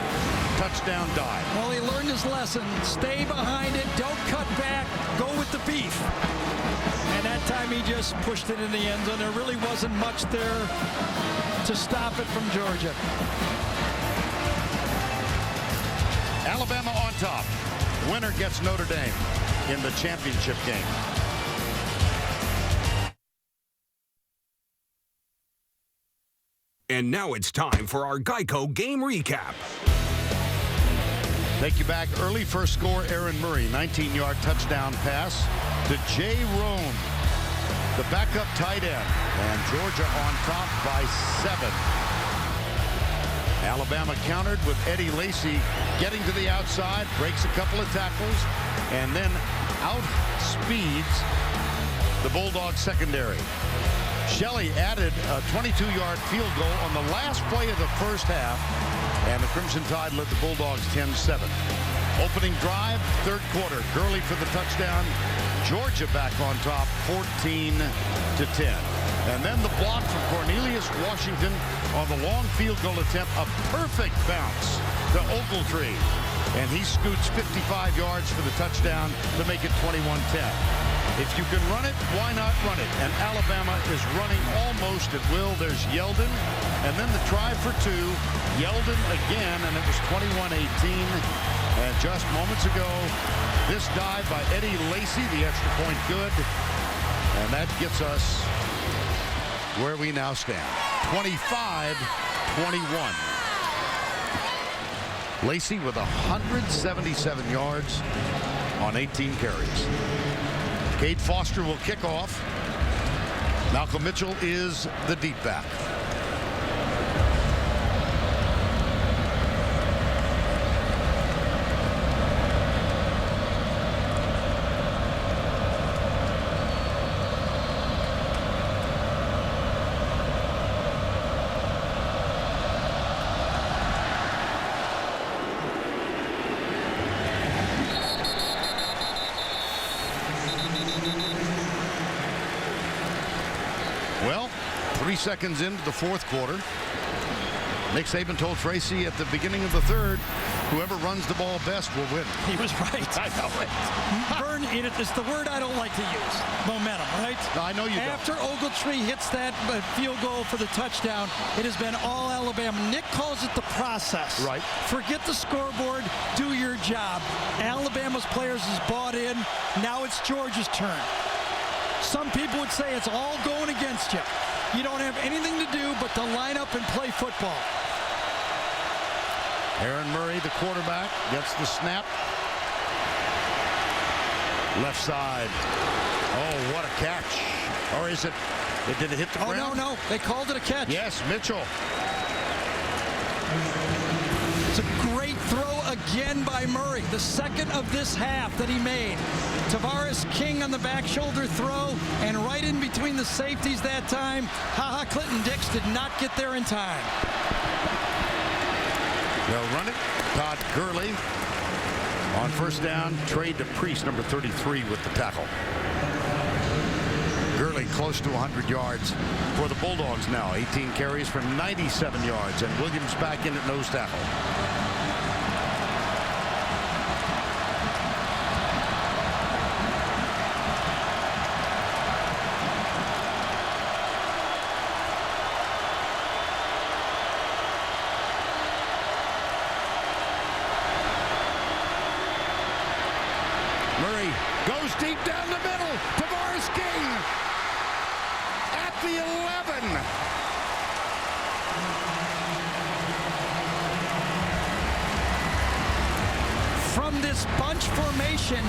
touchdown dive. Well, he learned his lesson. Stay behind it. Don't cut back. Go with the beef. And that time he just pushed it in the end zone. There really wasn't much there to stop it from Georgia. Alabama on top. Winner gets Notre Dame in the championship game. And now it's time for our Geico game recap. Take you back early. First score, Aaron Murray, 19-yard touchdown pass to Jay Roan, the backup tight end. And Georgia on top by 7. Alabama countered with Eddie Lacy getting to the outside, breaks a couple of tackles, and then outspeeds the Bulldogs secondary. Shelley added a 22-yard field goal on the last play of the first half, and the Crimson Tide led the Bulldogs 10-7. Opening drive, third quarter. Gurley for the touchdown. Georgia back on top, 14-10. And then the block from Cornelius Washington on the long field goal attempt. A perfect bounce to Ogletree. And he scoots 55 yards for the touchdown to make it 21-10. If you can run it, why not run it? And Alabama is running almost at will. There's Yeldon, and then the try for two. Yeldon again, and it was 21-18. And just moments ago, this dive by Eddie Lacy, the extra point good. And that gets us where we now stand. 25-21. Lacy with 177 yards on 18 carries. Cade Foster will kick off. Malcolm Mitchell is the deep back. Well, 3 seconds into the fourth quarter. Nick Saban told Tracy at the beginning of the third, whoever runs the ball best will win. He was right. I know it. Vern, it's the word I don't like to use. Momentum, right? No, I know you After Ogletree hits that field goal for the touchdown, it has been all Alabama. Nick calls it the process. Right. Forget the scoreboard. Do your job. Alabama's players is bought in. Now it's Georgia's turn. Some people would say it's all going against you. You don't have anything to do but to line up and play football. Aaron Murray, the quarterback, gets the snap. Left side. Oh, what a catch. Or is it, did it hit the ground? Oh, no. They called it a catch. Yes, Mitchell. It's a great throw again by Murray. The second of this half that he made. Tavares King on the back shoulder throw, and right in between the safeties that time. Clinton Dix did not get there in time. They'll run it. Todd Gurley on first down. Trade to Priest, number 33, with the tackle. Gurley close to 100 yards for the Bulldogs now. 18 carries for 97 yards, and Williams back in at nose tackle. Murray goes deep down the middle. Tavares King at the 11. From this bunch formation,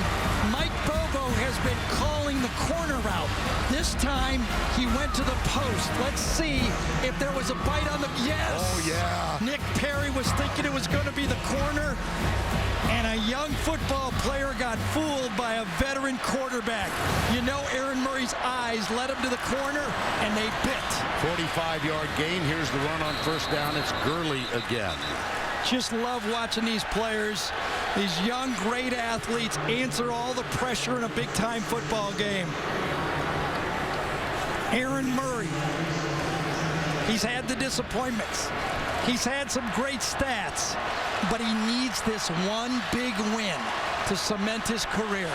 Mike Bobo has been calling the corner route. This time, he went to the post. Let's see if there was a bite on the... Yes! Oh, yeah. Nick Perry was thinking it was going to be the corner, and a young football player got fooled by a veteran quarterback. You know Aaron Murray's eyes led him to the corner, and they bit. 45-yard gain. Here's the run on first down. It's Gurley again. Just love watching these players, these young, great athletes, answer all the pressure in a big-time football game. Aaron Murray, he's had the disappointments. He's had some great stats, but he needs this one big win to cement his career.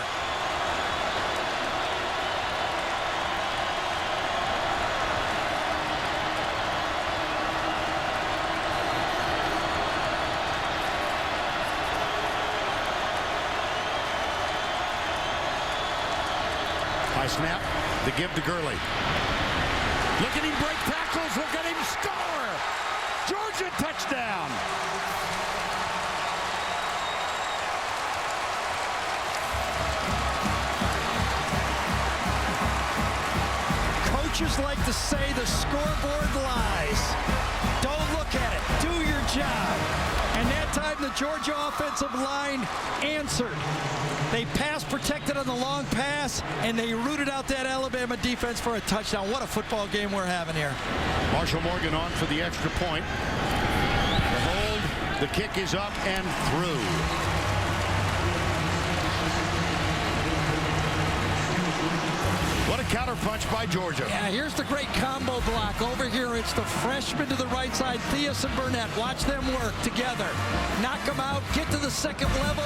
High snap, the give to Gurley. Look at him break tackles, look at him score! Georgia touchdown! Coaches like to say the scoreboard lies. Don't look at it, do your job. And that time the Georgia offensive line answered. They pass protected on the long pass, and they rooted out that Alabama defense for a touchdown. What a football game we're having here. Marshall Morgan on for the extra point. The hold, the kick is up and through. What a counterpunch by Georgia. Yeah, here's the great combo block. Over here, it's the freshman to the right side, Theus and Burnett. Watch them work together. Knock them out, get to the second level.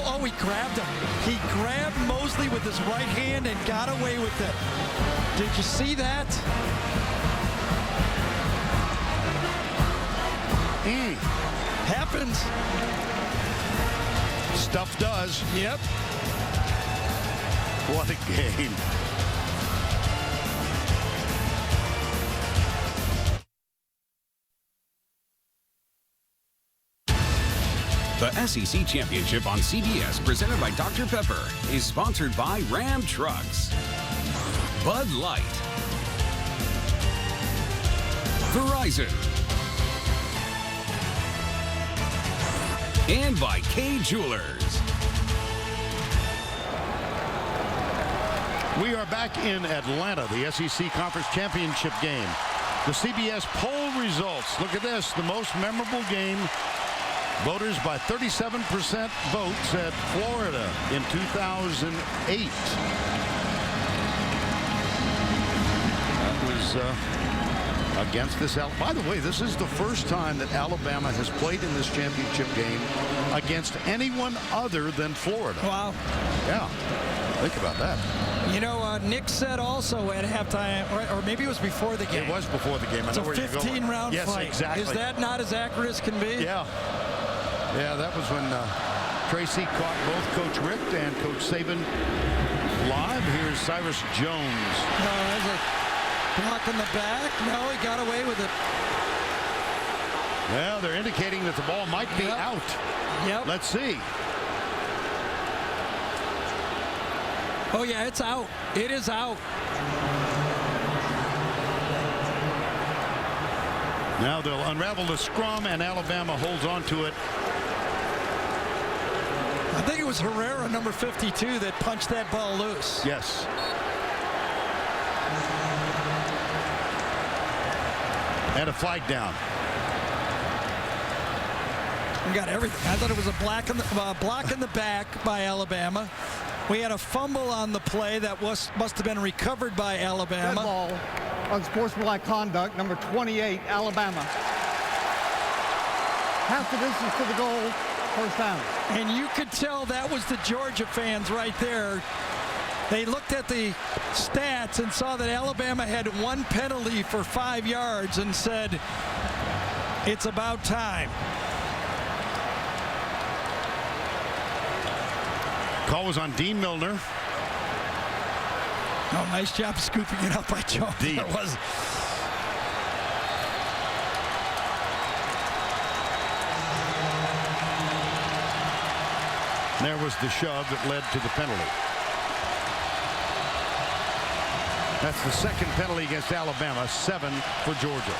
Oh, he grabbed him. He grabbed Mosley with his right hand and got away with it. Did you see that? Happens. Stuff does. Yep. What a game. The SEC Championship on CBS, presented by Dr. Pepper, is sponsored by Ram Trucks, Bud Light, Verizon, and by Kay Jewelers. We are back in Atlanta, the SEC Conference Championship game. The CBS poll results. Look at this, the most memorable game. Voters by 37% votes at Florida in 2008. That was against this. By the way, this is the first time that Alabama has played in this championship game against anyone other than Florida. Wow. Yeah. Think about that. You know, Nick said also at halftime, or maybe it was before the game. It was before the game. I It's know a where you're going. 15-round yes, fight. Exactly. Is that not as accurate as can be? Yeah. Yeah, that was when Tracy caught both Coach Rick and Coach Saban live. Here's Cyrus Jones. No, there's a block in the back. No, he got away with it. Well, they're indicating that the ball might be out. Yep. Let's see. Oh, yeah, it's out. It is out. Now they'll unravel the scrum, and Alabama holds on to it. I think it was Herrera, number 52, that punched that ball loose. Yes. And a flag down. We got everything. I thought it was a block in the back by Alabama. We had a fumble on the play that must have been recovered by Alabama. Dead ball. Unsportsmanlike conduct, number 28, Alabama. Half the distance to the goal, first down. And you could tell that was the Georgia fans right there. They looked at the stats and saw that Alabama had one penalty for 5 yards and said, it's about time. Call was on Dean Milner. Oh, nice job scooping it up by Jones. Indeed. That was. There was the shove that led to the penalty. That's the second penalty against Alabama, 7 for Georgia.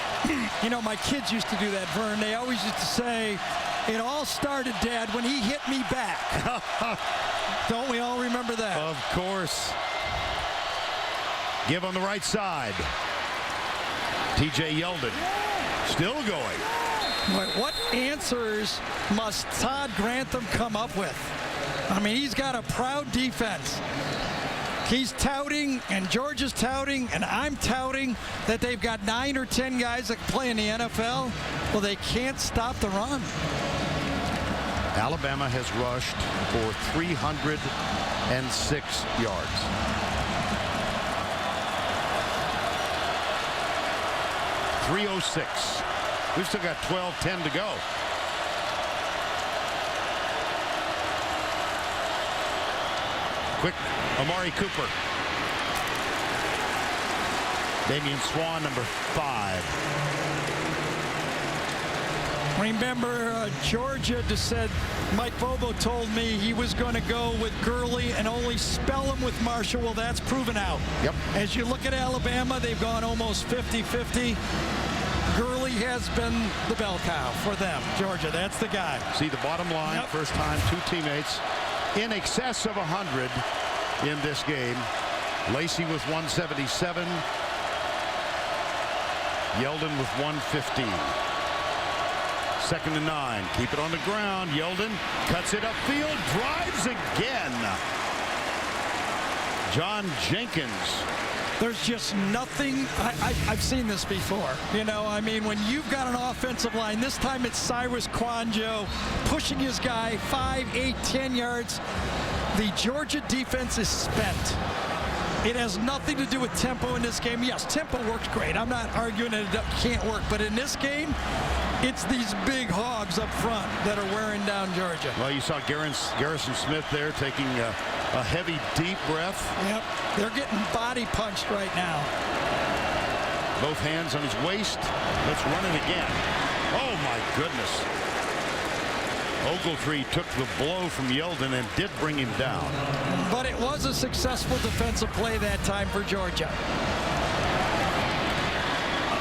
You know, my kids used to do that, Vern. They always used to say, it all started, Dad, when he hit me back. Don't we all remember that? Of course. Give on the right side. TJ Yeldon still going. What answers must Todd Grantham come up with? I mean, he's got a proud defense. He's touting, and Georgia's touting, and I'm touting that they've got 9 or 10 guys that play in the NFL. Well, they can't stop the run. Alabama has rushed for 306 yards. .306. We've still got 12:10 to go. Quick, Amari Cooper. Damian Swan, number 5. Remember, Georgia just said, Mike Bobo told me he was going to go with Gurley and only spell him with Marshall. Well, that's proven out. Yep. As you look at Alabama, they've gone almost 50-50. Gurley has been the bell cow for them. Georgia, that's the guy. See the bottom line, Yep. First time 2 teammates in excess of 100 in this game. Lacey with 177. Yeldon with 115. 2nd and 9. Keep it on the ground. Yeldon cuts it upfield. Drives again. John Jenkins There's just nothing. I've seen this before. You know, I mean, when you've got an offensive line, this time it's Cyrus Kwanjo pushing his guy 5, 8, 10 yards. The Georgia defense is spent. It has nothing to do with tempo in this game. Yes, tempo works great. I'm not arguing that it can't work. But in this game, it's these big hogs up front that are wearing down Georgia. Well, you saw Garrison Smith there taking a heavy, deep breath. Yep, they're getting body punched right now. Both hands on his waist. Let's run it again. Oh, my goodness. Ogletree took the blow from Yeldon and did bring him down. But it was a successful defensive play that time for Georgia.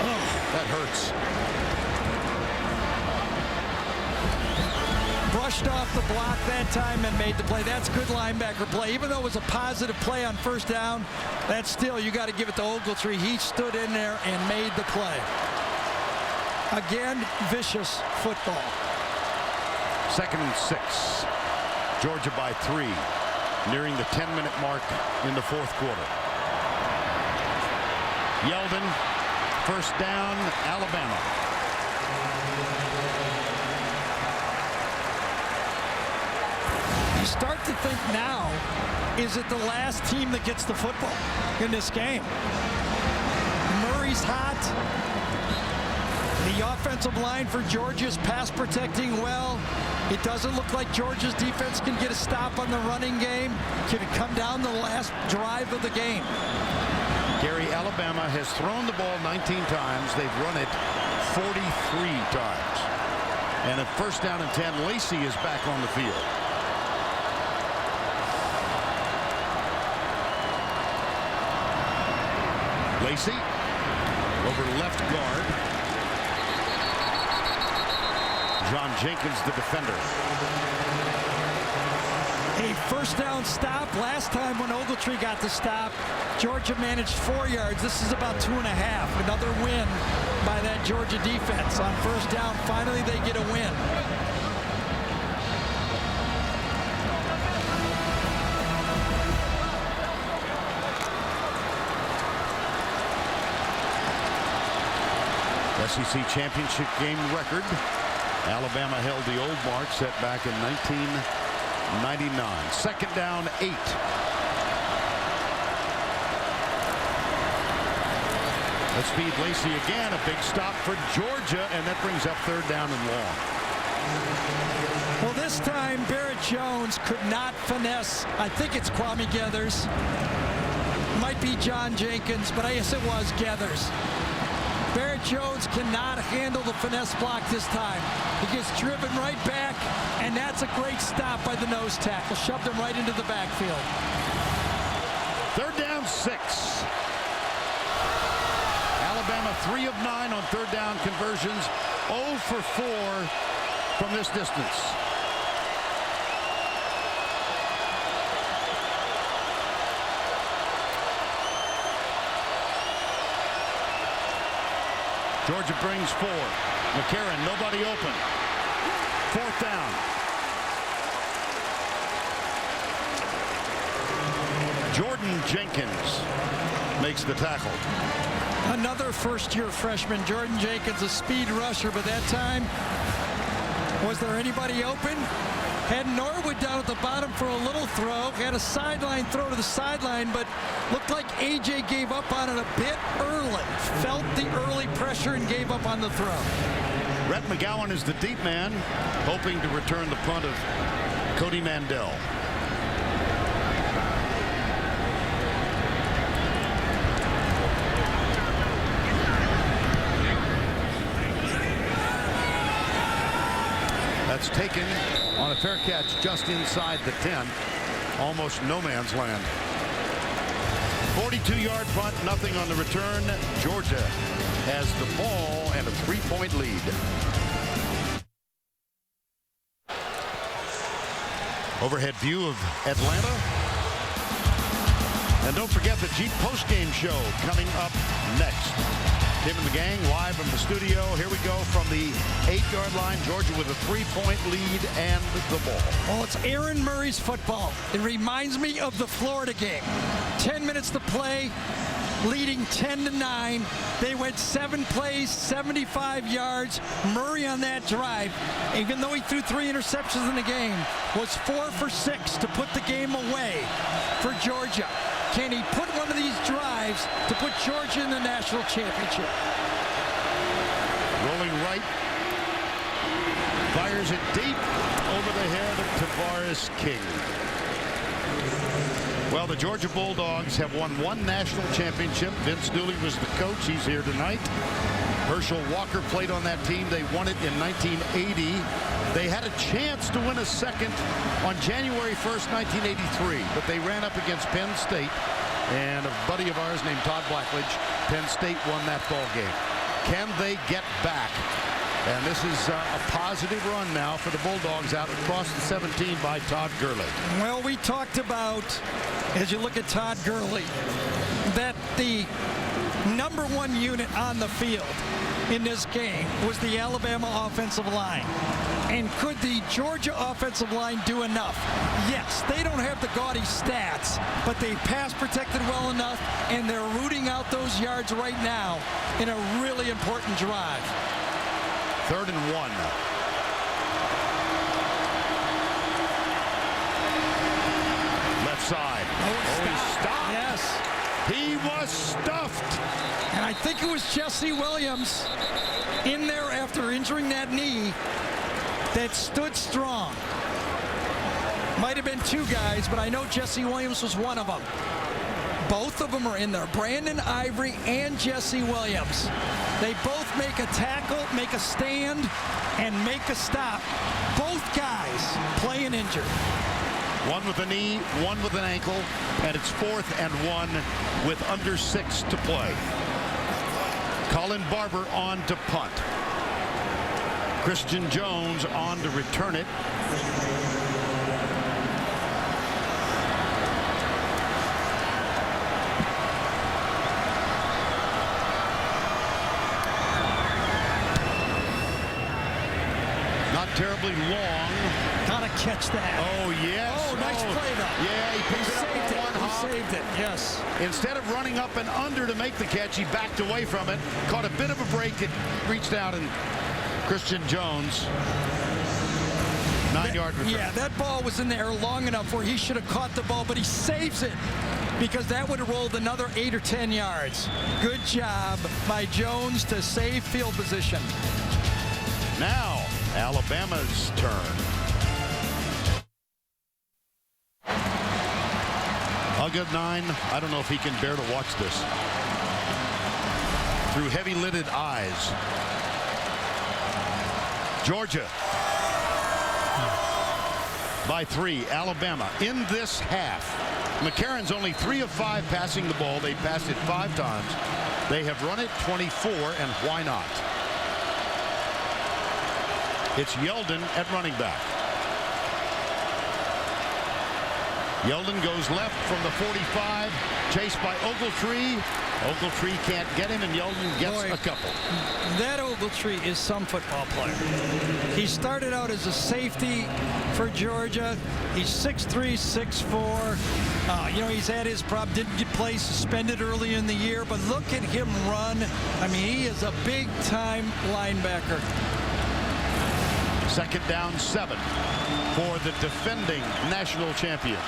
Oh, that hurts. Brushed off the block that time and made the play. That's good linebacker play. Even though it was a positive play on first down, that's still, you got to give it to Ogletree. He stood in there and made the play. Again, vicious football. 2nd and 6. Georgia by 3. Nearing the 10-minute mark in the 4th quarter. Yeldon, first down, Alabama. You start to think now, is it the last team that gets the football in this game? Murray's hot. The offensive line for Georgia's pass protecting well. It doesn't look like Georgia's defense can get a stop on the running game. Can it come down the last drive of the game? Gary, Alabama has thrown the ball 19 times. They've run it 43 times. And at first down and 10, Lacey is back on the field. Lacey over left guard. John Jenkins, the defender. A first down stop. Last time when Ogletree got the stop, Georgia managed 4 yards. This is about 2.5. Another win by that Georgia defense. On first down, finally they get a win. SEC championship game record. Alabama held the old mark set back in 1999. 2nd down, 8. Let's feed Lacey again. A big stop for Georgia, and that brings up 3rd down and long. Well, this time Barrett Jones could not finesse. I think it's Kwame Gathers. Might be John Jenkins, but I guess it was Gathers. Barrett Jones cannot handle the finesse block this time. He gets driven right back, and that's a great stop by the nose tackle. Shoved him right into the backfield. 3rd down, 6. Alabama 3 of 9 on 3rd down conversions. 0 for 4 from this distance. Georgia brings 4. McCarron, nobody open. 4th down. Jordan Jenkins makes the tackle. Another first-year freshman, Jordan Jenkins, a speed rusher, but that time, was there anybody open? Had Norwood down at the bottom for a little throw. Had a sideline throw to the sideline, but looked like A.J. gave up on it a bit early. Felt the early pressure and gave up on the throw. Rhett McGowan is the deep man, hoping to return the punt of Cody Mandel. That's taken on a fair catch just inside the 10. Almost no man's land. 42-yard punt, nothing on the return. Georgia has the ball and a 3-point lead. Overhead view of Atlanta. And don't forget the Jeep postgame show coming up next. Tim and the gang live from the studio. Here we go from the 8-yard line. Georgia with a 3-point lead and the ball. Well, it's Aaron Murray's football. It reminds me of the Florida game. 10 minutes to play. leading 10-9. They went 7 plays, 75 yards. Murray on that drive, even though he threw 3 interceptions in the game, was 4 for 6 to put the game away for Georgia. Can he put one of these drives to put Georgia in the national championship? Rolling right. Fires it deep over the head of Tavares King. Well, the Georgia Bulldogs have won 1 national championship. Vince Dooley was the coach. He's here tonight. Herschel Walker played on that team. They won it in 1980. They had a chance to win a second on January 1st, 1983, but they ran up against Penn State, and a buddy of ours named Todd Blackledge. Penn State won that ball game. Can they get back? And this is a positive run now for the Bulldogs out across the 17 by Todd Gurley. Well, we talked about, as you look at Todd Gurley, that the #1 unit on the field in this game was the Alabama offensive line. And could the Georgia offensive line do enough? Yes, they don't have the gaudy stats, but they pass protected well enough, and they're rooting out those yards right now in a really important drive. 3rd and 1. Left side. He stopped. Yes. He was stuffed. And I think it was Jesse Williams in there after injuring that knee that stood strong. Might have been 2 guys, but I know Jesse Williams was one of them. Both of them are in there. Brandon Ivory and Jesse Williams. They both make a tackle, make a stand, and make a stop. Both guys playing injured. 1 with a knee, 1 with an ankle, and it's 4th and 1 with under 6 to play. Colin Barber on to punt. Christian Jones on to return it. Not terribly long. Gotta catch that. Oh, yes. Oh, nice play, though. Yeah, he picked it up on one hop. He saved it, yes. Instead of running up and under to make the catch, he backed away from it, caught a bit of a break, it reached out, and Christian Jones, 9-yard return. Yeah, that ball was in the air long enough where he should have caught the ball, but he saves it because that would have rolled another 8 or 10 yards. Good job by Jones to save field position. Now, Alabama's turn. Uga 9, I don't know if he can bear to watch this. Through heavy-lidded eyes. Georgia by 3. Alabama in this half. McCarron's only 3 of 5 passing the ball. They passed it 5 times. They have run it 24, and why not? It's Yeldon at running back. Yeldon goes left from the 45, chased by Ogletree. Ogletree can't get him, and Yeldon gets a couple. That Ogletree is some football player. He started out as a safety for Georgia. He's 6'3", 6'4". You know, he's had his problem, didn't get play suspended early in the year, but look at him run. I mean, he is a big-time linebacker. 2nd down 7 for the defending national champions.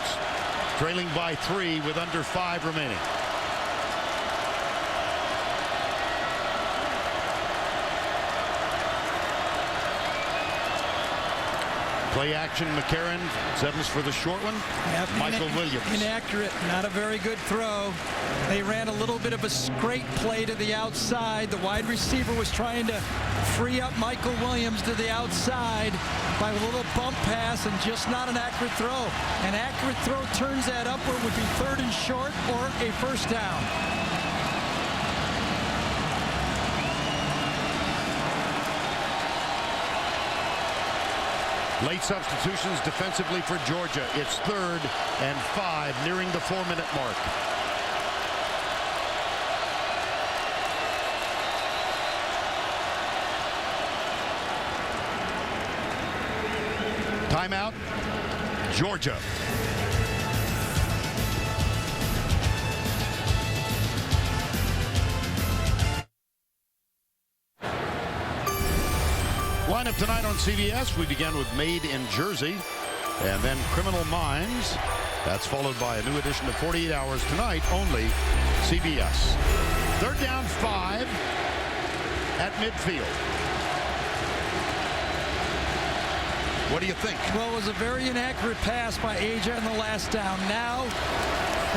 Trailing by 3 with under 5 remaining. Play action, McCarron settles for the short one. Michael Williams. Inaccurate, not a very good throw. They ran a little bit of a scrape play to the outside. The wide receiver was trying to free up Michael Williams to the outside by a little bump pass, and just not an accurate throw. An accurate throw turns that up where it would be 3rd and short or a 1st down. Late substitutions defensively for Georgia. It's 3rd and 5, nearing the 4-minute mark. Timeout, Georgia. Lineup tonight on CBS, we begin with Made in Jersey and then Criminal Minds. That's followed by a new edition of 48 Hours tonight, only CBS. Third down 5 at midfield. What do you think? Well, it was a very inaccurate pass by AJ on the last down.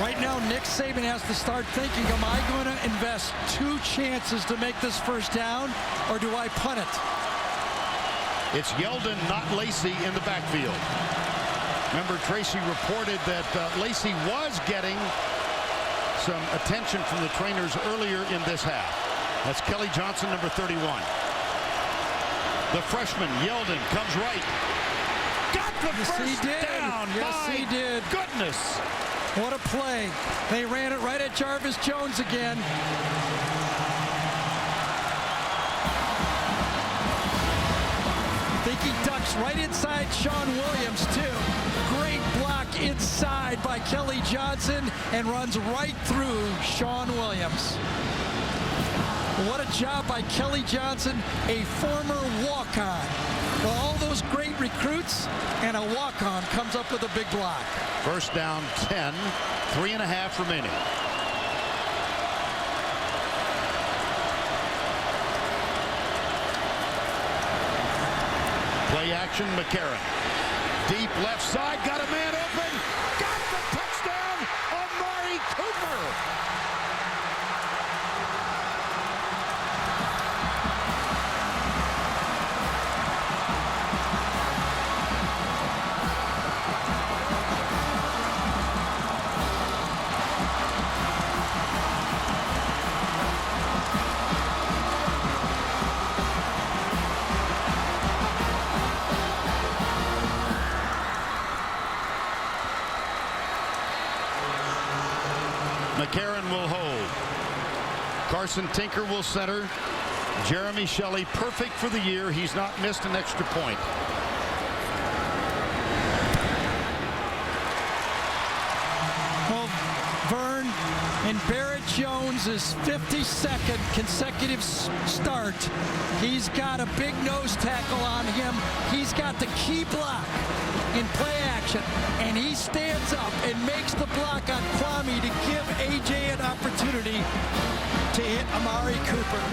Right now, Nick Saban has to start thinking, am I going to invest 2 chances to make this first down, or do I punt it? It's Yeldon, not Lacey, in the backfield. Remember, Tracy reported that Lacey was getting some attention from the trainers earlier in this half. That's Kelly Johnson, number 31. The freshman, Yeldon, comes right. Got the first down. Yes, he did. Goodness. What a play. They ran it right at Jarvis Jones again. I think he ducks right inside Sean Williams, too. Great block inside by Kelly Johnson and runs right through Sean Williams. What a job by Kelly Johnson, a former walk-on. Well, all those great recruits and a walk-on comes up with a big block. First down 10, 3.5 remaining. Play action, McCarron. Deep left side, got a man open. Got the touchdown, Amari Cooper. McCarron will hold. Carson Tinker will center. Jeremy Shelley, perfect for the year. He's not missed an extra point. Well, Vern, and Barrett Jones' 52nd consecutive start. He's got a big nose tackle on him. He's got the key block in play action, and he stands up and makes the block on Kwame to give AJ an opportunity to hit Amari Cooper.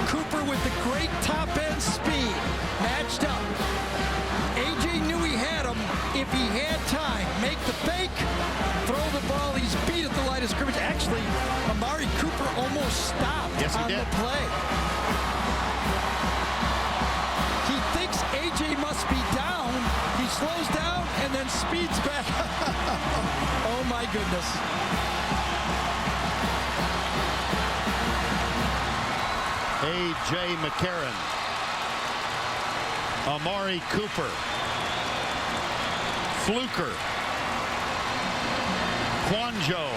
Cooper with the great top end speed, matched up. AJ knew he had him if he had time. Make the fake, throw the ball. He's beat at the line of scrimmage. Actually, Amari Cooper almost stopped on the play. He thinks AJ must be down. He slows down and then speeds back. Oh my goodness. A.J. McCarron. Amari Cooper. Fluker. Quanjo.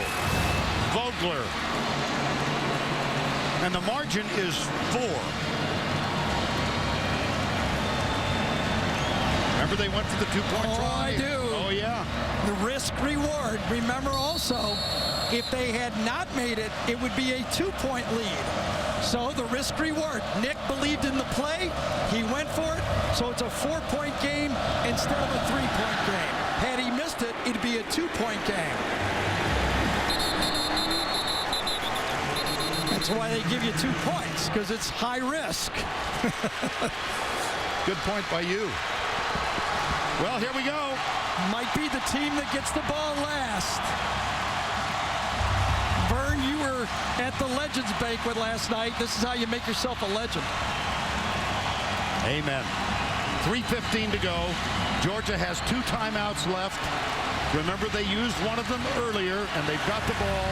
Vogler. And the margin is 4. Remember they went for the 2-point try? I do. Oh, yeah. The risk reward. Remember also, if they had not made it, it would be a 2-point lead. So the risk reward. Nick believed in the play. He went for it. So it's a 4-point game instead of a 3-point game. Had he missed it, it'd be a 2-point game. That's why they give you 2 points, because it's high risk. Good point by you. Well, here we go. Might be the team that gets the ball last. Vern, you were at the Legends banquet last night. This is how you make yourself a legend. Amen. 3:15 to go. Georgia has 2 timeouts left. Remember, they used one of them earlier, and they've got the ball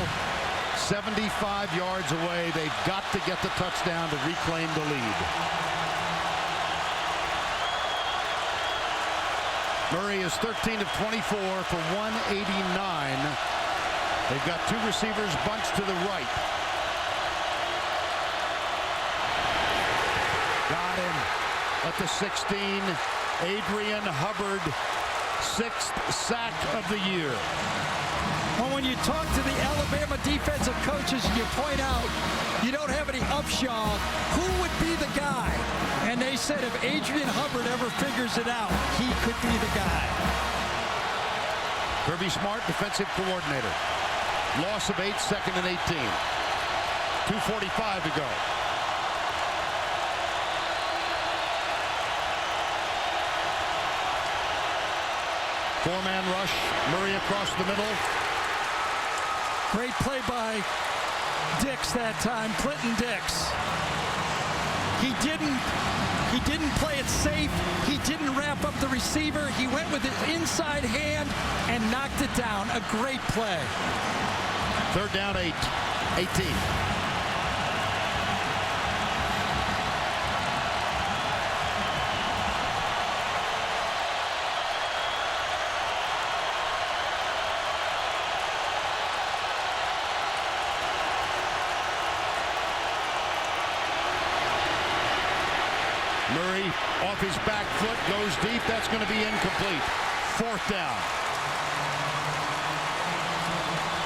75 yards away. They've got to get the touchdown to reclaim the lead. Murray is 13 of 24 for 189. They've got 2 receivers bunched to the right. Got him at the 16. Adrian Hubbard, 6th sack of the year. Well, when you talk to the Alabama defensive coaches and you point out you don't have any Upshaw, who would be the guy? And they said if Adrian Hubbard ever figures it out, he could be the guy. Kirby Smart, defensive coordinator. Loss of 8, second and 18. 2:45 to go. Four-man rush. Murray across the middle. Great play by Dix that time, Clinton Dix. He didn't play it safe. He didn't wrap up the receiver. He went with his inside hand and knocked it down. A great play. Third down, 18. Murray off his back foot, goes deep. That's going to be incomplete. Fourth down.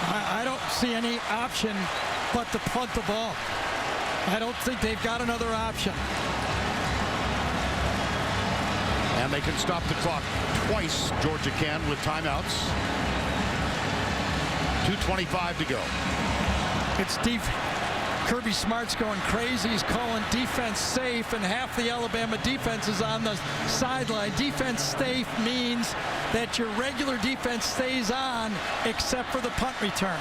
I don't see any option but to punt the ball. I don't think they've got another option. And they can stop the clock twice, Georgia can, with timeouts. 2:25 to go. It's deep. Kirby Smart's going crazy. He's calling defense safe, and half the Alabama defense is on the sideline. Defense safe means that your regular defense stays on except for the punt return.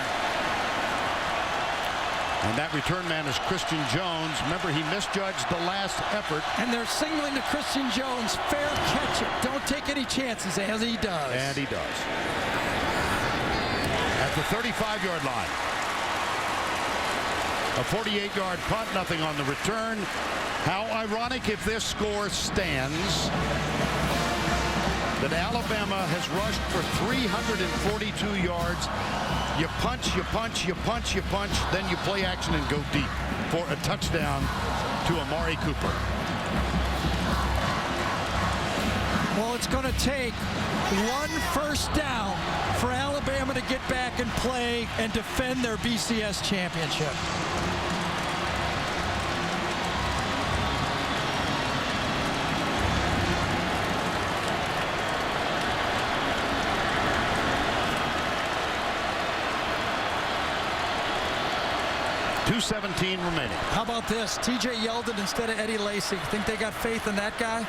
And that return man is Christian Jones. Remember, he misjudged the last effort. And they're signaling to Christian Jones, fair catch it. Don't take any chances, as he does. And he does. At the 35-yard line. A 48-yard punt, nothing on the return. How ironic if this score stands that Alabama has rushed for 342 yards. You punch, you punch, you punch, you punch, then you play action and go deep for a touchdown to Amari Cooper. Well, it's going to take one first down for Alabama to get back and play and defend their BCS championship. .217 remaining. How about this? TJ Yeldon instead of Eddie Lacy. Think they got faith in that guy?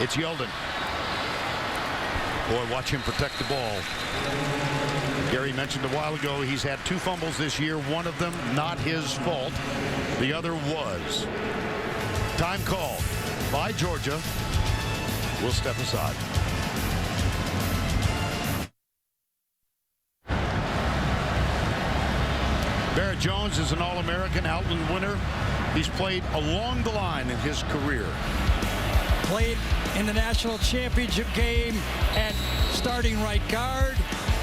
It's Yeldon. Boy, watch him protect the ball. Gary mentioned a while ago he's had 2 fumbles this year. One of them not his fault. The other was. Time called by Georgia. We'll step aside. Barrett Jones is an All-American Outland winner. He's played along the line in his career. Played in the national championship game at starting right guard.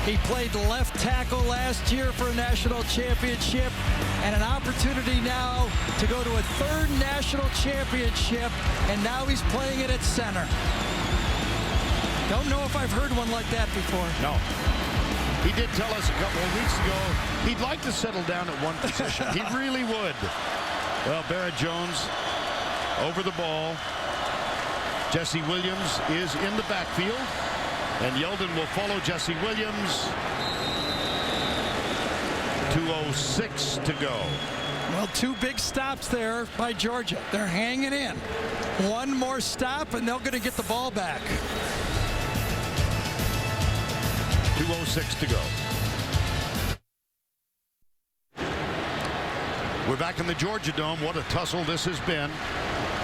He played left tackle last year for a national championship, and an opportunity now to go to a 3rd national championship, and now he's playing it at center. Don't know if I've heard one like that before. No. He did tell us a couple of weeks ago he'd like to settle down at one position. He really would. Well, Barrett Jones over the ball. Jesse Williams is in the backfield, and Yeldon will follow Jesse Williams. 2:06 to go. Well, 2 big stops there by Georgia. They're hanging in. One more stop, and they're going to get the ball back. 2:06 to go. We're back in the Georgia Dome. What a tussle this has been.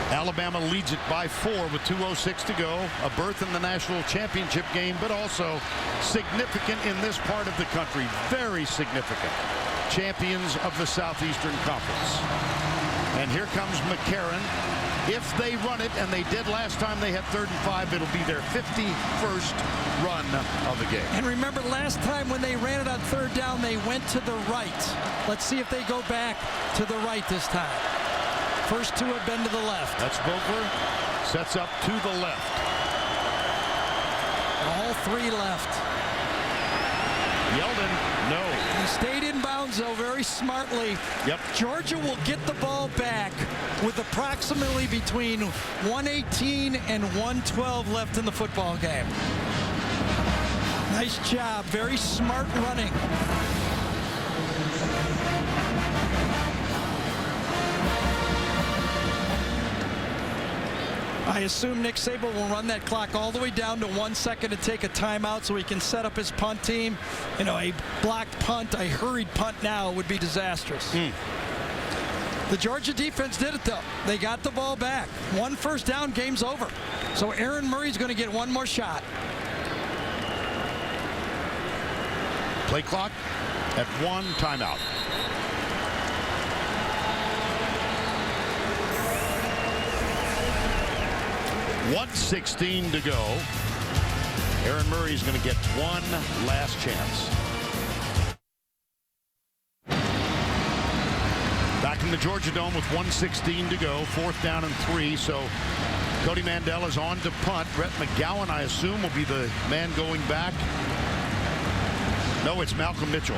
Alabama leads it by 4 with 2:06 to go. A berth in the national championship game, but also significant in this part of the country. Very significant. Champions of the Southeastern Conference. And here comes McCarron. If they run it, and they did last time they had 3rd and 5, it'll be their 51st run of the game. And remember, last time when they ran it on 3rd down, they went to the right. Let's see if they go back to the right this time. First 2 have been to the left. That's Vogler. Sets up to the left. All 3 left. Yeldon, no. He stayed in bounds, though, very smartly. Yep. Georgia will get the ball back with approximately between 1:18 and 1:12 left in the football game. Nice job. Very smart running. I assume Nick Sable will run that clock all the way down to 1 second to take a timeout so he can set up his punt team. You know, a blocked punt, a hurried punt now would be disastrous. The Georgia defense did it, though. They got the ball back. 1 first down, game's over. So Aaron Murray's going to get 1 more shot. Play clock at 1, timeout. .116 to go. Aaron Murray's going to get 1 last chance. Back in the Georgia Dome with 1:16 to go. 4th down and 3. So Cody Mandel is on to punt. Brett McGowan, I assume, will be the man going back. No, it's Malcolm Mitchell.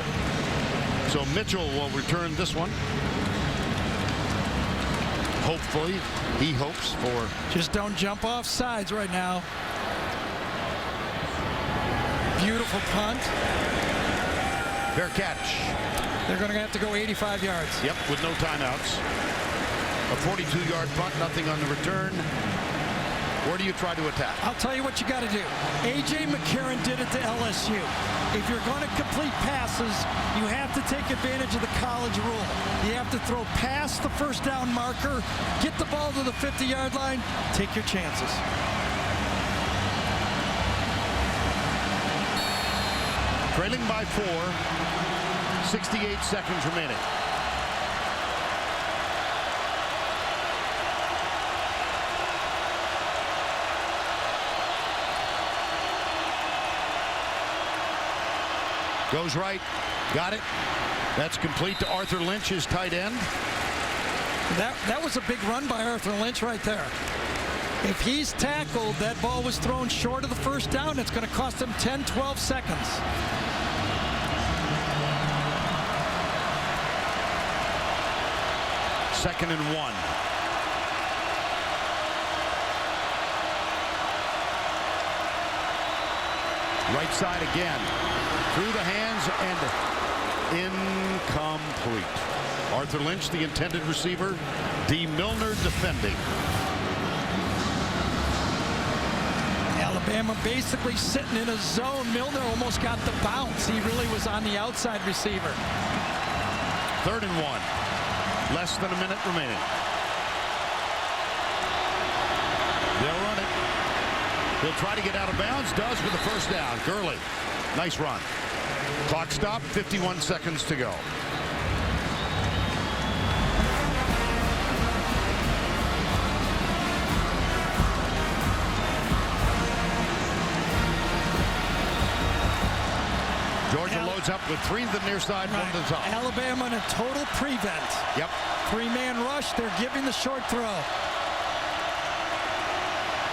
So Mitchell will return this one. Hopefully, he hopes for. Just don't jump off sides right now. Beautiful punt. Fair catch. They're going to have to go 85 yards. Yep, with no timeouts. A 42-yard punt, nothing on the return. Where do you try to attack? I'll tell you what you got to do. A.J. McCarron did it to LSU. If you're going to complete passes, you have to take advantage of the college rule. You have to throw past the first down marker, get the ball to the 50-yard line, take your chances. Trailing by 4, 68 seconds remaining. Goes right, got it. That's complete to Arthur Lynch, his tight end. That was a big run by Arthur Lynch right there. If he's tackled, that ball was thrown short of the first down. It's going to cost him 10, 12 seconds. Second and 1. Right side again. Through the hands and incomplete. Arthur Lynch, the intended receiver. D. Milner defending. Alabama basically sitting in a zone. Milner almost got the bounce. He really was on the outside receiver. 3rd and 1. Less than a minute remaining. They'll run it. He'll try to get out of bounds. Does with the first down. Gurley. Nice run. Clock stop. 51 seconds to go. Georgia loads up with 3 to the near side, 1 to the top. Alabama in a total prevent. Yep. 3-man rush. They're giving the short throw.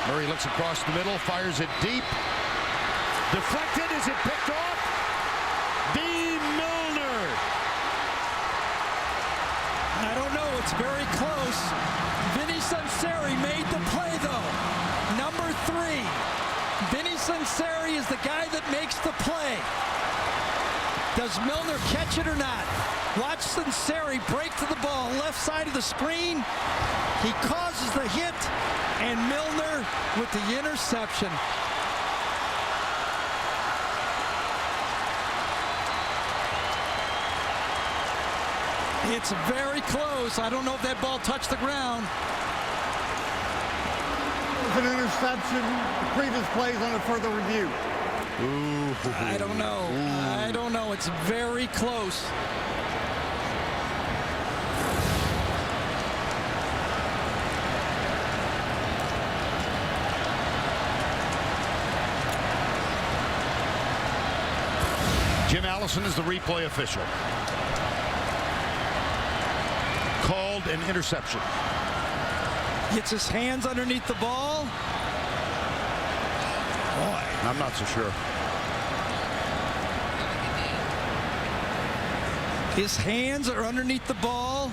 Murray looks across the middle, fires it deep. Deflected. Is it picked off? D. Milner. I don't know. It's very close. Vinny Sunseri made the play, though. Number 3. Vinny Sunseri is the guy that makes the play. Does Milner catch it or not? Watch Sunseri break to the ball. Left side of the screen. He causes the hit, and Milner with the interception. It's very close. I don't know if that ball touched the ground. It's an interception. The previous plays under further review. Ooh. I don't know. I don't know. It's very close. Jim Allison is the replay official. Called an interception. Gets his hands underneath the ball. Boy. I'm not so sure. His hands are underneath the ball.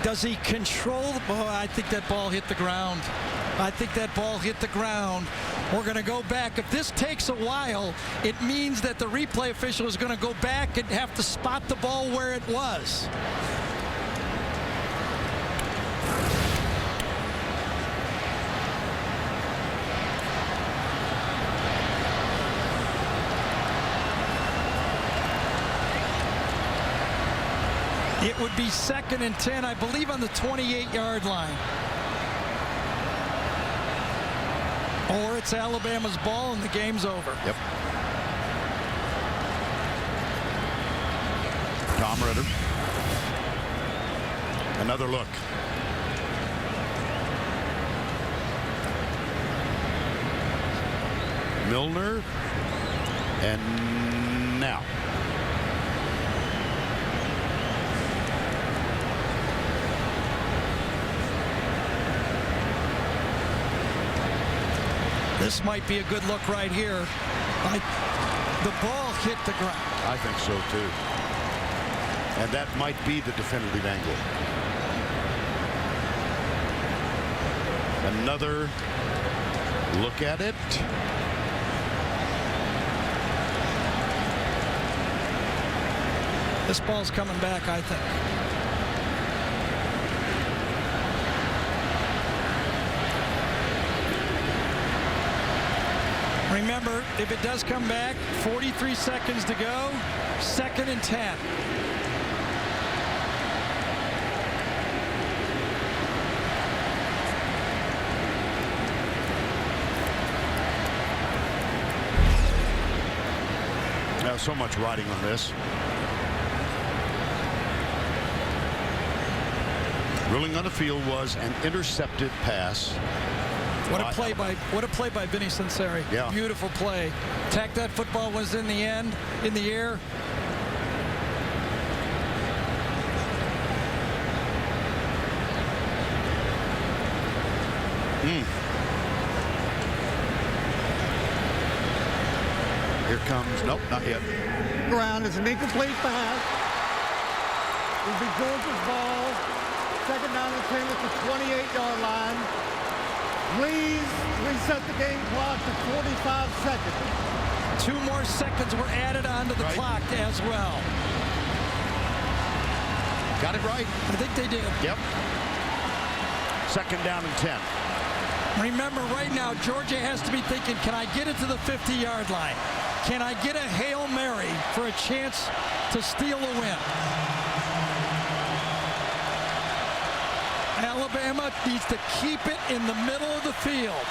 Does he control the ball? I think that ball hit the ground. I think that ball hit the ground. We're going to go back. If this takes a while, it means that the replay official is going to go back and have to spot the ball where it was. It would be 2nd and 10, I believe, on the 28-yard line. Or it's Alabama's ball and the game's over. Yep. Tom Ritter. Another look. Milner. And now. This might be a good look right here. The ball hit the ground. I think so too. And that might be the definitive angle. Another look at it. This ball's coming back, I think. Remember, if it does come back, 43 seconds to go, 2nd and 10. Now, so much riding on this. Ruling on the field was an intercepted pass. What a play by Vinny Sunseri. Yeah. Beautiful play. Tack that football was in the air. Here comes, nope, not yet. Ground is an incomplete pass. It'll be Georgia's ball. 2nd down and 10 at the 28-yard line. Please reset the game clock to 45 seconds. 2 more seconds were added onto the clock as well. Got it right. I think they did. Yep. 2nd down and 10. Remember, right now, Georgia has to be thinking, can I get it to the 50-yard line? Can I get a Hail Mary for a chance to steal a win? Alabama needs to keep it in the middle of the field.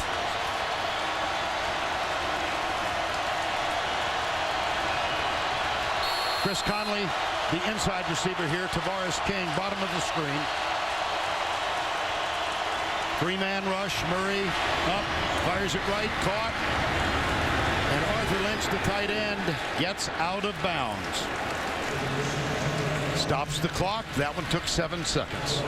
Chris Conley, the inside receiver here. Tavares King, bottom of the screen. 3-man rush. Murray up, fires it right, caught. And Arthur Lynch, the tight end, gets out of bounds. Stops the clock. That one took 7 seconds.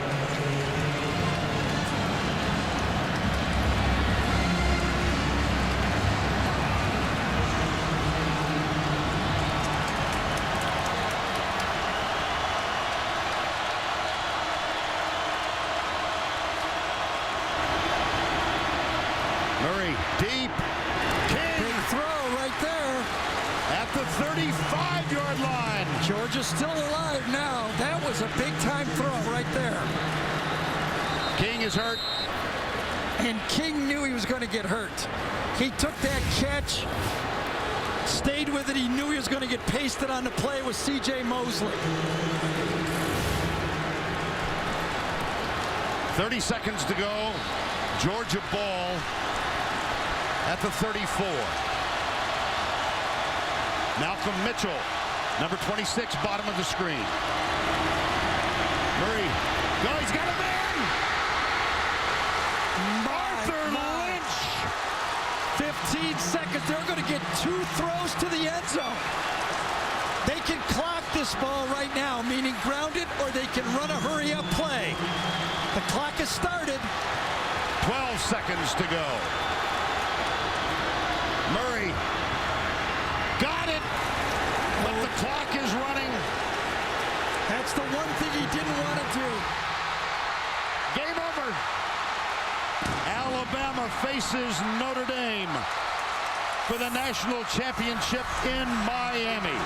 Murray deep. King. Big throw right there. At the 35-yard line. Georgia's still alive now. That was a big-time throw right there. King is hurt. And King knew he was going to get hurt. He took that catch, stayed with it. He knew he was going to get pasted on the play with C.J. Mosley. 30 seconds to go. Georgia ball at the 34. Malcolm Mitchell, number 26, bottom of the screen. Murray, no, he's got a man! Arthur Lynch! 15 seconds. They're going to get 2 throws to the end zone. They can clock this ball right now, meaning ground it, or they can run a hurry-up play. The clock has started. 12 seconds to go. Murray got it, but the clock is running. That's the one thing he didn't want to do. Game over. Alabama faces Notre Dame for the national championship in Miami.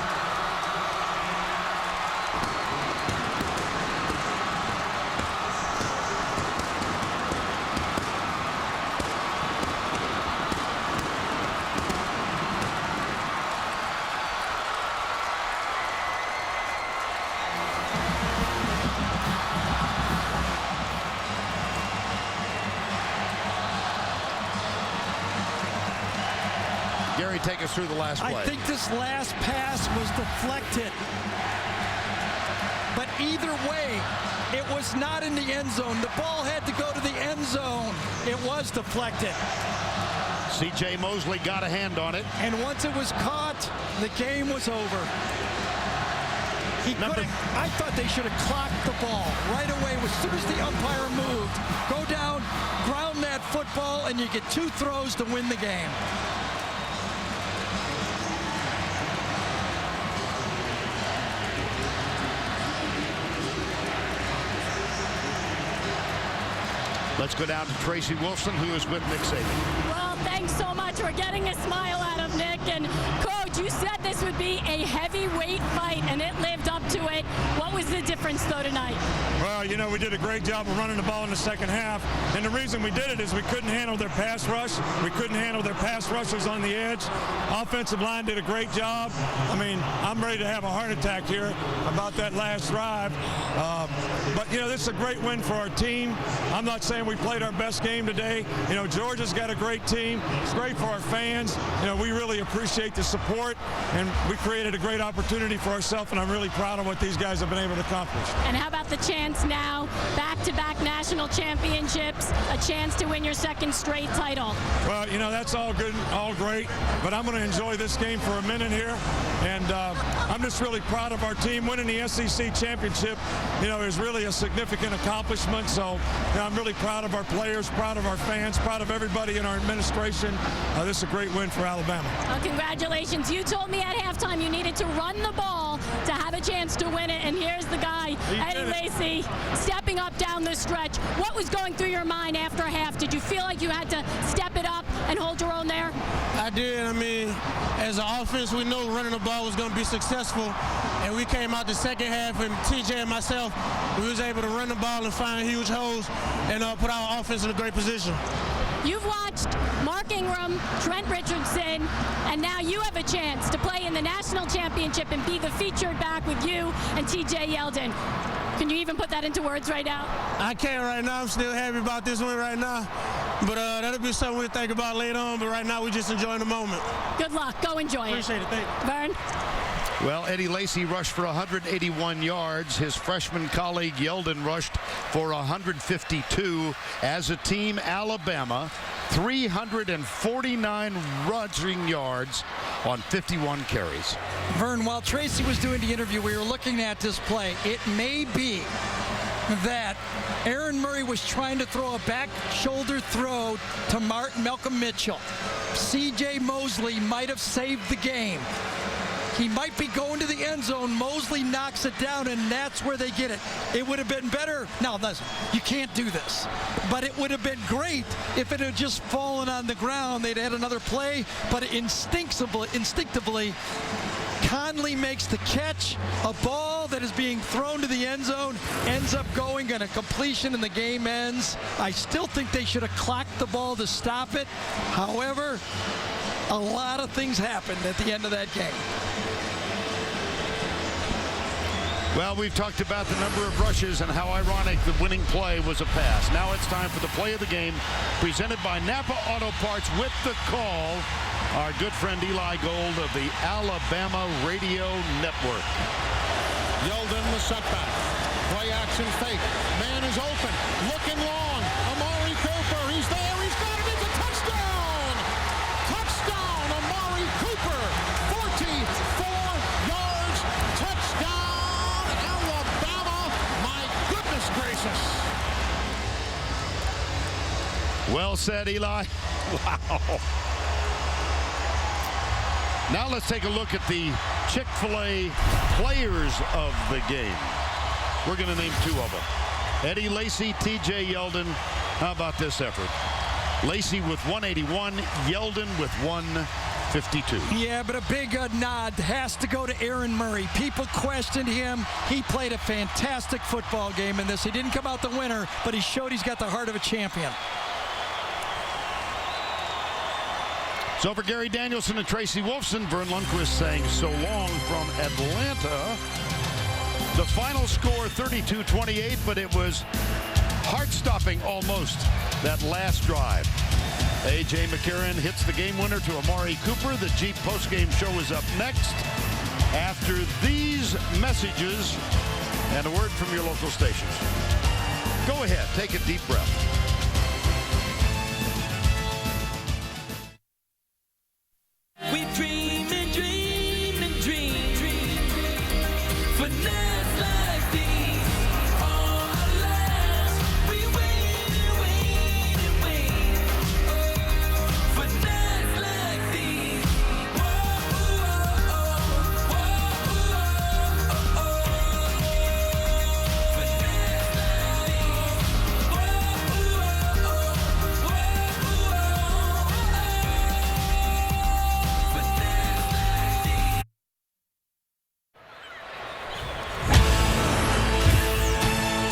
Gary, take us through the last play. I think this last pass was deflected. But either way, it was not in the end zone. The ball had to go to the end zone. It was deflected. C.J. Mosley got a hand on it. And once it was caught, the game was over. I thought they should have clocked the ball right away. As soon as the umpire moved, go down, ground that football, and you get 2 throws to win the game. Let's go down to Tracy Wilson, who is with Nick Saban. Well, thanks so much for getting a smile out of Nick. And Coach, you said this would be a heavyweight fight, and it lived up to it. What was the difference, though, tonight? Well, you know, we did a great job of running the ball in the second half. And the reason we did it is we couldn't handle their pass rush. We couldn't handle their pass rushers on the edge. Offensive line did a great job. I mean, I'm ready to have a heart attack here about that last drive. But, you know, this is a great win for our team. I'm not saying we played our best game today. You know, Georgia's got a great team. It's great for our fans. You know, we really appreciate the support, and we created a great opportunity for ourselves, and I'm really proud of what these guys have been able to accomplish. And how about the chance now, back-to-back national championships, a chance to win your second straight title? Well, you know, that's all good, all great, but I'm going to enjoy this game for a minute here, and I'm just really proud of our team. Winning the SEC championship, you know, is really a significant accomplishment, so you know, I'm really proud of our players, proud of our fans, proud of everybody in our administration. This is a great win for Alabama. Well, congratulations. You told me at halftime you needed to run the ball to have a chance to win it, and here's the guy, Eddie Lacy, stepping up down the stretch. What was going through your mind after half? Did you feel like you had to step it up and hold your own there? I did. I mean, as an offense, we knew running the ball was going to be successful, and we came out the second half, and TJ and myself, we was able to run the ball and find huge holes and put our offense in a great position. You've watched Mark Ingram, Trent Richardson, and now you have a chance to play in the national championship and be the featured back with you and TJ Yeldon. Can you even put that into words right now? I can't right now. I'm still happy about this one right now. But that'll be something we'll think about later on. But right now, we're just enjoying the moment. Good luck. Go enjoy it. Appreciate it. Thank you. Vern? Well, Eddie Lacy rushed for 181 yards. His freshman colleague Yeldon rushed for 152. As a team, Alabama, 349 rushing yards on 51 carries. Vern, while Tracy was doing the interview, we were looking at this play. It may be that Aaron Murray was trying to throw a back shoulder throw to Malcolm Mitchell. C.J. Mosley might have saved the game. He might be going to the end zone. Mosley knocks it down, and that's where they get it. It would have been better. Now, listen, you can't do this. But it would have been great if it had just fallen on the ground. They'd had another play, but instinctively, Conley makes the catch. A ball that is being thrown to the end zone ends up going in a completion, and the game ends. I still think they should have clocked the ball to stop it. However, a lot of things happened at the end of that game. Well, we've talked about the number of rushes and how ironic the winning play was a pass. Now it's time for the play of the game, presented by Napa Auto Parts. With the call, our good friend Eli Gold of the Alabama Radio Network. Yeldon, the setback. Play action fake. Man is open. Looking long. Amari Cooper. He's there. He's got it. It's a touchdown. Touchdown, Amari Cooper. 44 yards. Touchdown, Alabama. My goodness gracious. Well said, Eli. Wow. Now let's take a look at the Chick-fil-A players of the game. We're going to name two of them. Eddie Lacy, T.J. Yeldon. How about this effort? Lacy with 181, Yeldon with 152. Yeah, but a big nod has to go to Aaron Murray. People questioned him. He played a fantastic football game in this. He didn't come out the winner, but he showed he's got the heart of a champion. So for Gary Danielson and Tracy Wolfson, Vern Lundquist saying so long from Atlanta. The final score 32-28, but it was heart-stopping almost, that last drive. A.J. McCarron hits the game winner to Amari Cooper. The Jeep postgame show is up next after these messages and a word from your local stations. Go ahead, take a deep breath. We dream and dream and dream for nights like these. All our lives we wait and wait and wait for nights like these. For nights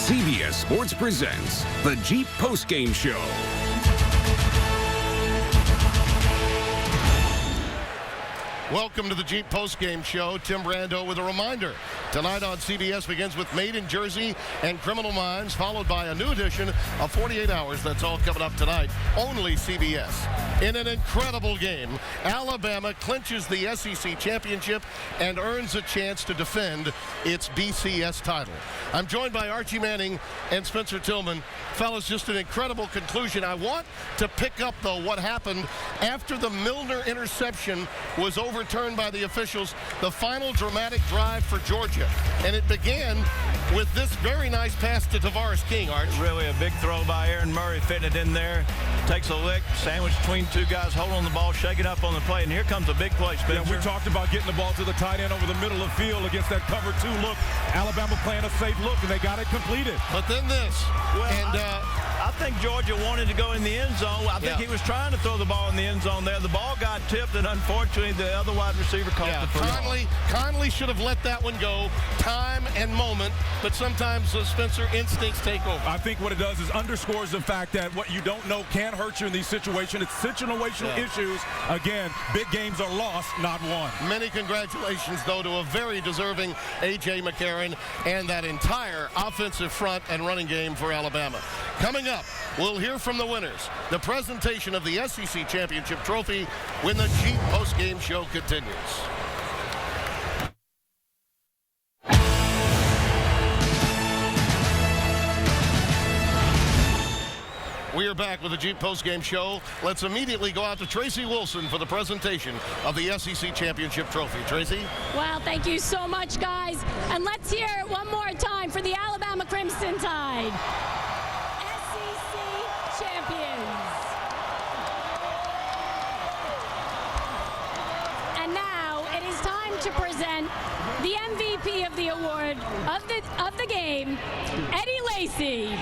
CBS Sports presents the Jeep Postgame Show. Welcome to the Jeep Postgame Show. Tim Brando with a reminder. Tonight on CBS begins with Made in Jersey and Criminal Minds, followed by a new edition of 48 Hours. That's all coming up tonight. Only CBS. In an incredible game, Alabama clinches the SEC championship and earns a chance to defend its BCS title. I'm joined by Archie Manning and Spencer Tillman. Fellas, just an incredible conclusion. I want to pick up, though, what happened after the Milner interception was overturned by the officials, the final dramatic drive for Georgia. And it began with this very nice pass to Tavares King, Arch. Really a big throw by Aaron Murray, fitting it in there. Takes a lick, sandwich between two guys, holding the ball, shaking up on the play, and here comes a big play, Spencer. Yeah, we talked about getting the ball to the tight end over the middle of the field against that cover two look. Alabama playing a safe look, and they got it completed. But then this. Well, and I think Georgia wanted to go in the end zone. I think he was trying to throw the ball in the end zone there. The ball got tipped, and unfortunately, the other wide receiver caught the free. Conley should have let that one go. Time and moment, but sometimes Spencer, instincts take over. I think what it does is underscores the fact that what you don't know can hurt you in these situations. It's situational issues. Again, big games are lost, not won. Many congratulations, though, to a very deserving A.J. McCarron and that entire offensive front and running game for Alabama. Coming up, we'll hear from the winners. The presentation of the SEC Championship Trophy when the Jeep Postgame Show continues. We are back with the Jeep Postgame Show. Let's immediately go out to Tracy Wilson for the presentation of the SEC Championship Trophy. Tracy? Well, thank you so much, guys. And let's hear it one more time for the Alabama Crimson Tide. SEC champions. And now it is time to present the MVP of the award of the game, Eddie Lacy.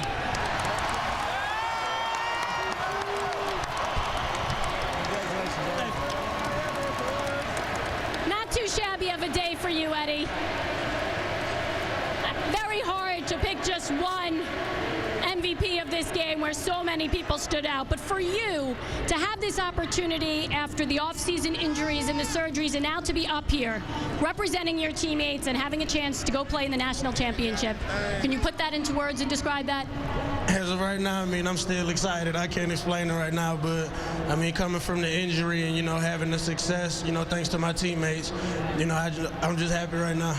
Not too shabby of a day for you, Eddie. Very hard to pick just one MVP of this game where so many people stood out. But for you to have this opportunity after the off-season injuries and the surgeries and now to be up here representing your teammates and having a chance to go play in the national championship, can you put that into words and describe that? As of right now, I mean, I'm still excited. I can't explain it right now, but I mean, coming from the injury and, you know, having the success, you know, thanks to my teammates, you know, I'm just happy right now.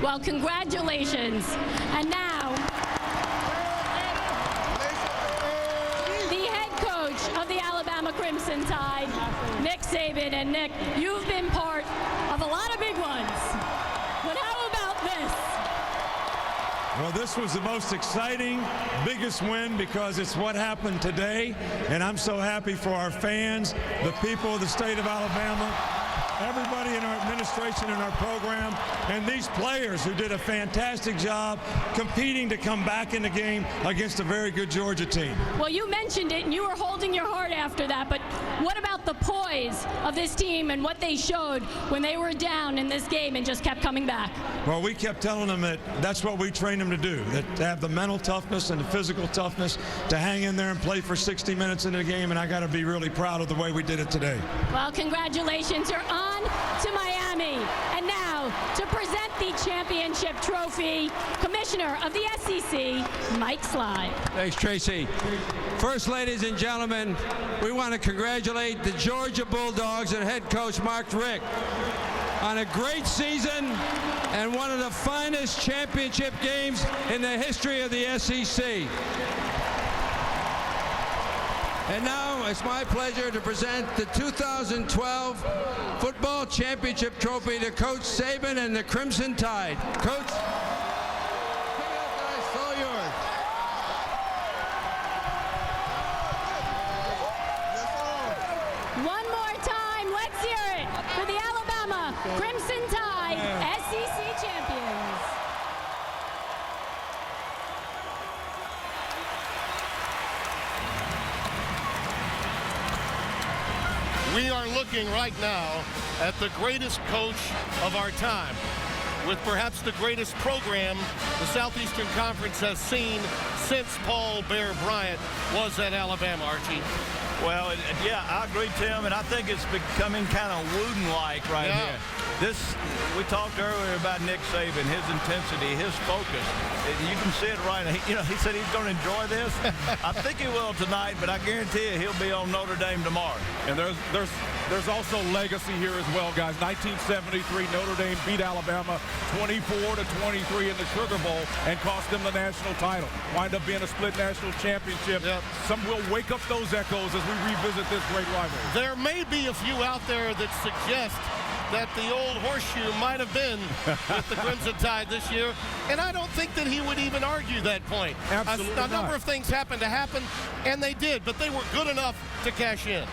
Well, congratulations. And now, the head coach of the Alabama Crimson Tide, Nick Saban. And Nick, you've been part of a lot of big ones. But how about this? Well, this was the most exciting, biggest win because it's what happened today, and I'm so happy for our fans, the people of the state of Alabama. everybody in our administration and our program, and these players who did a fantastic job competing to come back in the game against a very good Georgia team. Well, you mentioned it, and you were holding your heart after that, but what about the poise of this team and what they showed when they were down in this game and just kept coming back? Well, we kept telling them that that's what we trained them to do, that to have the mental toughness and the physical toughness to hang in there and play for 60 minutes in the game, and I got to be really proud of the way we did it today. Well, congratulations. You're on to Miami. And now, to present the championship trophy, Commissioner of the SEC, Mike Sly. Thanks, Tracy. First, ladies and gentlemen, we want to congratulate the Georgia Bulldogs and head coach Mark Richt on a great season and one of the finest championship games in the history of the SEC. And now it's my pleasure to present the 2012 Football Championship Trophy to Coach Saban and the Crimson Tide. Coach, pick it up, guys. It's all yours. One more time, let's hear it for the Alabama Crimson Tide SEC champions. We are looking right now at the greatest coach of our time, with perhaps the greatest program the Southeastern Conference has seen since Paul Bear Bryant was at Alabama, Archie. Well, yeah, I agree, Tim, and I think it's becoming kind of Wooden-like right here. We talked earlier about Nick Saban, his intensity, his focus. You can see it right. He said he's going to enjoy this. I think he will tonight, but I guarantee you he'll be on Notre Dame tomorrow. And there's also legacy here as well, guys. 1973, Notre Dame beat Alabama 24-23 in the Sugar Bowl and cost them the national title. Wind up being a split national championship. Yep. Some will wake up those echoes as we revisit this great rivalry. There may be a few out there that suggest that the old horseshoe might have been with the Crimson Tide this year, and I don't think that he would even argue that point. Absolutely a number of things happened to happen, and they did, but they were good enough to cash in.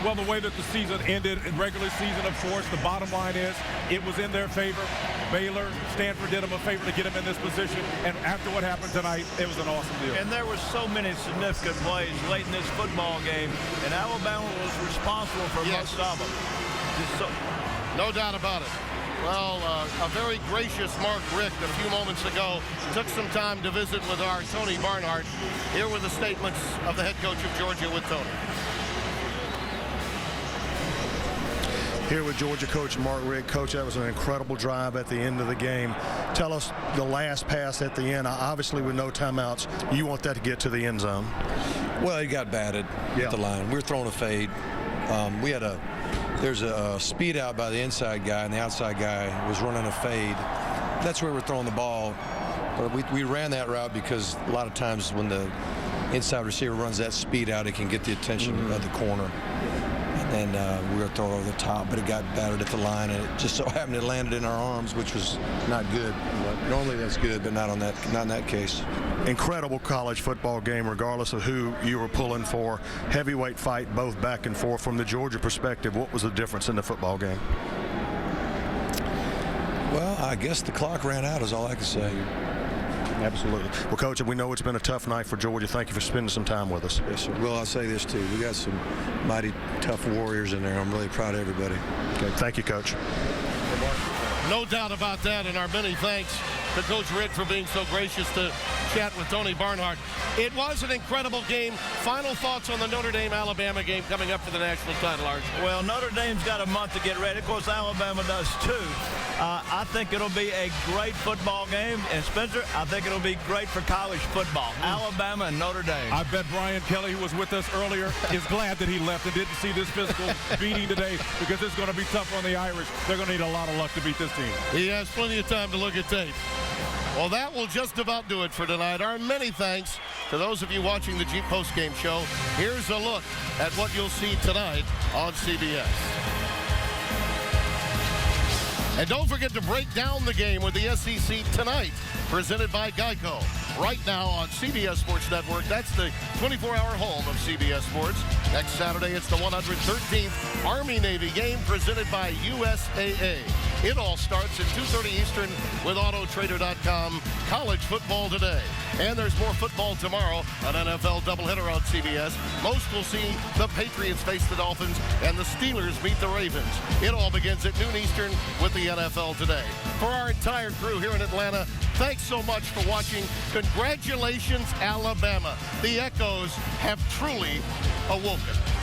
Well, the way that the season ended, in regular season, of course, the bottom line is it was in their favor. Baylor, Stanford did them a favor to get them in this position, and after what happened tonight, it was an awesome deal. And there were so many significant plays late in this football game, and Alabama was responsible for most of them. No doubt about it. Well, a very gracious Mark Richt a few moments ago took some time to visit with our Tony Barnhart. Here were the statements of the head coach of Georgia with Tony. Here with Georgia coach Mark Richt. Coach, that was an incredible drive at the end of the game. Tell us the last pass at the end. Obviously, with no timeouts, you want that to get to the end zone. Well, he got batted at the line. We were throwing a fade. There's a speed out by the inside guy, and the outside guy was running a fade. That's where we're throwing the ball. But we ran that route because a lot of times when the inside receiver runs that speed out, it can get the attention of the corner. And we were throwing over the top, but it got battered at the line, and it just so happened it landed in our arms, which was not good. But normally that's good, but not in that case. Incredible college football game, regardless of who you were pulling for. Heavyweight fight, both back and forth. From the Georgia perspective, what was the difference in the football game? Well, I guess the clock ran out is all I can say. Absolutely. Well, Coach, we know it's been a tough night for Georgia. Thank you for spending some time with us. Yes, sir. Well, I'll say this, too. We got some mighty tough warriors in there. I'm really proud of everybody. Okay. Thank you, Coach. No doubt about that, and our many thanks to Coach Richt for being so gracious to chat with Tony Barnhart. It was an incredible game. Final thoughts on the Notre Dame-Alabama game coming up for the national title, Arch? Well, Notre Dame's got a month to get ready. Of course, Alabama does too. I think it'll be a great football game. And Spencer, I think it'll be great for college football. Alabama and Notre Dame. I bet Brian Kelly, who was with us earlier, is glad that he left and didn't see this physical beating today, because it's going to be tough on the Irish. They're going to need a lot of luck to beat this team. He has plenty of time to look at tape. Well, that will just about do it for tonight. Our many thanks to those of you watching the Jeep postgame show. Here's a look at what you'll see tonight on CBS. And don't forget to break down the game with the SEC tonight, presented by Geico. right now on CBS Sports Network. That's the 24-hour home of CBS Sports. Next Saturday, it's the 113th Army-Navy game presented by USAA. It all starts at 2:30 Eastern with Autotrader.com. College football today. And there's more football tomorrow, an NFL doubleheader on CBS. Most will see the Patriots face the Dolphins and the Steelers meet the Ravens. It all begins at noon Eastern with the NFL today. For our entire crew here in Atlanta, thanks so much for watching. Congratulations, Alabama. The Echoes have truly awoken.